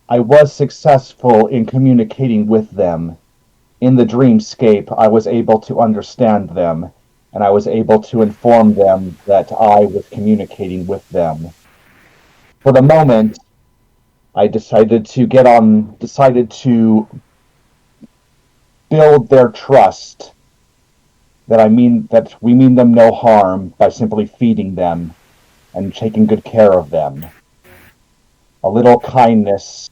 I was successful in communicating with them. In the dreamscape, I was able to understand them, and I was able to inform them that I was communicating with them. For the moment, I decided to build their trust. That we mean them no harm by simply feeding them and taking good care of them. A little kindness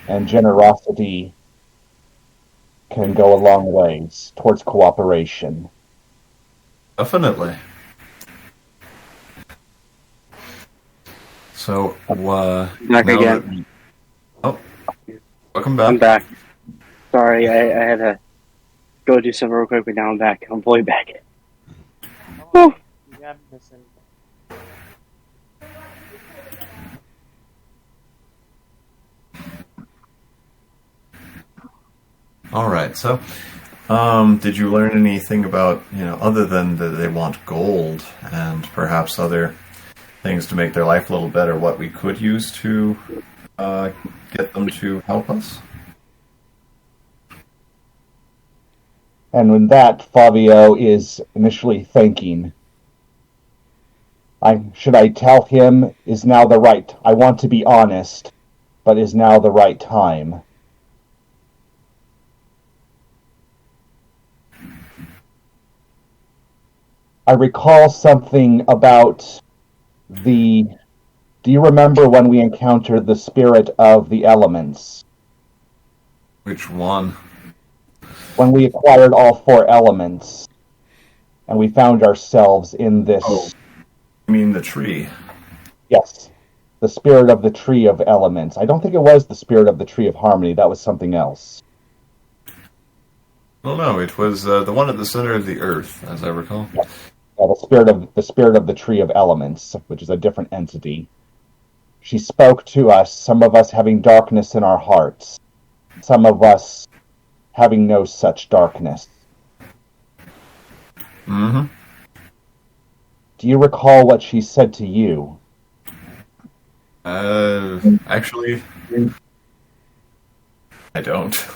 and generosity can go a long ways towards cooperation. Definitely. So, Back again. Welcome back. I'm back. Sorry, I had to go do something real quick, but now I'm back. I'm fully back. You haven't missed anything. All right. So, did you learn anything about, other than that they want gold and perhaps other things to make their life a little better, what we could use to get them to help us? And when that, Fabio is initially thinking, should I tell him I want to be honest, but is now the right time? I recall something about do you remember when we encountered the spirit of the elements? Which one? When we acquired all 4 elements, and we found ourselves in this... Oh, you mean the tree? Yes. The spirit of the tree of elements. I don't think it was the spirit of the tree of harmony. That was something else. Well, no, it was the one at the center of the earth, as I recall. Yeah. The spirit of the tree of elements, which is a different entity. She spoke to us, some of us having darkness in our hearts, some of us having no such darkness. Mm-hmm. Do you recall what she said to you? Actually, I don't.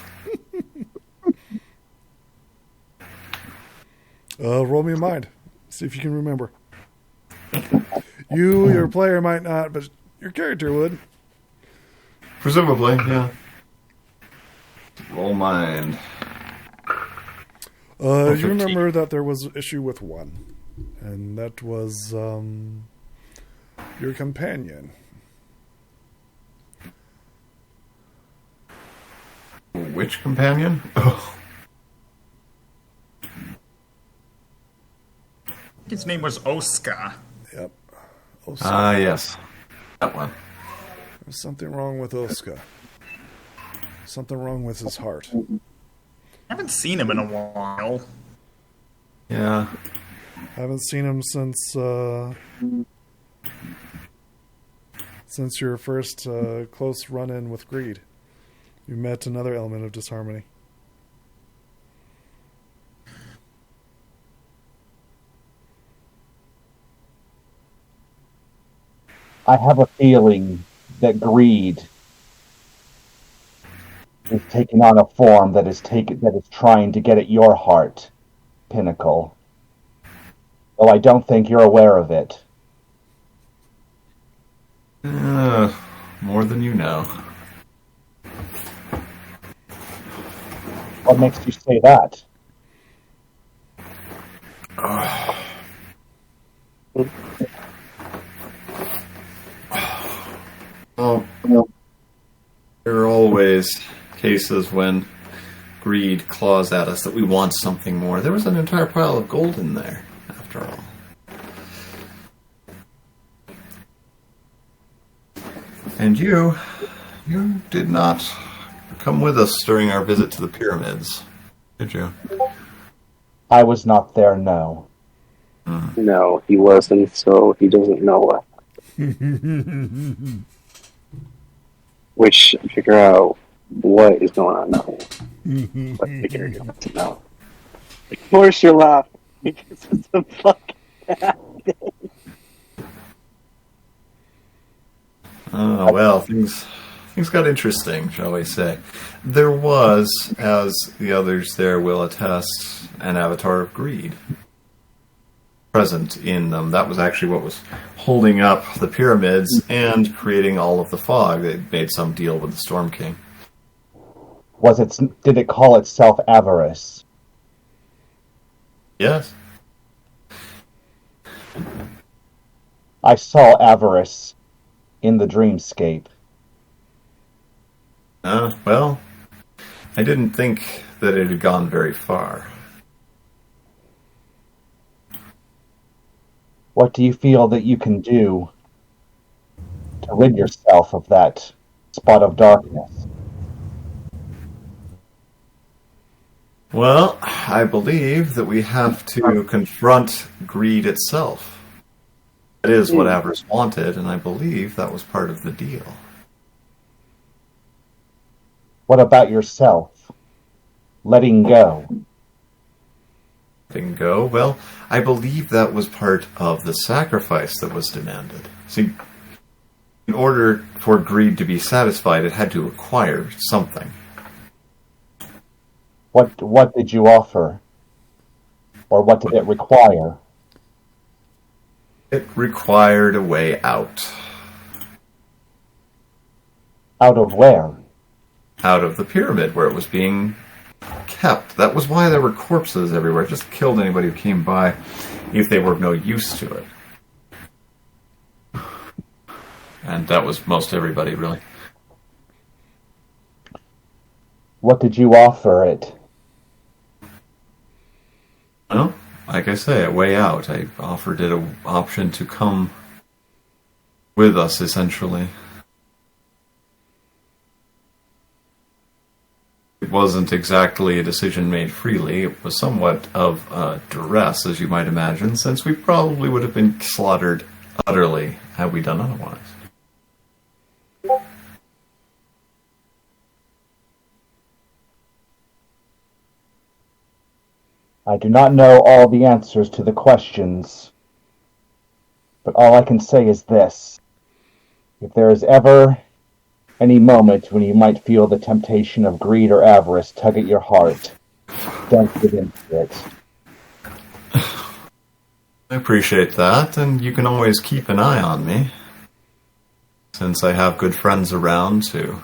Roll me a mind. See if you can remember. Your player might not, but your character would. Presumably, yeah. Roll mind. You remember that there was an issue with 1, and that was your companion. Which companion? Oh. His name was Oscar. Yep. Oska. Ah, yes. That one. There's something wrong with Oska. Something wrong with his heart. I haven't seen him in a while. Yeah. Haven't seen him since your first close run-in with greed. You met another element of disharmony. I have a feeling that greed is taking on a form that is trying to get at your heart, Pinnacle. Though I don't think you're aware of it. More than you know. What makes you say that? Well, there are always cases when greed claws at us that we want something more. There was an entire pile of gold in there, after all. And you did not come with us during our visit to the pyramids, did you? I was not there, no. No, he wasn't, so he doesn't know what. Which, figure out what is going on now. But figure it out to know. Of course you're laughing, because it's a fucking Oh, well, things got interesting, shall we say. There was, as the others there will attest, an avatar of greed present in them. That was actually what was holding up the pyramids and creating all of the fog that made some deal with the Storm King. Did it call itself avarice? Yes. I saw avarice in the dreamscape. Well, I didn't think that it had gone very far. What do you feel that you can do to rid yourself of that spot of darkness? Well, I believe that we have to confront greed itself. That is what Avarice wanted, and I believe that was part of the deal. What about yourself? Letting go. Letting go? Well, I believe that was part of the sacrifice that was demanded. See, in order for greed to be satisfied, it had to acquire something. What did you offer? Or what did it require? It required a way out. Out of where? Out of the pyramid where it was being kept. That was why there were corpses everywhere. It just killed anybody who came by if they were of no use to it. And that was most everybody, really. What did you offer it? Well, like I say, a way out. I offered it an option to come with us, essentially. It wasn't exactly a decision made freely. It was somewhat of duress, as you might imagine, since we probably would have been slaughtered utterly had we done otherwise. I do not know all the answers to the questions, but all I can say is this. If there is ever any moment when you might feel the temptation of greed or avarice tug at your heart, don't give in to it. I appreciate that, and you can always keep an eye on me, since I have good friends around to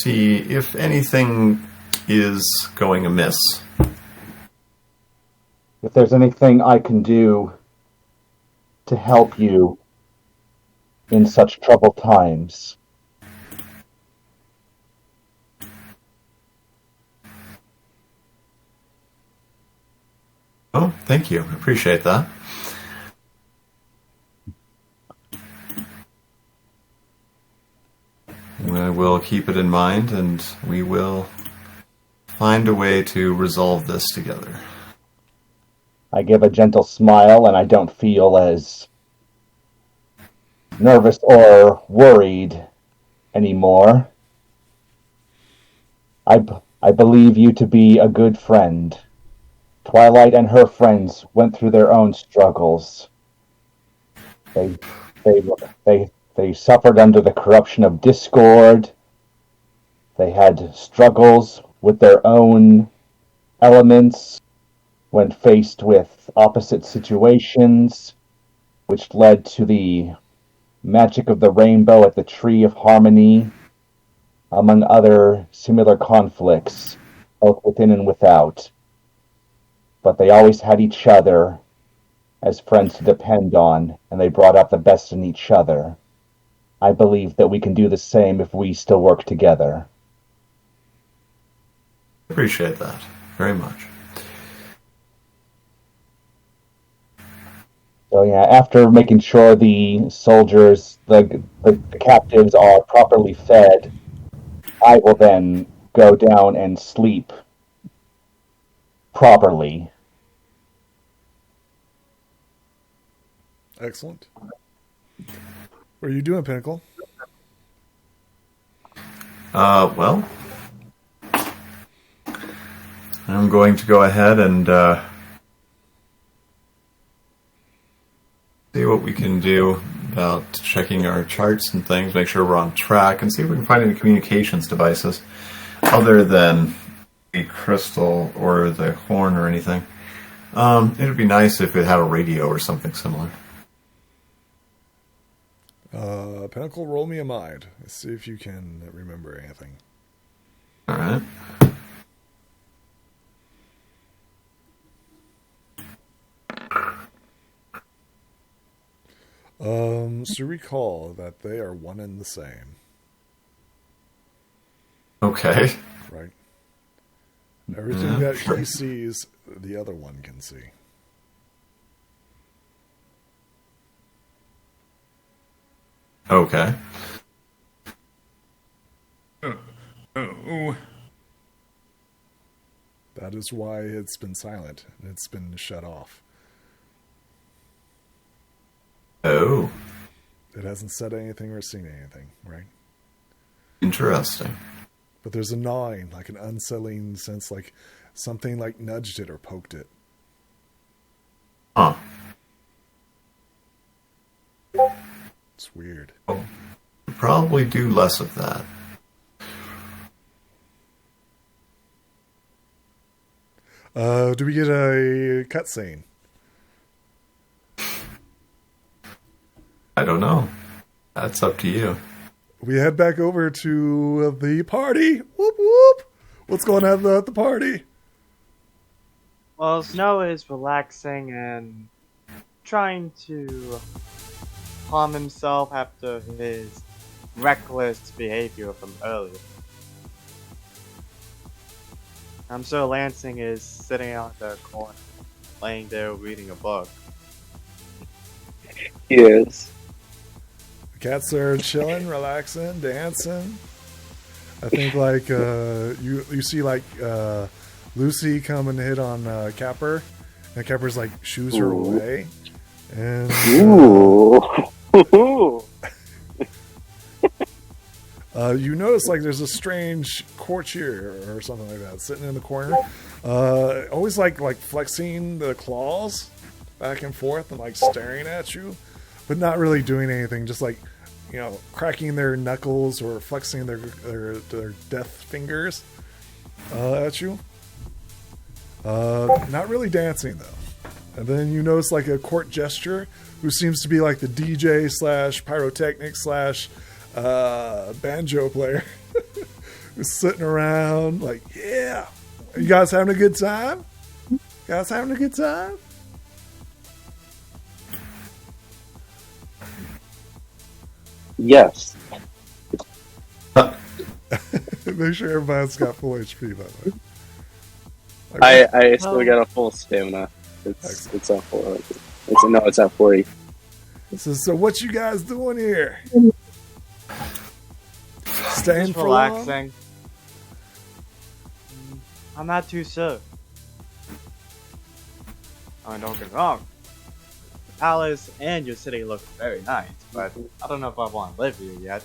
see if anything is going amiss. If there's anything I can do to help you in such troubled times, Oh, thank you. I appreciate that. I will keep it in mind, and we will find a way to resolve this together. I give a gentle smile and I don't feel as nervous or worried anymore. I believe you to be a good friend. Twilight and her friends went through their own struggles. They suffered under the corruption of discord. They had struggles with their own elements when faced with opposite situations, which led to the magic of the rainbow at the Tree of Harmony, among other similar conflicts, both within and without. But they always had each other as friends to depend on, and they brought out the best in each other. I believe that we can do the same if we still work together. Appreciate that very much. So yeah, after making sure the soldiers, the captives are properly fed, I will then go down and sleep properly. Excellent. What are you doing, Pinnacle? Well, I'm going to go ahead and see what we can do about checking our charts and things, make sure we're on track, and see if we can find any communications devices other than the crystal or the horn or anything. It would be nice if it had a radio or something similar. Pinnacle, roll me a mind. Let's see if you can remember anything. All right. So recall that they are one and the same. Okay. Right. Everything that he sees, the other one can see. Okay. Oh, That is why it's been silent and it's been shut off. Oh. It hasn't said anything or seen anything, right? Interesting. But there's a gnawing, like an unsettling sense, like something like nudged it or poked it. Huh. It's weird. Probably do less of that. Do we get a cutscene? I don't know. That's up to you. We head back over to the party. Whoop whoop. What's going on at the party? Well, Snow is relaxing and trying to calm himself after his reckless behavior from earlier. I'm sure Lansing is sitting out the corner, laying there reading a book. Yes. The cats are chilling, relaxing, dancing. I think like you see like Lucy come and hit on Capper, and Capper's like shoos her away, and Ooh. you notice like there's a strange courtier or something like that sitting in the corner, always like flexing the claws back and forth and like staring at you, but not really doing anything, just like, you know, cracking their knuckles or flexing their death fingers at you. Not really dancing though. And then you notice like a court gesture who seems to be like the DJ slash pyrotechnic slash banjo player who's sitting around like, yeah, you guys having a good time? You guys having a good time? Yes. Make sure everybody's got full HP, by the way. I still got a full stamina. It's at 4. It's at 40. So what you guys doing here? Staying Just for long? relaxing. I'm not too sure. I mean, don't get me wrong. The palace and your city look very nice, but I don't know if I want to live here yet.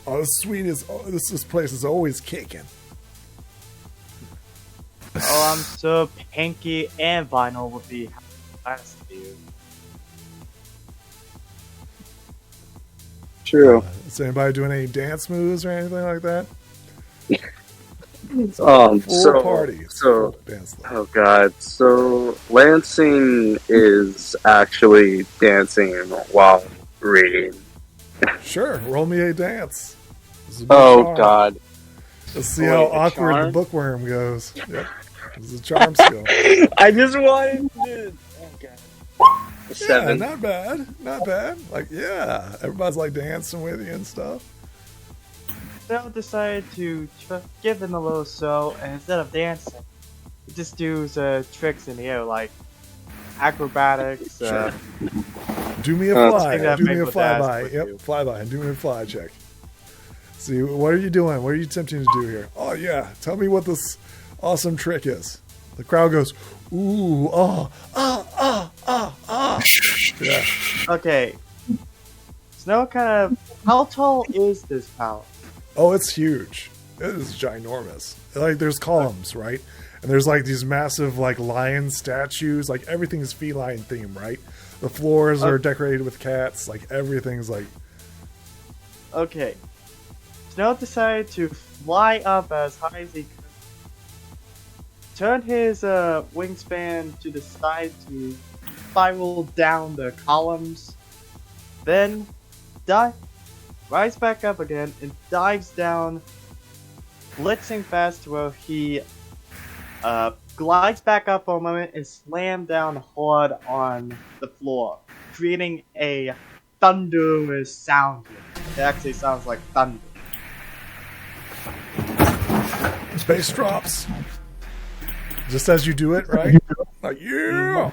Oh, this place is always kicking. Oh, I'm sure Pinky and Vinyl would be nice to you. True. Is anybody doing any dance moves or anything like that? So party. so Dance level. oh god. So Lansing is actually dancing while reading. Sure, roll me a dance. This is a big Oh charm. god. Let's see how Wait, a awkward charm? the bookworm goes. Yep. This is a charm skill. I just wanted to. Oh god. Yeah, 7. not bad. Not bad. Like, yeah. Everybody's like dancing with you and stuff. They'll decide to give him a little show, and instead of dancing, he just does tricks in the air, like acrobatics. Sure. Do me a Something fly. that Do me a Maple's asked flyby. would Yep, do. flyby. And do me a fly check. See, what are you doing? What are you attempting to do here? Oh, yeah. Tell me what this awesome trick is. The crowd goes, ooh, Yeah. Okay. Snow kind of. How tall is this palace? Oh, it's huge. It is ginormous. Like, there's columns, right? And there's, like, these massive, like, lion statues. Like, everything's feline theme, right? The floors are decorated with cats. Like, everything's, like... Okay. Snow decided to fly up as high as he could. Turn his wingspan to the side to spiral down the columns. Then rise back up again and dives down, blitzing fast where he glides back up for a moment and slam down hard on the floor, creating a thunderous sound. It actually sounds like thunder. Space drops. Just as you do it, right? Like, yeah!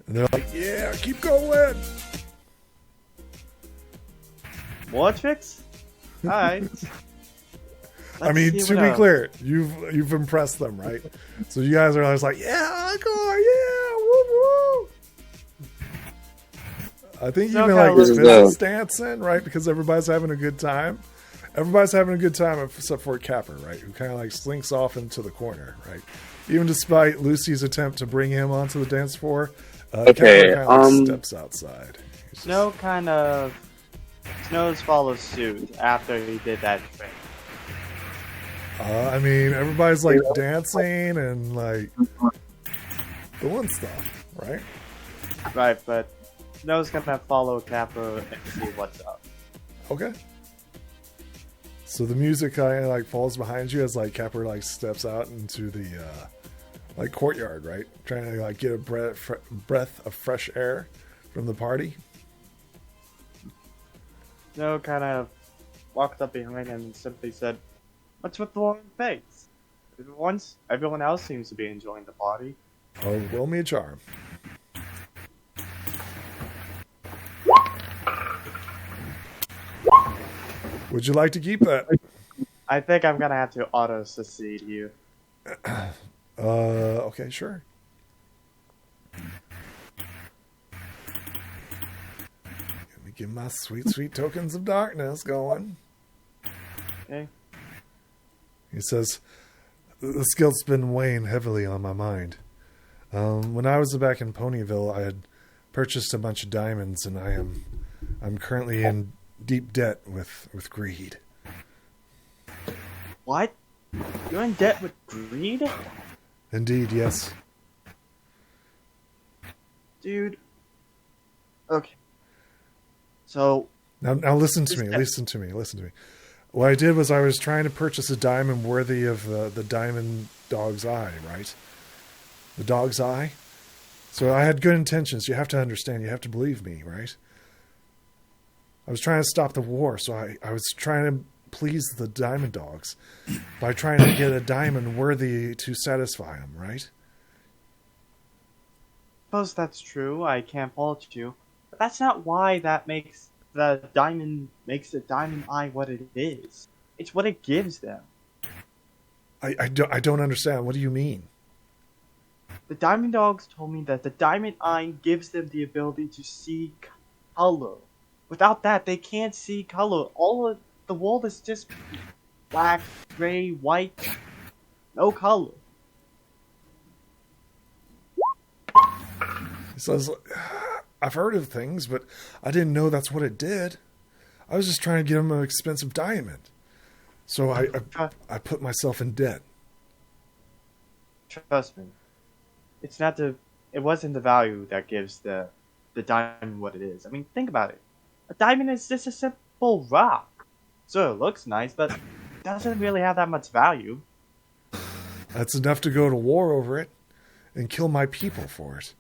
And they're like, yeah, keep going! More tricks? Alright. I mean, to be clear, you've impressed them, right? So you guys are always like, yeah, encore, yeah, woo woo! I think So even kinda like looks- Vince's dancing, right? Because everybody's having a good time. Everybody's having a good time except for Capper, right? Who kind of like slinks off into the corner, right? Even despite Lucy's attempt to bring him onto the dance floor, Okay, Capper kind of steps outside. He's just- Snows follows suit after he did that trick. I mean, everybody's like dancing and like doing stuff, right? Right, but Snow's gonna follow Kappa and see what's up. Okay. So the music kind of like falls behind you as like Capper like steps out into the like courtyard, right? Trying to like get a breath of fresh air from the party. Snow kind of walked up behind him and simply said, "What's with the long face? Everyone else seems to be enjoying the party." Oh, roll me a charm. Would you like to keep that? I think I'm gonna have to auto succeed you. Okay, sure. Let me get my sweet, sweet tokens of darkness going. Okay. He says, "This guilt's been weighing heavily on my mind. When I was back in Ponyville, I had purchased a bunch of diamonds, and I'm currently in deep debt with greed." What? You're in debt with greed? Indeed, yes. Dude. Okay. So, Now listen to me. Listen to me. Listen to me. What I did was I was trying to purchase a diamond worthy of the diamond dog's eye, right? The dog's eye. So I had good intentions. You have to understand. You have to believe me, right? I was trying to stop the war, so I was trying to please the diamond dogs by trying to get a diamond worthy to satisfy them, right? suppose that's true. I can't fault you. But that's not why that makes the diamond eye what it is. It's what it gives them. I don't understand. What do you mean? The diamond dogs told me that the diamond eye gives them the ability to see color. Without that, they can't see color. All of the world is just black, gray, white, no color. He says, "I've heard of things, but I didn't know that's what it did. I was just trying to get him an expensive diamond. So I put myself in debt." Trust me. It wasn't the value that gives the diamond what it is. I mean, think about it. A diamond is just a simple rock. So it looks nice, but it doesn't really have that much value. That's enough to go to war over it and kill my people for it.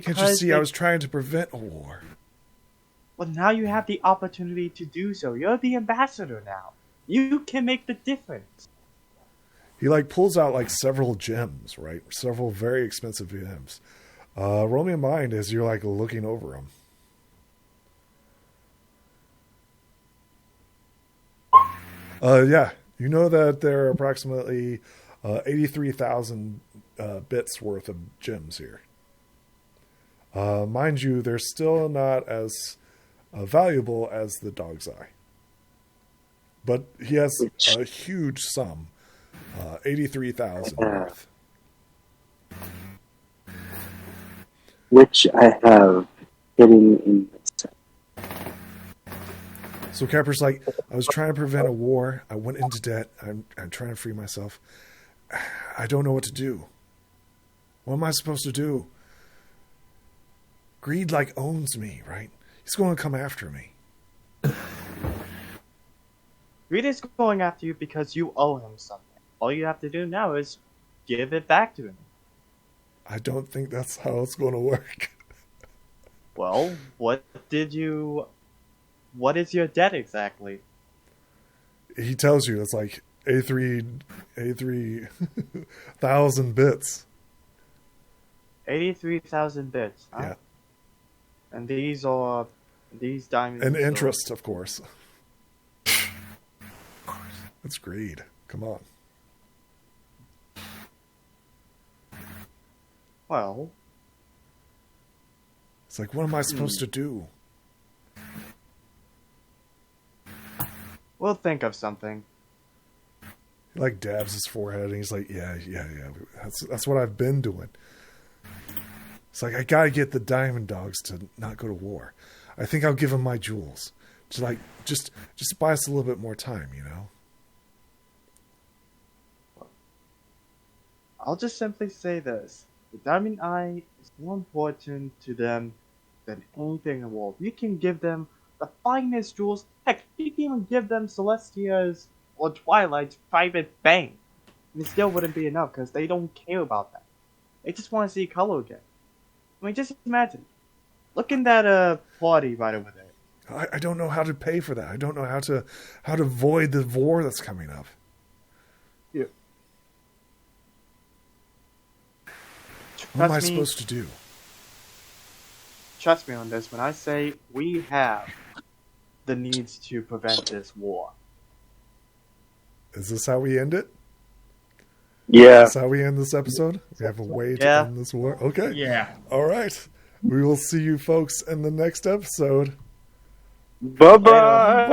Can't you see I was trying to prevent a war? Well, now you have the opportunity to do so. You're the ambassador now. You can make the difference. He like pulls out like several gems, right? Several very expensive gems. Roll me a mind as you're like looking over them. Yeah, you know that there are approximately 83,000 bits worth of gems here. Mind you, they're still not as valuable as the dog's eye. But he has a huge sum, 83,000 worth. Which I have hidden in this set. So Kepper's like, I was trying to prevent a war. I went into debt. I'm trying to free myself. I don't know what to do. What am I supposed to do? Greed like owns me, right? He's going to come after me. Greed is going after you because you owe him something. All you have to do now is give it back to him. I don't think that's how it's going to work. Well, what is your debt exactly? He tells you it's like 83,000 bits. 83,000 bits. Huh? Yeah. And these diamonds. And interest, of course. That's greed. Come on. Well. It's like, what am I supposed to do? We'll think of something. He like dabs his forehead and he's like, yeah. That's what I've been doing. It's like, I gotta get the diamond dogs to not go to war. I think I'll give them my jewels. Just buy us a little bit more time, you know? I'll just simply say this. The diamond eye is more important to them than anything in the world. You can give them the finest jewels. Heck, you can even give them Celestia's or Twilight's private bank. And it still wouldn't be enough because they don't care about that. They just want to see color again. I mean, just imagine. Look in that party right over there. I don't know how to pay for that. I don't know how to void the war that's coming up. Yeah. What am I supposed to do? Trust me on this when I say we have the needs to prevent this war. Is this how we end it? Yeah. That's how we end this episode? We have a way to end this war? Okay. Yeah. All right. We will see you folks in the next episode. Bye-bye.